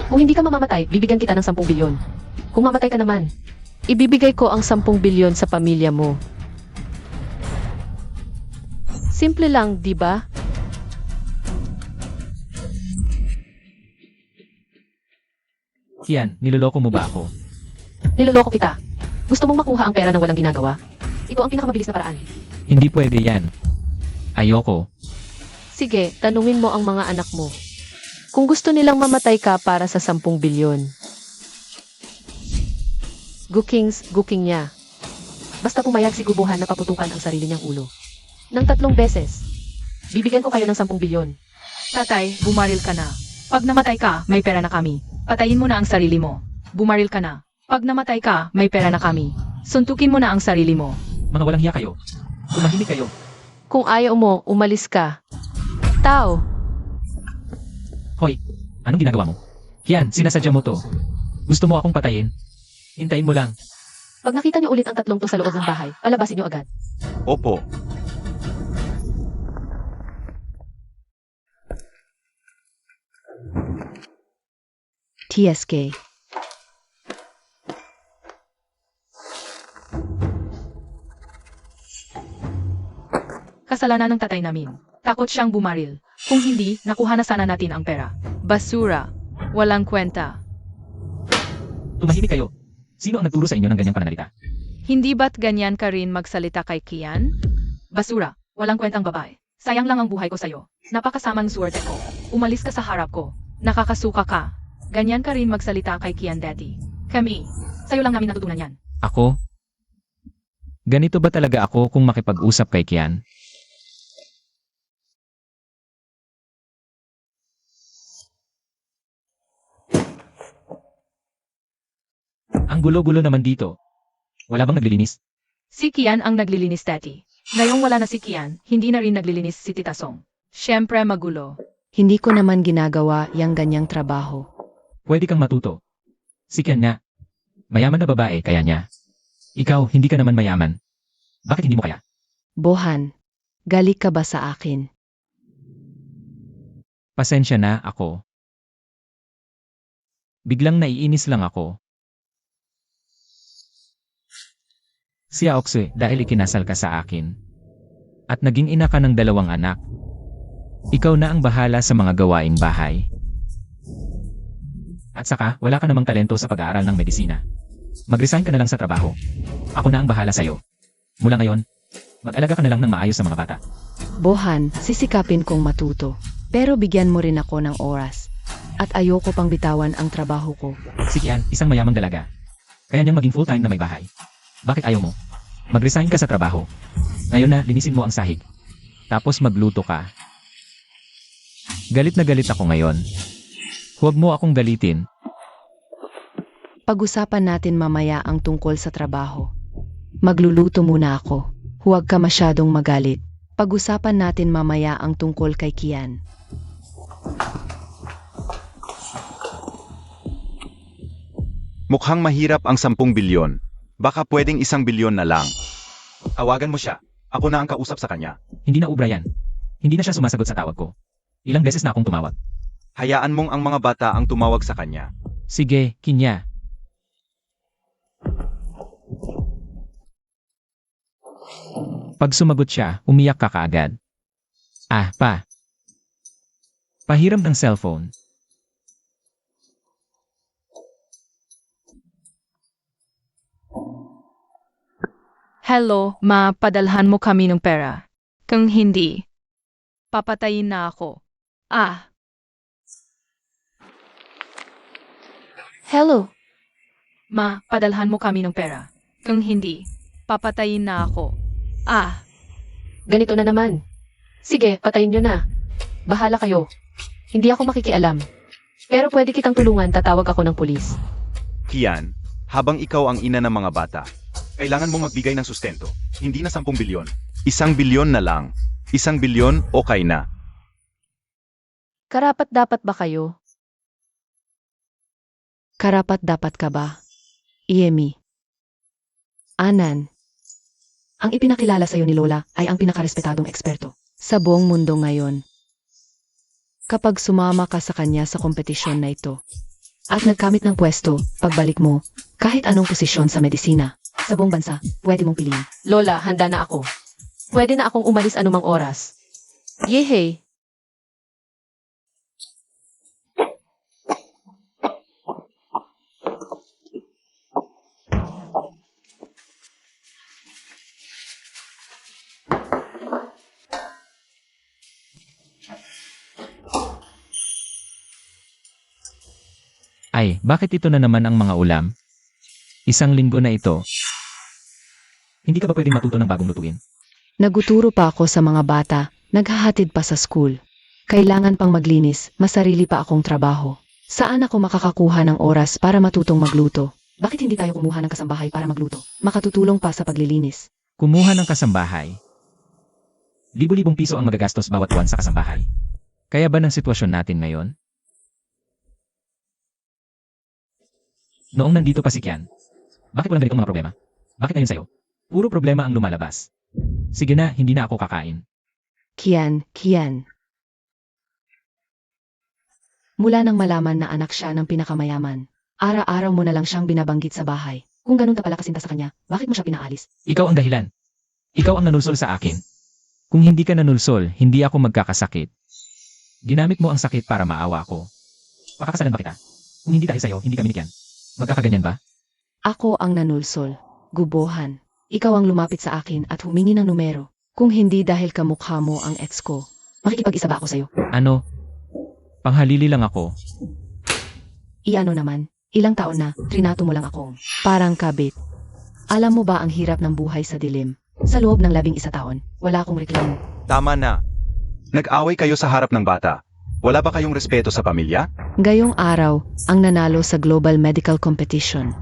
S1: Kung hindi ka mamamatay, bibigyan kita ng 10 bilyon. Kung mamatay ka naman, ibibigay ko ang 10 bilyon sa pamilya mo. Simple lang, di ba?
S3: Kian, niloloko mo ba ako?
S1: Niloloko kita. Gusto mong makuha ang pera ng walang ginagawa? Ito ang pinakamabilis na paraan.
S3: Hindi pwede yan. Ayoko.
S1: Sige, tanungin mo ang mga anak mo. Kung gusto nilang mamatay ka para sa 10 bilyon. Guking niya. Basta pumayag si Gubuhan na paputukan ang sarili niyang ulo. Ng 3 beses. Bibigyan ko kayo ng 10 bilyon.
S5: Tatay, bumaril ka na. Pag namatay ka, may pera na kami. Patayin mo na ang sarili mo. Bumaril ka na. Pag namatay ka, may pera na kami. Suntukin mo na ang sarili mo.
S3: Mga walang hiya kayo. Tumahimik kayo.
S1: Kung ayaw mo, umalis ka. Tao,
S3: Hoy, anong ginagawa mo? Kian, sinasadya mo to. Gusto mo akong patayin? Hintayin mo lang.
S1: pag nakita niyo ulit ang 3 to sa loob ng bahay, palabasin niyo agad.
S4: Opo.
S2: TSK.
S5: Kasalanan ng tatay namin. Takot siyang bumaril. Kung hindi, nakuha na sana natin ang pera. Basura. Walang kwenta.
S3: Tumahimik kayo. Sino ang nagturo sa inyo ng ganyang pananalita?
S5: Hindi ba't ganyan ka rin magsalita kay Kian? Basura. Walang kwentang babae. Sayang lang ang buhay ko sa'yo. Napakasamang suwerte ko. Umalis ka sa harap ko. Nakakasuka ka. Ganyan ka rin magsalita kay Kian, Daddy. Kami. Sa'yo lang namin natutunan yan.
S3: Ako? Ganito ba talaga ako kung makipag-usap kay Kian? Ang gulo-gulo naman dito. Wala bang naglilinis?
S5: Si Kian ang naglilinis, Daddy. Ngayong wala na si Kian, hindi na rin naglilinis si Tita Song. Siyempre magulo.
S2: Hindi ko naman ginagawa yang ganyang trabaho.
S3: Pwede kang matuto. Si Kian nga. Mayaman na babae kaya niya. Ikaw, hindi ka naman mayaman. Bakit hindi mo kaya?
S2: Bohan, galit ka ba sa akin?
S3: Pasensya na ako. Biglang naiinis lang ako. Si Aok, dahil ikinasal ka sa akin. At naging ina ka ng 2 anak. Ikaw na ang bahala sa mga gawaing bahay. At saka, wala ka namang talento sa pag-aaral ng medisina. Mag-resign ka na lang sa trabaho. Ako na ang bahala sa'yo. Mula ngayon, mag-alaga ka na lang ng maayos sa mga bata.
S2: Bohan, sisikapin kong matuto. Pero bigyan mo rin ako ng oras. At ayoko pang bitawan ang trabaho ko.
S3: Si Kian, isang mayamang dalaga. Kaya niyang maging full-time na may bahay. Bakit ayaw mo? Mag-resign ka sa trabaho. Ngayon na, linisin mo ang sahig. Tapos magluto ka. Galit na galit ako ngayon. Huwag mo akong galitin.
S2: Pag-usapan natin mamaya ang tungkol sa trabaho. Magluluto muna ako. Huwag ka masyadong magalit. Pag-usapan natin mamaya ang tungkol kay Kian.
S4: Mukhang mahirap ang 10 bilyon. Baka pwedeng 1 bilyon na lang. Tawagan mo siya. Ako na ang kausap sa kanya.
S3: Hindi na ubra yan. Hindi na siya sumasagot sa tawag ko. Ilang beses na akong tumawag.
S4: Hayaan mong ang mga bata ang tumawag sa kanya.
S3: Sige, Kinya. Pag sumagot siya, umiyak ka kaagad. Pahiram ng cellphone.
S5: Hello, ma, padalhan mo kami ng pera. Kung hindi, papatayin na ako.
S1: Hello?
S5: Ma, padalhan mo kami ng pera. Kung hindi, papatayin na ako.
S1: Ganito na naman. Sige, patayin nyo na. Bahala kayo. Hindi ako makikialam. Pero pwede kitang tulungan, tatawag ako ng pulis.
S4: Kian, habang ikaw ang ina ng mga bata, kailangan mong magbigay ng sustento. Hindi na 10 bilyon. 1 bilyon na lang. 1 bilyon, okay na.
S1: Karapat-dapat ba kayo?
S2: Karapat-dapat ka ba? Iemi. Anan.
S1: Ang ipinakilala sa'yo ni Lola ay ang pinakarespetadong eksperto.
S2: Sa buong mundo ngayon. Kapag sumama ka sa kanya sa kompetisyon na ito,
S1: At nagkamit ng pwesto, pagbalik mo, kahit anong posisyon sa medisina, sa buong bansa, pwede mong piliin. Lola, handa na ako. Pwede na akong umalis anumang oras. Yehey!
S3: Ay, bakit ito na naman ang mga ulam? Isang linggo na ito. Hindi ka ba pwedeng matuto ng bagong lutuin?
S2: naguturo pa ako sa mga bata, naghahatid pa sa school. Kailangan pang maglinis, masarili pa akong trabaho. Saan ako makakakuha ng oras para matutong magluto?
S1: Bakit hindi tayo kumuha ng kasambahay para magluto? Makatutulong pa sa paglilinis.
S3: Kumuha ng kasambahay. Libo-libong piso ang magagastos bawat buwan sa kasambahay. Kaya ba ng sitwasyon natin ngayon? Noong nandito pa si Kian, bakit walang ganitong mga problema? Bakit ngayon sa'yo? Puro problema ang lumalabas. Sige na, hindi na ako kakain.
S2: Kian. Mula nang malaman na anak siya ng pinakamayaman, araw-araw mo na lang siyang binabanggit sa bahay.
S1: Kung ganun ka pala kasinta sa kanya, bakit mo siya pinaalis?
S3: Ikaw ang dahilan. Ikaw ang nanulsol sa akin. Kung hindi ka nanulsol, hindi ako magkakasakit. Ginamit mo ang sakit para maawa ko. Pakakasalan ba kita? Kung hindi dahil sa'yo, hindi kami ni Kian. Magkakaganyan ba?
S2: Ako ang nanulsol. Gubohan. Ikaw ang lumapit sa akin at humingi ng numero. Kung hindi dahil kamukha mo ang ex ko.
S1: Makikipag-isa ba ako sa'yo?
S3: Ano? Panghalili lang ako.
S1: Iano naman, ilang taon na, trinato mo lang akong.
S2: Parang kabit. Alam mo ba ang hirap ng buhay sa dilim?
S1: Sa loob ng 11 taon, wala akong reklamo.
S4: Tama na. Nag-away kayo sa harap ng bata. Wala ba kayong respeto sa pamilya?
S2: Ngayong araw, ang nanalo sa Global Medical Competition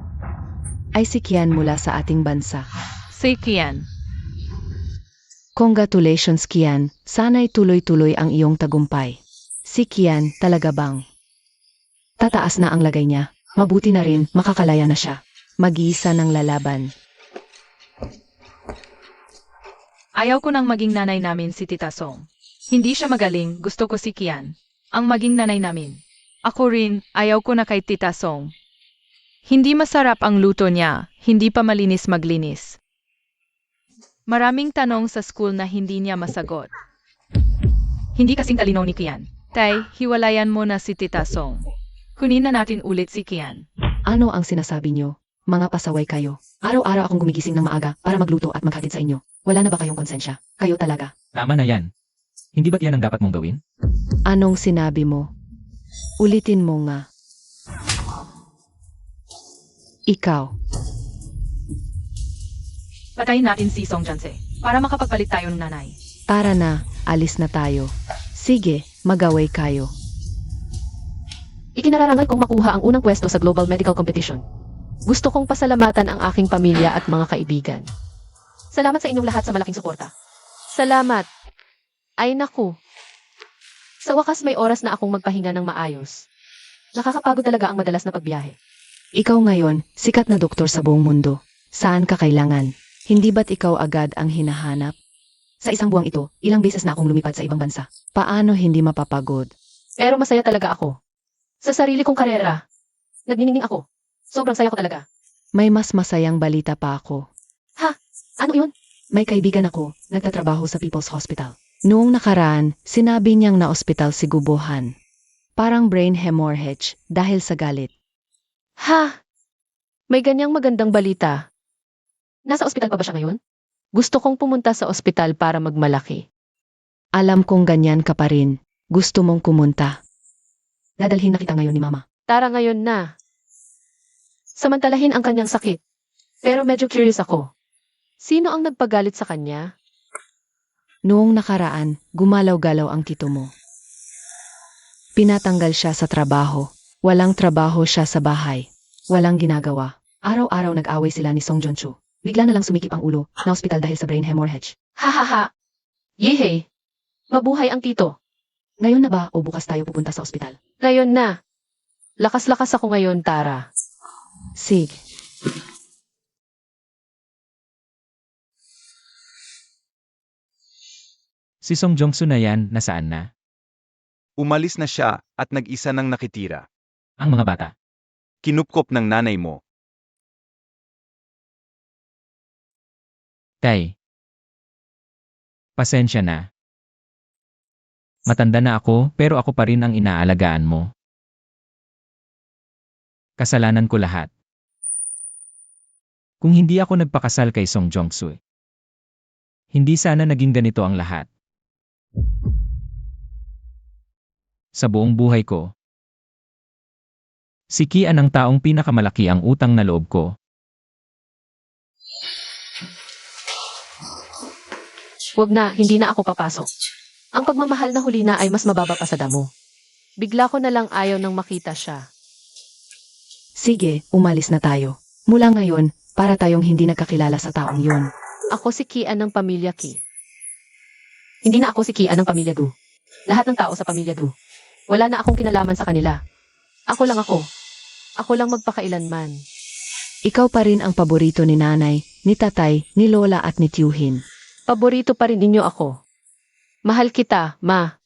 S2: ay si Kian mula sa ating bansa.
S5: Si Kian.
S2: Congratulations Kian, sana'y tuloy-tuloy ang iyong tagumpay. Si Kian, talaga bang?
S1: Tataas na ang lagay niya. Mabuti na rin, makakalaya na siya.
S2: Mag-iisa ng lalaban.
S5: Ayaw ko nang maging nanay namin si Tita Song. Hindi siya magaling, gusto ko si Kian. Ang maging nanay namin. Ako rin, ayaw ko na kay Tita Song. Hindi masarap ang luto niya, hindi pa malinis maglinis. Maraming tanong sa school na hindi niya masagot. Hindi kasing talinaw ni Kian. Tay, hiwalayan mo na si Tita Song. Kunin na natin ulit si Kian.
S2: Ano ang sinasabi niyo? Mga pasaway kayo. Araw-araw akong gumigising ng maaga para magluto at maghatid sa inyo. Wala na ba kayong konsensya? Kayo talaga.
S3: Tama na yan. Hindi ba't yan ang dapat mong gawin?
S2: Anong sinabi mo? Ulitin mo nga. Ikaw.
S5: Patayin natin si Song Janse para makapagpalit tayo ng nanay.
S2: Tara na, alis na tayo. Sige, magaway kayo.
S1: Ikinararangal kong makuha ang unang pwesto sa Global Medical Competition. Gusto kong pasalamatan ang aking pamilya at mga kaibigan. Salamat sa inyong lahat sa malaking suporta. Salamat. Ay naku. Sa wakas may oras na akong magpahinga ng maayos. Nakakapagod talaga ang madalas na pagbiyahe.
S2: Ikaw ngayon, sikat na doktor sa buong mundo. Saan ka kailangan? Hindi ba't ikaw agad ang hinahanap? Sa isang buwang ito, ilang beses na akong lumipad sa ibang bansa. Paano hindi mapapagod?
S1: Pero masaya talaga ako. Sa sarili kong karera. Nagniningning ako. Sobrang saya ko talaga.
S2: May mas masayang balita pa ako.
S1: Ano yun?
S2: May kaibigan ako, nagtatrabaho sa People's Hospital. Noong nakaraan, sinabi niyang na-ospital si Gubohan. Parang brain hemorrhage dahil sa galit.
S1: Ha? May ganyang magandang balita. Nasa ospital pa ba siya ngayon? Gusto kong pumunta sa ospital para magmalaki.
S2: Alam kong ganyan ka pa rin. Gusto mong kumunta. Dadalhin na kita ngayon ni Mama.
S1: Tara ngayon na. Samantalahin ang kanyang sakit. Pero medyo curious ako. Sino ang nagpagalit sa kanya?
S2: Noong nakaraan, gumalaw-galaw ang tito mo. Pinatanggal siya sa trabaho. Walang trabaho siya sa bahay. Walang ginagawa. Araw-araw nag-away sila ni Song Jonchu. Bigla na lang sumikip ang ulo, na ospital dahil sa brain hemorrhage.
S1: Ha ha ha. Yehey. Mabuhay ang tito.
S2: Ngayon na ba o bukas tayo pupunta sa ospital?
S1: Ngayon na. Lakas-lakas ako ngayon, Tara.
S2: Sig.
S3: Si Song Jong-soo na yan, nasaan na?
S4: Umalis na siya at nag-isa nang nakitira.
S3: Ang mga bata.
S4: Kinupkop ng nanay mo.
S3: Tay. Pasensya na. Matanda na ako pero ako pa rin ang inaalagaan mo. Kasalanan ko lahat. Kung hindi ako nagpakasal kay Song Jong-soo, hindi sana naging ganito ang lahat. Sa buong buhay ko, si Kian ang taong pinakamalaki ang utang na loob ko.
S1: Huwag na, hindi na ako papasok. Ang pagmamahal na huli na ay mas mababa pa sa damo. Bigla ko na lang ayaw nang makita siya.
S2: Sige, umalis na tayo. Mula ngayon, para tayong hindi nagkakilala sa taong yun.
S1: Ako si Kian ng pamilya Ki. Hindi na ako si Kian ng pamilya Du. Lahat ng tao sa pamilya Du. Wala na akong kinalaman sa kanila. Ako lang ako. Ako lang magpakailanman.
S2: Ikaw pa rin ang paborito ni nanay, ni tatay, ni lola at ni tiyuhin.
S1: Paborito pa rin ninyo ako. Mahal kita, Ma.